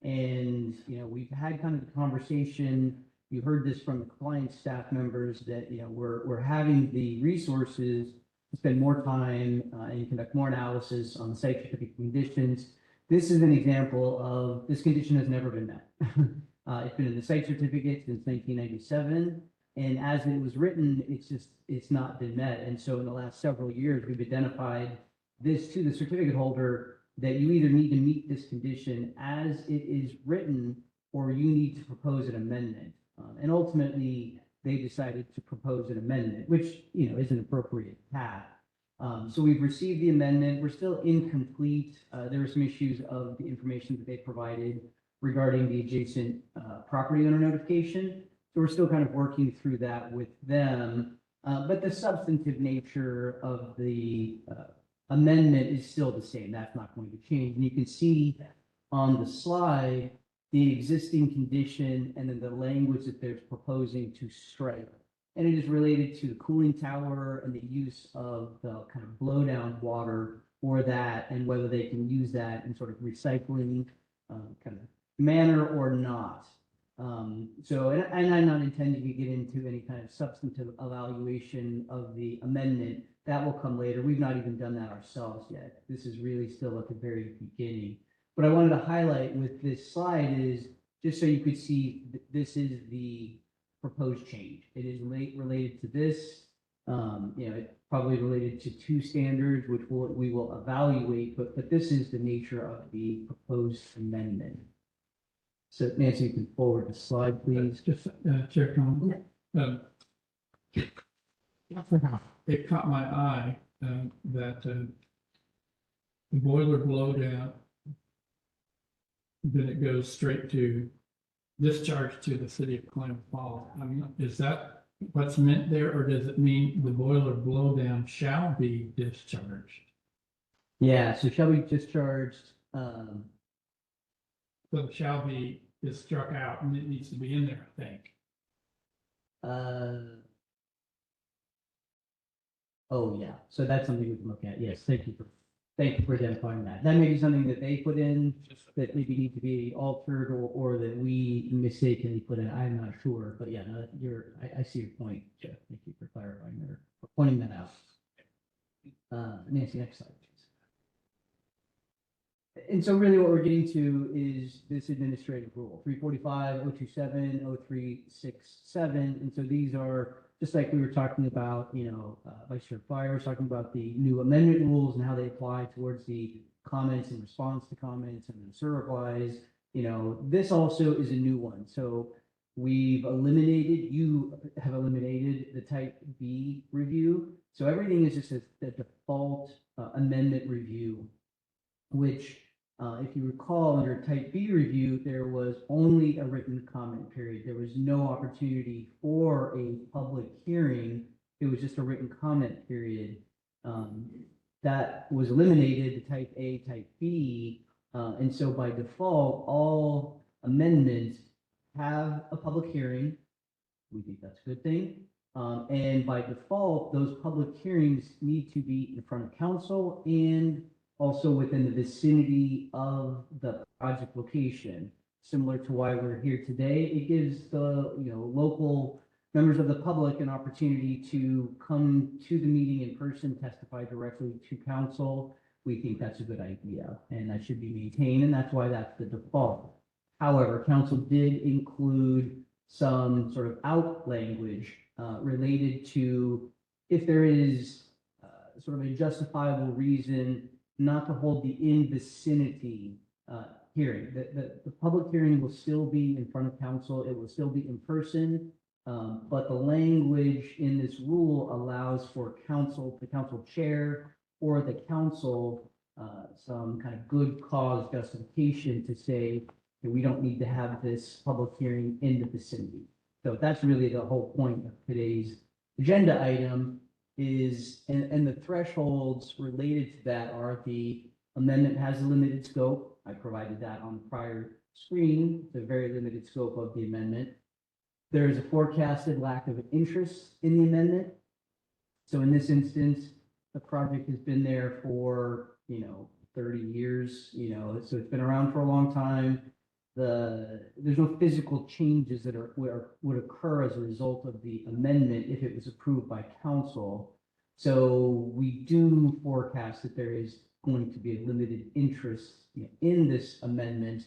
And, you know, we've had kind of the conversation, you heard this from the compliance staff members, that, you know, we're having the resources to spend more time and conduct more analysis on the site certificate conditions. This is an example of this condition has never been met. It's been in the site certificate since 1997. And as it was written, it's not been met. And so in the last several years, we've identified this to the certificate holder that you either need to meet this condition as it is written, or you need to propose an amendment. And ultimately, they decided to propose an amendment, which, you know, is an appropriate path. So we've received the amendment. We're still incomplete. There were some issues of the information that they provided regarding the adjacent property owner notification. So we're still kind of working through that with them. But the substantive nature of the amendment is still the same. That's not going to change. And you can see on the slide the existing condition and then the language that they're proposing to strike. And it is related to the cooling tower and the use of the kind of blow down water for that, and whether they can use that in sort of recycling kind of manner or not. So, and I'm not intending to get into any kind of substantive evaluation of the amendment. That will come later. We've not even done that ourselves yet. This is really still at the very beginning. What I wanted to highlight with this slide is just so you could see this is the proposed change. It is related to this. You know, it's probably related to two standards, which we will evaluate, but this is the nature of the proposed amendment. So Nancy, you can forward the slide, please. Just Chair Cohen. It caught my eye that the boiler blowdown, then it goes straight to discharge to the city of Klamath Falls. I mean, is that what's meant there, or does it mean the boiler blowdown shall be discharged? Yeah, so shall be discharged. So shall be is struck out, and it needs to be in there, I think. Oh yeah, so that's something we can look at. Yes, thank you for identifying that. That may be something that they put in that maybe need to be altered, or that we mistakenly put in. I'm not sure, but yeah, no, I see your point, Jeff. Thank you for clarifying or for pointing that out. Nancy, next slide, please. And so really what we're getting to is this administrative rule, 345, 027, 0367. And so these are, just like we were talking about, you know, Vice Chair Fire was talking about the new amendment rules and how they apply towards the comments and response to comments and the SIR replies. You know, this also is a new one. So you have eliminated the type B review. So everything is just the default amendment review, which if you recall, under type B review, there was only a written comment period. There was no opportunity for a public hearing. It was just a written comment period. That was eliminated, the type A, type B. And so by default, all amendments have a public hearing. We think that's a good thing. And by default, those public hearings need to be in front of council and also within the vicinity of the project location. Similar to why we're here today, it gives the local members of the public an opportunity to come to the meeting in person, testify directly to council. We think that's a good idea, and that should be maintained, and that's why that's the default. However, council did include some sort of out language related to if there is sort of a justifiable reason not to hold the in vicinity hearing. The public hearing will still be in front of council. It will still be in person. But the language in this rule allows for council, the council chair or the council, some kind of good cause justification to say that we don't need to have this public hearing in the vicinity. So that's really the whole point of today's agenda item is, and the thresholds related to that are the amendment has a limited scope. I provided that on the prior screen, the very limited scope of the amendment. There is a forecasted lack of interest in the amendment. So in this instance, the project has been there for, 30 years, so it's been around for a long time. There's no physical changes that would occur as a result of the amendment if it was approved by council. So we do forecast that there is going to be a limited interest in this amendment.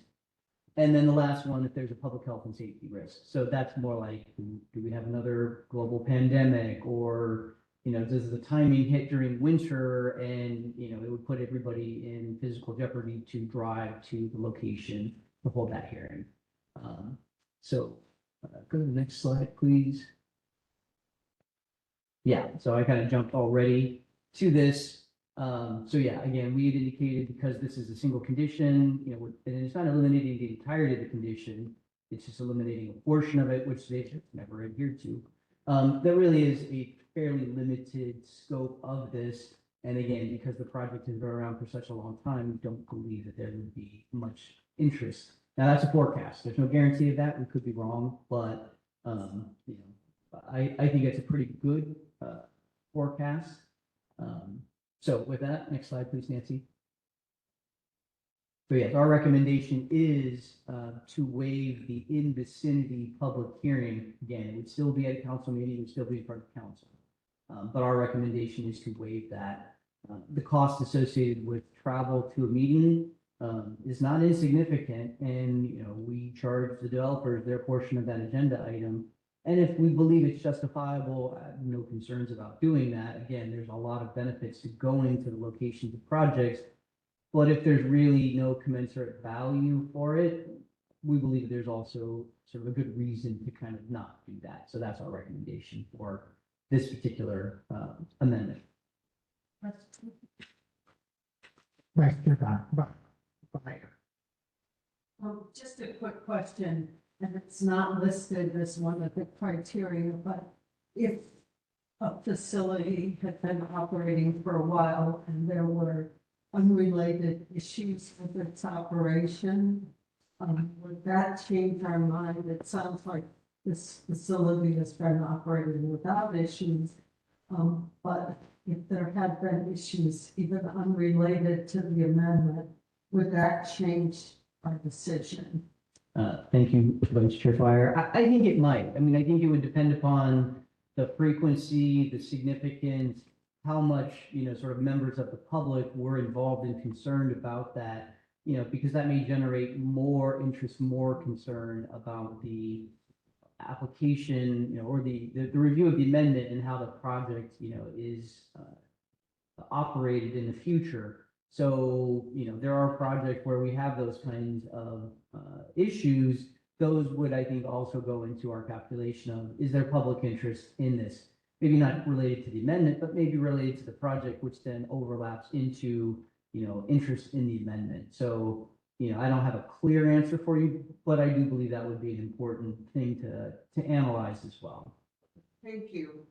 And then the last one, if there's a public health and safety risk. So that's more like, do we have another global pandemic, or, does the timing hit during winter and, it would put everybody in physical jeopardy to drive to the location to hold that hearing. So go to the next slide, please. Yeah, so I kind of jumped already to this. So yeah, again, we had indicated because this is a single condition, and it's not eliminating the entirety of the condition, it's just eliminating a portion of it, which they've never adhered to. That really is a fairly limited scope of this. And again, because the project has been around for such a long time, we don't believe that there would be much interest. Now that's a forecast. There's no guarantee of that. We could be wrong, but I think it's a pretty good forecast. So with that, next slide, please, Nancy. So yes, our recommendation is to waive the in vicinity public hearing. Again, it would still be at a council meeting, it would still be in front of council. But our recommendation is to waive that. The cost associated with travel to a meeting is not insignificant, and we charge the developers their portion of that agenda item. And if we believe it's justifiable, I have no concerns about doing that. Again, there's a lot of benefits to going to the locations of projects. But if there's really no commensurate value for it, we believe there's also sort of a good reason to kind of not do that. So that's our recommendation for this particular amendment. Just a quick question, and it's not listed as one of the criteria, but if a facility had been operating for a while and there were unrelated issues with its operation, would that change our mind? It sounds like this facility has been operating without issues, but if there had been issues, even unrelated to the amendment, would that change our decision? Thank you, Vice Chair Dwyer. I think it might. I mean, I think it would depend upon the frequency, the significance, how much, sort of members of the public were involved and concerned about that, because that may generate more interest, more concern about the application, or the review of the amendment and how the project, is operated in the future. So, there are projects where we have those kinds of issues. Those would, I think, also go into our calculation of, is there public interest in this? Maybe not related to the amendment, but maybe related to the project, which then overlaps into, interest in the amendment. So, I don't have a clear answer for you, but I do believe that would be an important thing to analyze as well. Thank you.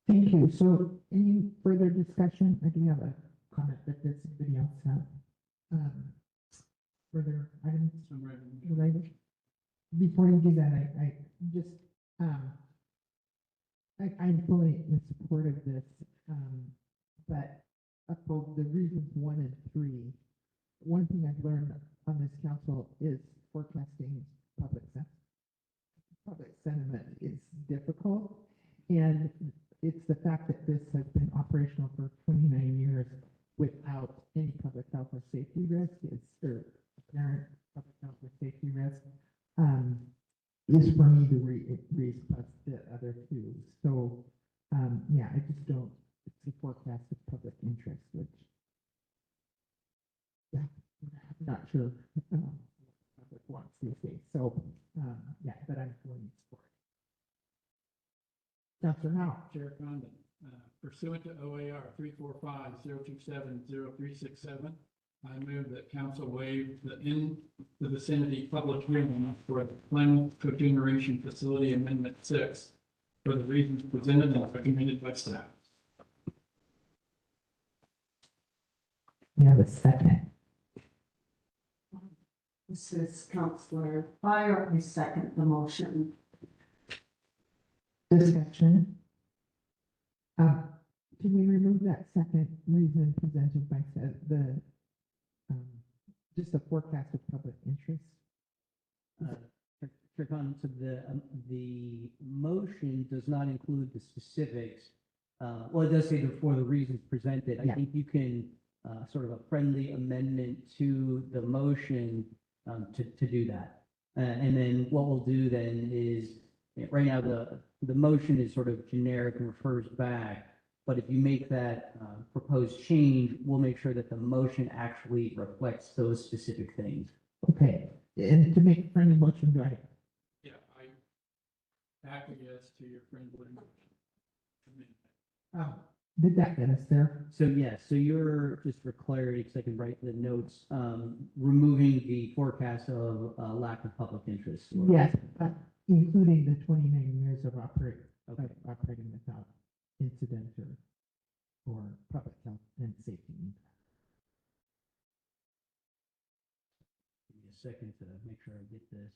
Thank you. So any further discussion? I do have a comment, but does anybody else have further items related? Before you do that, I just, I'm fully in support of this, but for the reasons 1 and 3, one thing I've learned on this council is forecasting public sentiment is difficult, and it's the fact that this has been operational for 29 years without any public health or safety risk, or apparent public health or safety risk. is for me to request the other two. So, yeah, I just don't, it's a forecast of public interest, which, yeah, I'm not sure, public wants these days. So, yeah, but I'm going for it. Dr. Howe. Chair Condon, pursuant to OAR 345-027-0367, I move that council waive the in the vicinity public hearing for the Plymouth Cogeneration Facility Amendment 6 for the reasons presented and recommended by staff. We have a second. This is Counselor Fire. I second the motion. Discussion. Can we remove that second reason presented by just a forecast of public interest? Chair Condon, so the motion does not include the specifics. Well, it does say for the reasons presented. I Yeah. think you can sort of a friendly amendment to the motion to do that. And then what we'll do then is, right now, the motion is sort of generic and refers back. But if you make that proposed change, we'll make sure that the motion actually reflects those specific things. Okay, and to make a friendly motion, do I? Yeah, I acquiesce to your friendly motion. Did that get us there? So yes, so you're, just for clarity, because I can write the notes, removing the forecast of lack of public interest. Yes, including the 29 years of operating without incident or public health and safety. Give me a second to make sure I get this.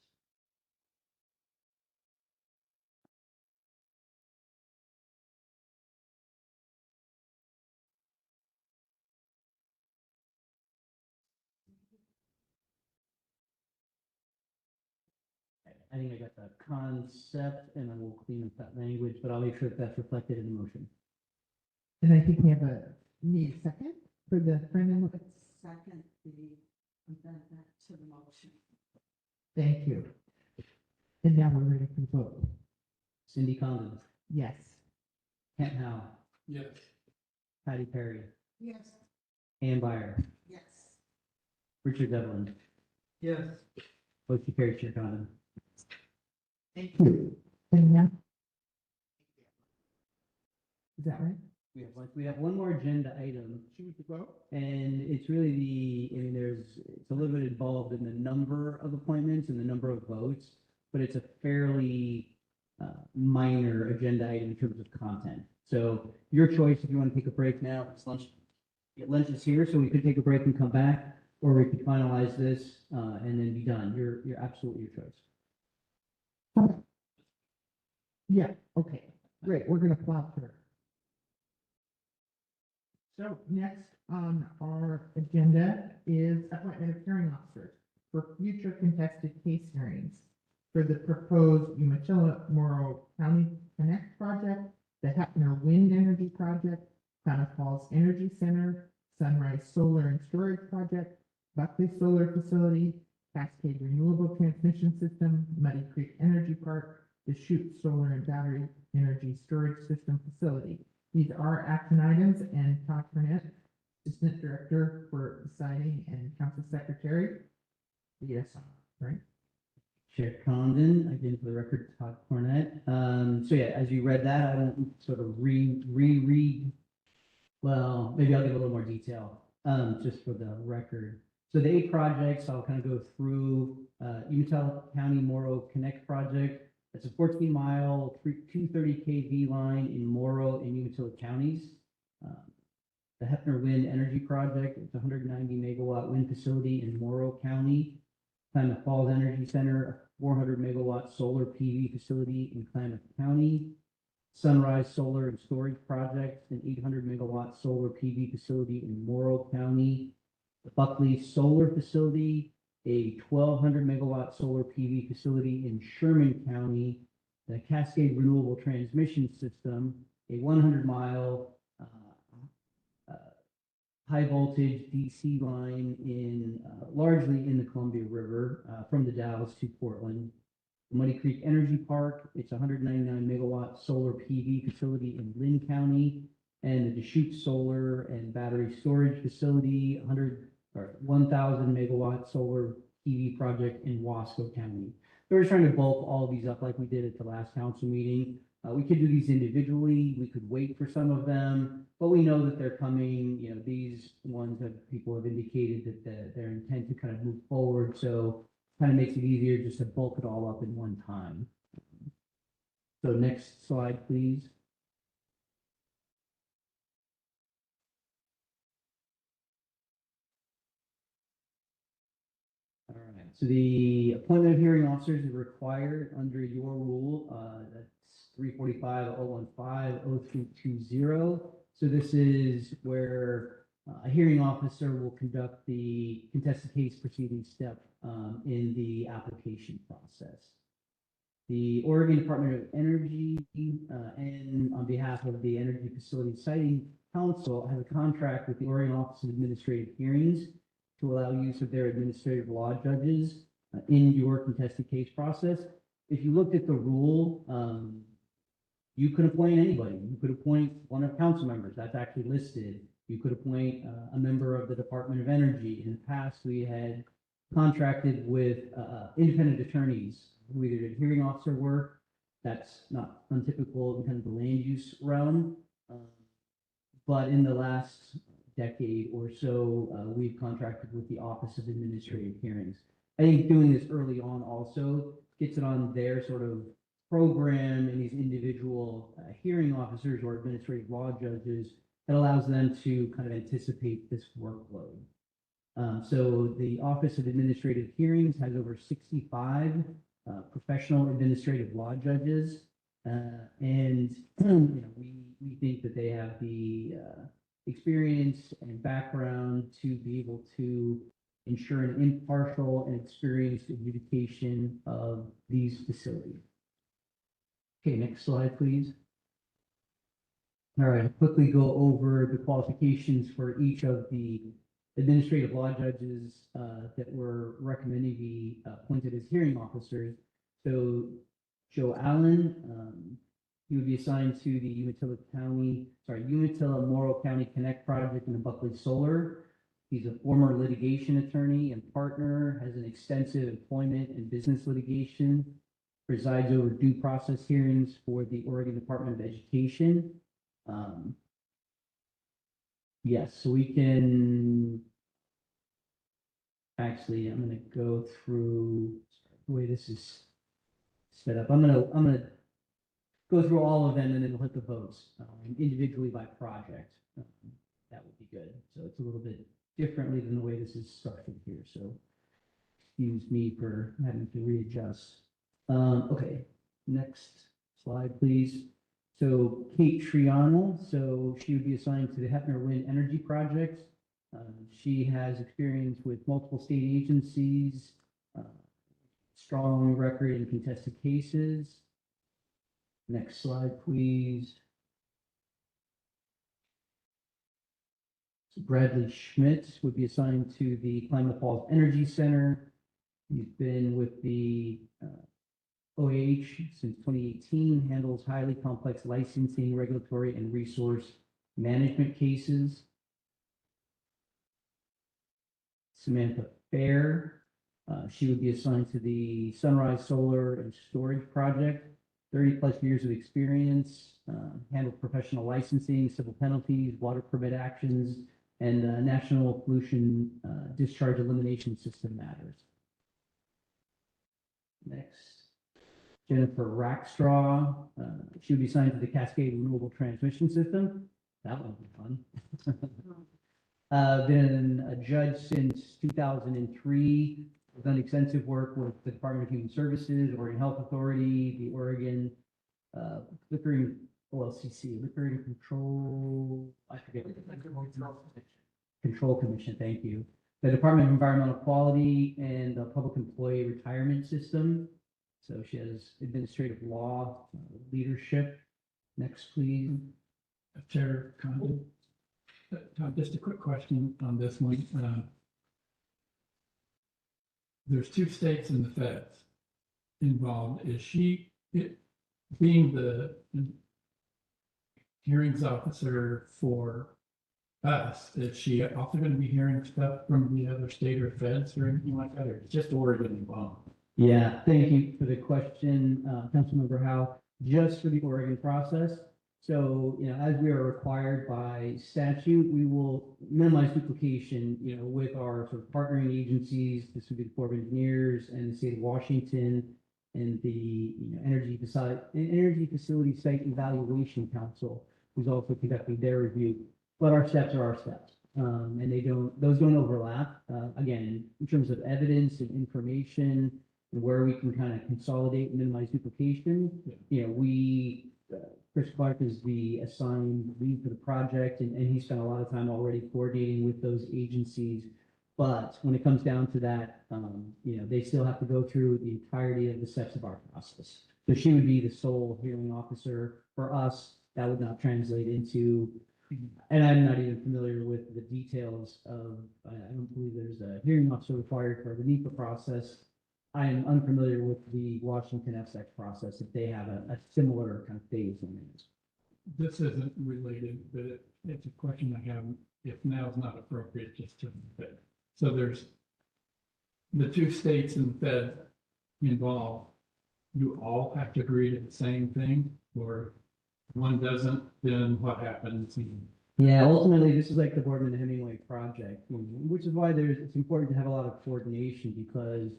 I think I got the concept, and I will clean up that language, but I'll make sure that that's reflected in the motion. And I think we have need a second for the friendly motion. Second the amendment to the motion. Thank you. And now we're ready for the vote. Cindy Condon, Yes. Kent Howe, Yes. Patty Perry, Yes. Ann Byer, Yes. Richard Devlin. Yes. Motion carries, Chair Condon. Thank you. And now? Is that right? We have one more agenda item. Choose the vote. And it's really it's a little bit involved in the number of appointments and the number of votes, but it's a fairly minor agenda item in terms of content. So your choice, if you want to take a break now, it's lunch. Lunch is here, so we could take a break and come back, or we could finalize this and then be done. You're absolutely your choice. Yeah, okay, great, we're gonna plow through. So next on our agenda is appointment of hearing officers for future contested case hearings for the proposed Umatilla Morrow County Connect project, the Hepner Wind Energy Project, Klamath Falls Energy Center, Sunrise Solar and Storage Project, Buckley Solar Facility, Cascade Renewable Transmission System, Muddy Creek Energy Park, the Chute Solar and Battery Energy Storage System Facility. These are action items, and Todd Burnett, Assistant Director for Deciding and Council Secretary. Yes, right? Chair Condon, again for the record, Todd Cornett. So yeah, as you read that, I won't sort of reread. Well, maybe I'll give a little more detail, just for the record. So the 8 projects, I'll kind of go through, Umatilla County Morrow Connect project. It's a 14-mile, 230 kV line in Morrow and Umatilla counties. The Hepner Wind Energy Project, it's a 190 megawatt wind facility in Morrow County. Klamath Falls Energy Center, a 400 megawatt solar PV facility in Klamath County. Sunrise Solar and Storage Project, an 800 megawatt solar PV facility in Morrow County. The Buckley Solar Facility, a 1,200 megawatt solar PV facility in Sherman County. The Cascade Renewable Transmission System, a 100-mile high voltage DC line in largely in the Columbia River from the Dalles to Portland. Muddy Creek Energy Park, it's a 199 megawatt solar PV facility in Lynn County, and the Deschutes Solar and Battery Storage Facility, 1,000 megawatt solar PV project in Wasco County. So we're trying to bulk all of these up like we did at the last council meeting. We could do these individually, we could wait for some of them, but we know that they're coming, you know, these ones that people have indicated that their intent to kind of move forward, so kind of makes it easier just to bulk it all up in one time. So next slide, please. All right, so the appointment of hearing officers is required under your rule, that's 345-015-0320. So this is where a hearing officer will conduct the contested case proceeding step in the application process. The Oregon Department of Energy and on behalf of the Energy Facility Siting Council has a contract with the Oregon Office of Administrative Hearings to allow use of their administrative law judges in your contested case process. If you looked at the rule, you could appoint anybody. You could appoint one of council members. That's actually listed. You could appoint a member of the Department of Energy. In the past, we had contracted with independent attorneys who either did hearing officer work. That's not untypical in kind of the land use realm. But in the last decade or so, we've contracted with the Office of Administrative Hearings. I think doing this early on also gets it on their sort of program and these individual hearing officers or administrative law judges that allows them to kind of anticipate this workload. So the Office of Administrative Hearings has over 65 professional administrative law judges, and you know, we think that they have the experience and background to be able to ensure an impartial and experienced adjudication of these facilities. Okay, next slide, please. All right, I'll quickly go over the qualifications for each of the administrative law judges that we're recommending be appointed as hearing officers. So Joe Allen, he would be assigned to the Umatilla Morrow County Connect project in the Buckley Solar. He's a former litigation attorney and partner, has an extensive employment and business litigation, presides over due process hearings for the Oregon Department of Education. Yes, so we can, actually, I'm going to go through the way this is set up. I'm gonna go through all of them and then we'll hit the votes individually by project. That would be good. So it's a little bit differently than the way this is structured here. So excuse me for having to readjust. Okay, next slide, please. So Kate Triano, so she would be assigned to the Hefner Wind Energy Project. She has experience with multiple state agencies, strong record in contested cases. Next slide, please. So Bradley Schmidt would be assigned to the Klamath Falls Energy Center. He's been with the OAH since 2018, handles highly complex licensing, regulatory, and resource management cases. Samantha Fair, she would be assigned to the Sunrise Solar and Storage Project, 30+ years of experience, handled professional licensing, civil penalties, water permit actions, and national pollution discharge elimination system matters. Next. Jennifer Rackstraw, she would be assigned to the Cascade Renewable Transmission System. That would be fun. Been a judge since 2003. Done extensive work with the Department of Human Services, Oregon Health Authority, the Oregon Liquor Control, I forget. Control Commission, thank you. The Department of Environmental Quality and the Public Employee Retirement System. So she has administrative law leadership. Next, please. Chair Condon. Todd, just a quick question on this one. There's two stakes in the feds. involved. Being the hearings officer for us, is she also going to be hearing stuff from the other state or feds or anything like that, or just Oregon involved? Yeah, thank you for the question, Councilmember Howe. Just for the Oregon process. So, as we are required by statute, we will minimize duplication, with our sort of partnering agencies, this would be the Corps of Engineers and the state of Washington and the, Energy Facility Site Evaluation Council, who's also conducting their review. But our steps are our steps. And those don't overlap. Again, in terms of evidence and information, and where we can kind of consolidate and minimize duplication. Chris Clark is the assigned lead for the project, and he spent a lot of time already coordinating with those agencies. But when it comes down to that, they still have to go through the entirety of the steps of our process. So she would be the sole hearing officer. For us, that would not translate into, and I'm not even familiar with the details of, I don't believe there's a hearing officer required for the NEPA process. I am unfamiliar with the Washington FSEC process, if they have a similar kind of phase in it. This isn't related, but it's a question I have, if now is not appropriate, just to, so there's the two states and the Fed involved. You all have to agree to the same thing, or one doesn't, then what happens? Yeah, ultimately, this is like the Boardman Hemingway project, which is why it's important to have a lot of coordination, because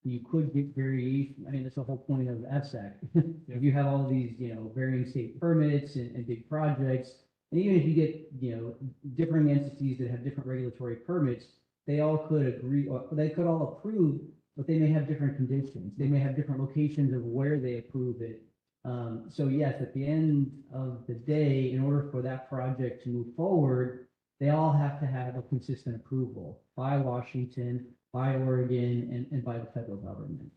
you could get variation. I mean, that's the whole point of FSEC. If you have all of these, varying state permits and big projects, and even if you get, differing entities that have different regulatory permits, they all could agree, or they could all approve, but they may have different conditions. They may have different locations of where they approve it. So yes, at the end of the day, in order for that project to move forward, they all have to have a consistent approval by Washington, by Oregon, and by the federal government.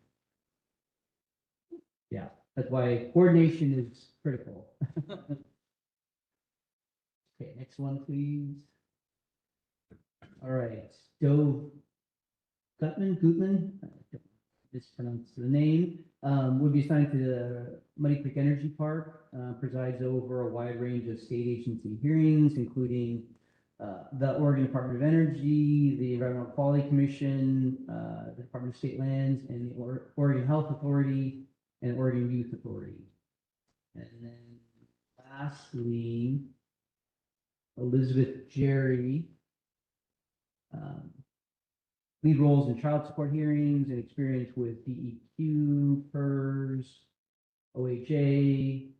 Yeah, that's why coordination is critical. Okay, next one, please. All right, Dove Gutman, mispronounced the name, would be assigned to the Muddy Creek Energy Park, presides over a wide range of state agency hearings, including the Oregon Department of Energy, the Environmental Quality Commission, the Department of State Lands, and the Oregon Health Authority and Oregon Youth Authority. And then lastly, Elizabeth Jerry, lead roles in child support hearings and experience with DEQ, PERS, OHA,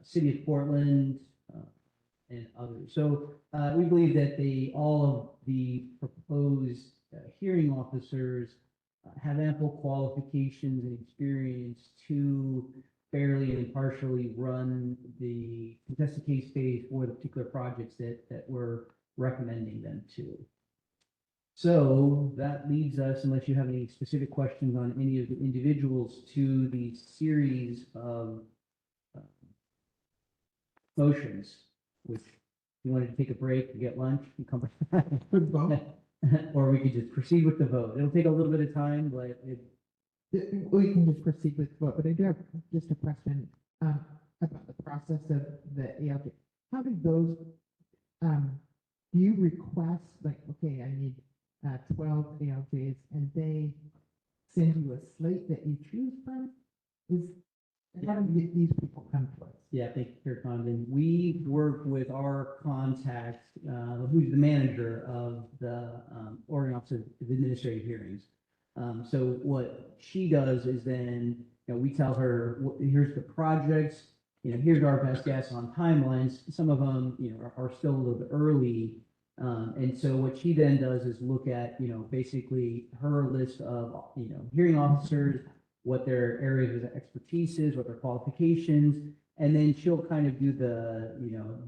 City of Portland, and others. So we believe that all of the proposed hearing officers have ample qualifications and experience to fairly and impartially run the contested case phase for the particular projects that we're recommending them to. So that leads us, unless you have any specific questions on any of the individuals, to the series of motions, which you wanted to take a break and get lunch and come back. Or we could just proceed with the vote. It'll take a little bit of time, but we can just proceed with the vote, but I do have just a question about the process of the ALJ. How do those, do you request, like, okay, I need 12 ALJs, and they send you a slate that you choose from? How do these people come to us? Yeah, thank you, Chair Condon. We work with our contact, who's the manager of the Oregon Office of Administrative Hearings. So what she does is then, we tell her, here's the projects, here's our best guess on timelines. Some of them, are still a little bit early. And so what she then does is look at, basically her list of, hearing officers, what their areas of expertise is, what their qualifications, and then she'll kind of do the,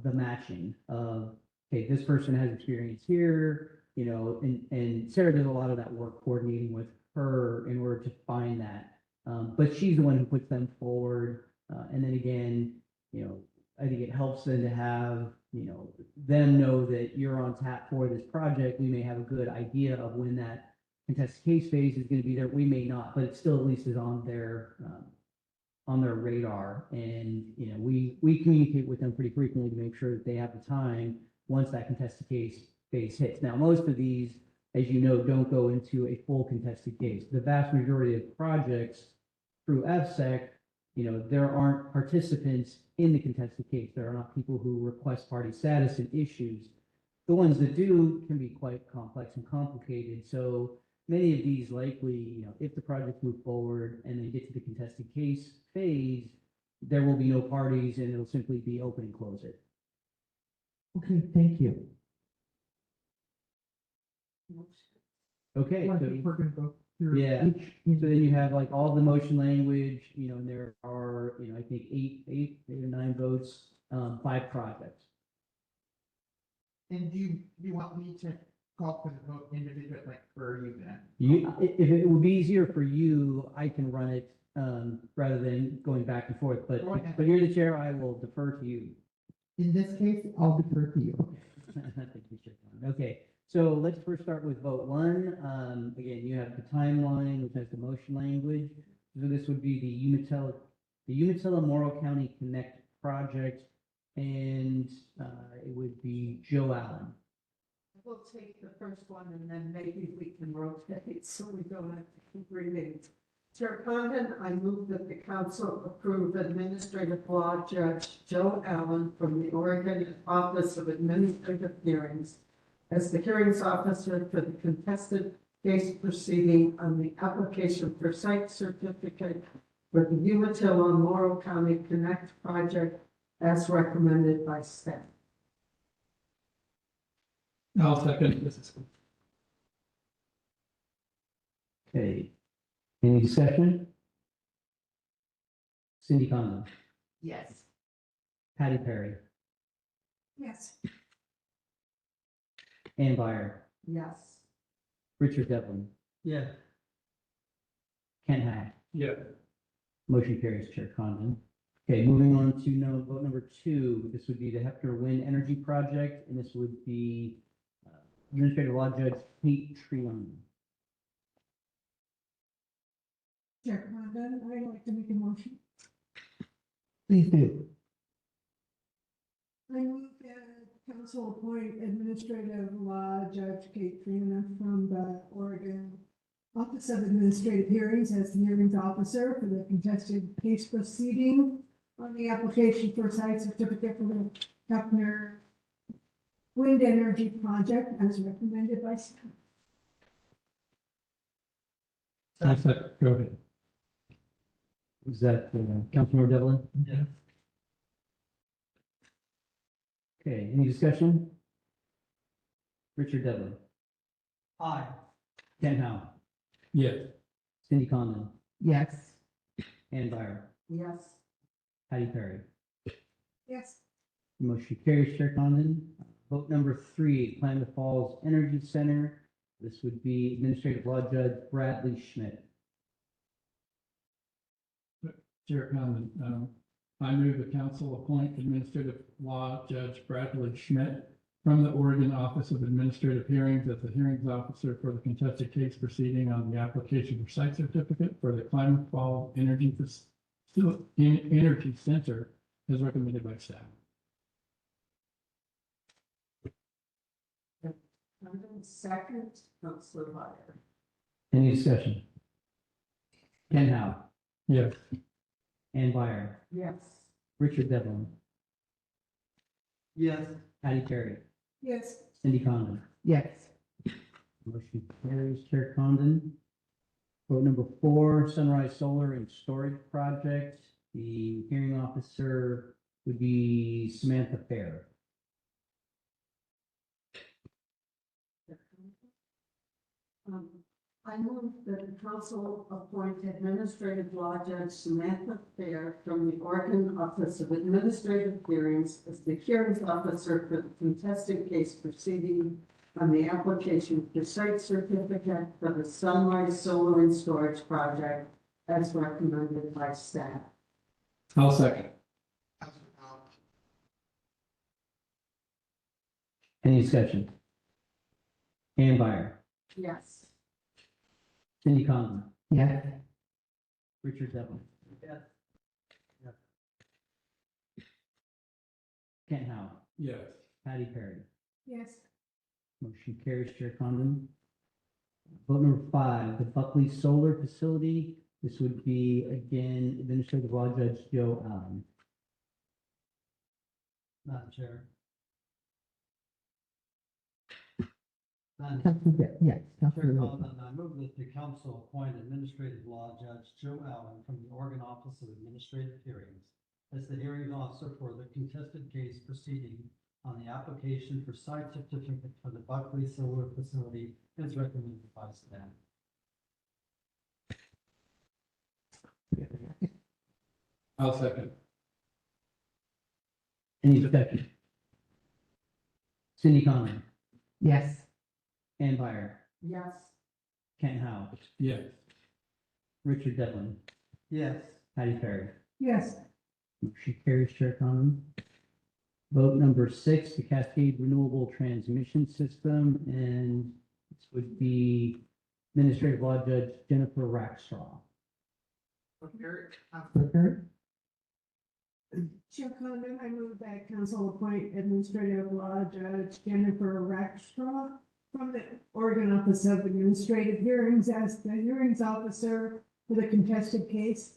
the matching of, okay, this person has experience here, and Sarah does a lot of that work coordinating with her in order to find that. But she's the one who puts them forward. And then again, I think it helps them to have, them know that you're on tap for this project. We may have a good idea of when that contested case phase is gonna be there. We may not, but it still at least is on their radar. And, you know, we communicate with them pretty frequently to make sure that they have the time once that contested case phase hits. Now, most of these, as you know, don't go into a full contested case. The vast majority of projects through FSEC, you know, there aren't participants in the contested case. There are not people who request party status and issues. The ones that do can be quite complex and complicated. So many of these likely, you know, if the projects move forward and they get to the contested case phase, there will be no parties and it'll simply be open and close it. Okay, thank you. Okay, Well, I so, think we're gonna go through yeah, each. so then you have like all the motion language, you know, and there are, you know, I think eight or nine votes, 5 projects. And do you want me to call for the vote individually, like for you then? If it would be easier for you, I can run it, rather than going back and forth, but you're the chair, I will defer to you. In this case, I'll defer to you. Thank you, Chair Conlon. Okay, so let's first start with vote 1. Again, you have the timeline, which has the motion language. So this would be the Umatilla Morrow County Connect project, and it would be Joe Allen. We'll take the first one and then maybe we can rotate so we don't have to keep reading. Chair Condon, I move that the council approve Administrative Law Judge Joe Allen from the Oregon Office of Administrative Hearings as the hearings officer for the contested case proceeding on the application for site certificate for the Umatilla Morrow County Connect project as recommended by staff. I'll second this. Okay, any discussion? Cindy Conlon, Yes. Patty Perry, Yes. Ann Byer, Yes. Richard Devlin, Yeah. Ken Hack. Yeah. Motion carries, Chair Condon. Okay, moving on to vote number 2. This would be the Hefner Wind Energy Project, and this would be Administrative Law Judge Kate Trione. Chair Condon, I'd like to make a motion. Please do. I move that council appoint administrative law judge Kate Triana from the Oregon Office of Administrative Hearings as the hearings officer for the contested case proceeding on the application for site certificate for the Hefner Wind Energy Project as recommended by staff. I second, go ahead. Was that Councilmember Devlin? Yeah. Okay, any discussion? Richard Devlin, Aye. Ken Howe, Yes. Cindy Conlon, Yes. Ann Byer, Yes. Patty Perry. Yes. Motion carries, Chair Condon. Vote number 3, Klamath Falls Energy Center. This would be Administrative Law Judge Bradley Schmidt. Chair Conlon, I move the council appoint Administrative Law Judge Bradley Schmidt from the Oregon Office of Administrative Hearings as the hearings officer for the contested case proceeding on the application for site certificate for the Klamath Falls Energy Center as recommended by staff. Condon, second, Councilor Byer. Any discussion? Ken Howe, Yes. Ann Byer, Yes. Richard Devlin, Yes. Patty Perry, Yes. Cindy Conlon. Yes. Motion carries, Chair Condon. Vote number 4, Sunrise Solar and Storage Project. The hearing officer would be Samantha Fair. I move that the council appoint Administrative Law Judge Samantha Fair from the Oregon Office of Administrative Hearings as the hearings officer for the contested case proceeding on the application for site certificate for the Sunrise Solar and Storage Project as recommended by staff. I'll second. Any discussion? Ann Byer, Yes. Cindy Conlon, Yes. Richard Devlin. Yes. Kent Howe, Yes. Patty Perry. Yes. Motion carries, Chair Condon. Vote number 5, the Buckley Solar Facility. This would be, again, Administrative Law Judge Joe Allen. Madam Chair. Yes. Chair Condon, I move that the council appoint Administrative Law Judge Joe Allen from the Oregon Office of Administrative Hearings as the hearing officer for the contested case proceeding on the application for site certificate for the Buckley Solar Facility as recommended by staff. I'll second. Any discussion? Cindy Conlon, Yes. Ann Byer, Yes. Kent Howe, Yes. Richard Devlin, Yes. Patty Perry. Yes. Motion carries, Chair Condon. Vote number 6, the Cascade Renewable Transmission System, and this would be Administrative Law Judge Jennifer Rackstraw. Rivera? Chair Condon, I move that council appoint Administrative Law Judge Jennifer Rackstraw from the Oregon Office of Administrative Hearings as the hearings officer for the contested case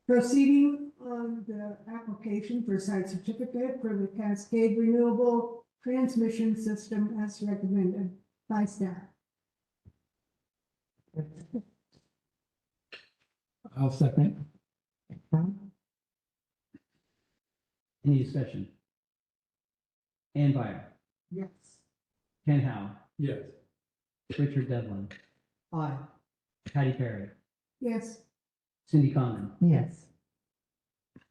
proceeding on the application for site certificate for the Cascade Renewable Transmission System as recommended by staff. I'll second. Any discussion? Ann Byer, Yes. Kent Howe, Yes. Richard Devlin, Aye. Patty Perry, Yes. Cindy Conlon. Yes.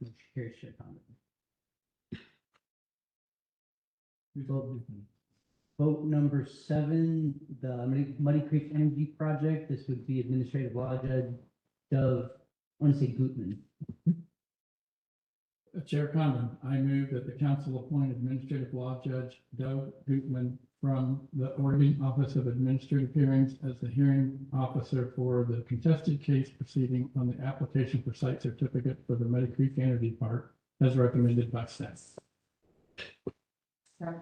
Motion carries, Chair Condon. Vote number 7, the Muddy Creek Energy Project. This would be Administrative Law Judge Dove, I want to say Gutman. Chair Condon, I move that the council appoint Administrative Law Judge Doug Gutman from the Oregon Office of Administrative Hearings as the hearing officer for the contested case proceeding on the application for site certificate for the Muddy Creek Energy Park as recommended by staff. Second.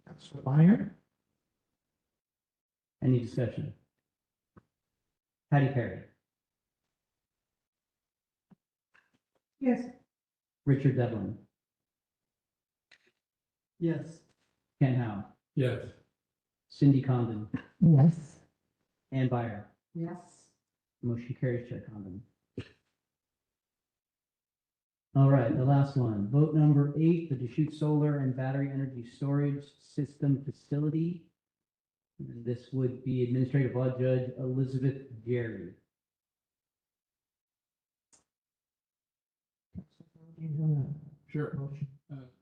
Councilor Byer? Any discussion? Patty Perry, Yes. Richard Devlin, Yes. Kent Howe, Yes. Cindy Condon, Yes. Ann Byer. Yes. Motion carries, Chair Condon. All right, the last one. Vote number 8, the Deschutes Solar and Battery Energy Storage System Facility. And this would be Administrative Law Judge Elizabeth Jerry. Sure.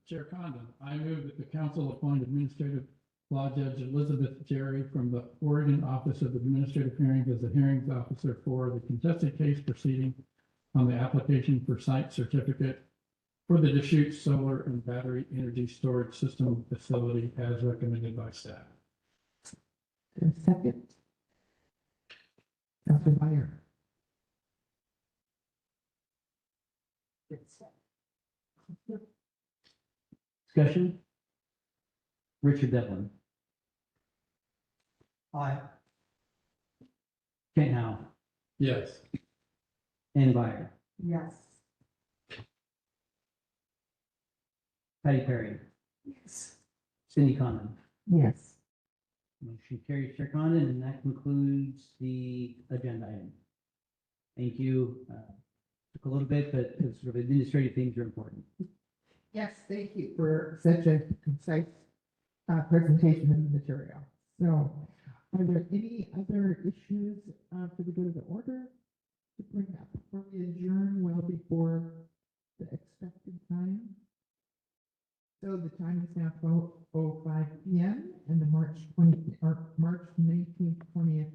Chair Condon, I move that the council appoint Administrative Law Judge Elizabeth Jerry from the Oregon Office of Administrative Hearings as the hearings officer for the contested case proceeding on the application for site certificate for the Deschutes Solar and Battery Energy Storage System Facility as recommended by staff. Second. Councilor Byer? Discussion? Richard Devlin, Aye. Kent Howe, Yes. Ann Byer, Yes. Patty Perry, Yes. Cindy Condon. Yes. Motion carries, Chair Condon, and that concludes the agenda item. Thank you. Took a little bit, but sort of administrative things are important. Yes, thank you for such a concise presentation of the material. So, are there any other issues for the good of the order to bring up before we adjourn well before the expected time? So the time is now 12:05 p.m. and the March 19th, 20th,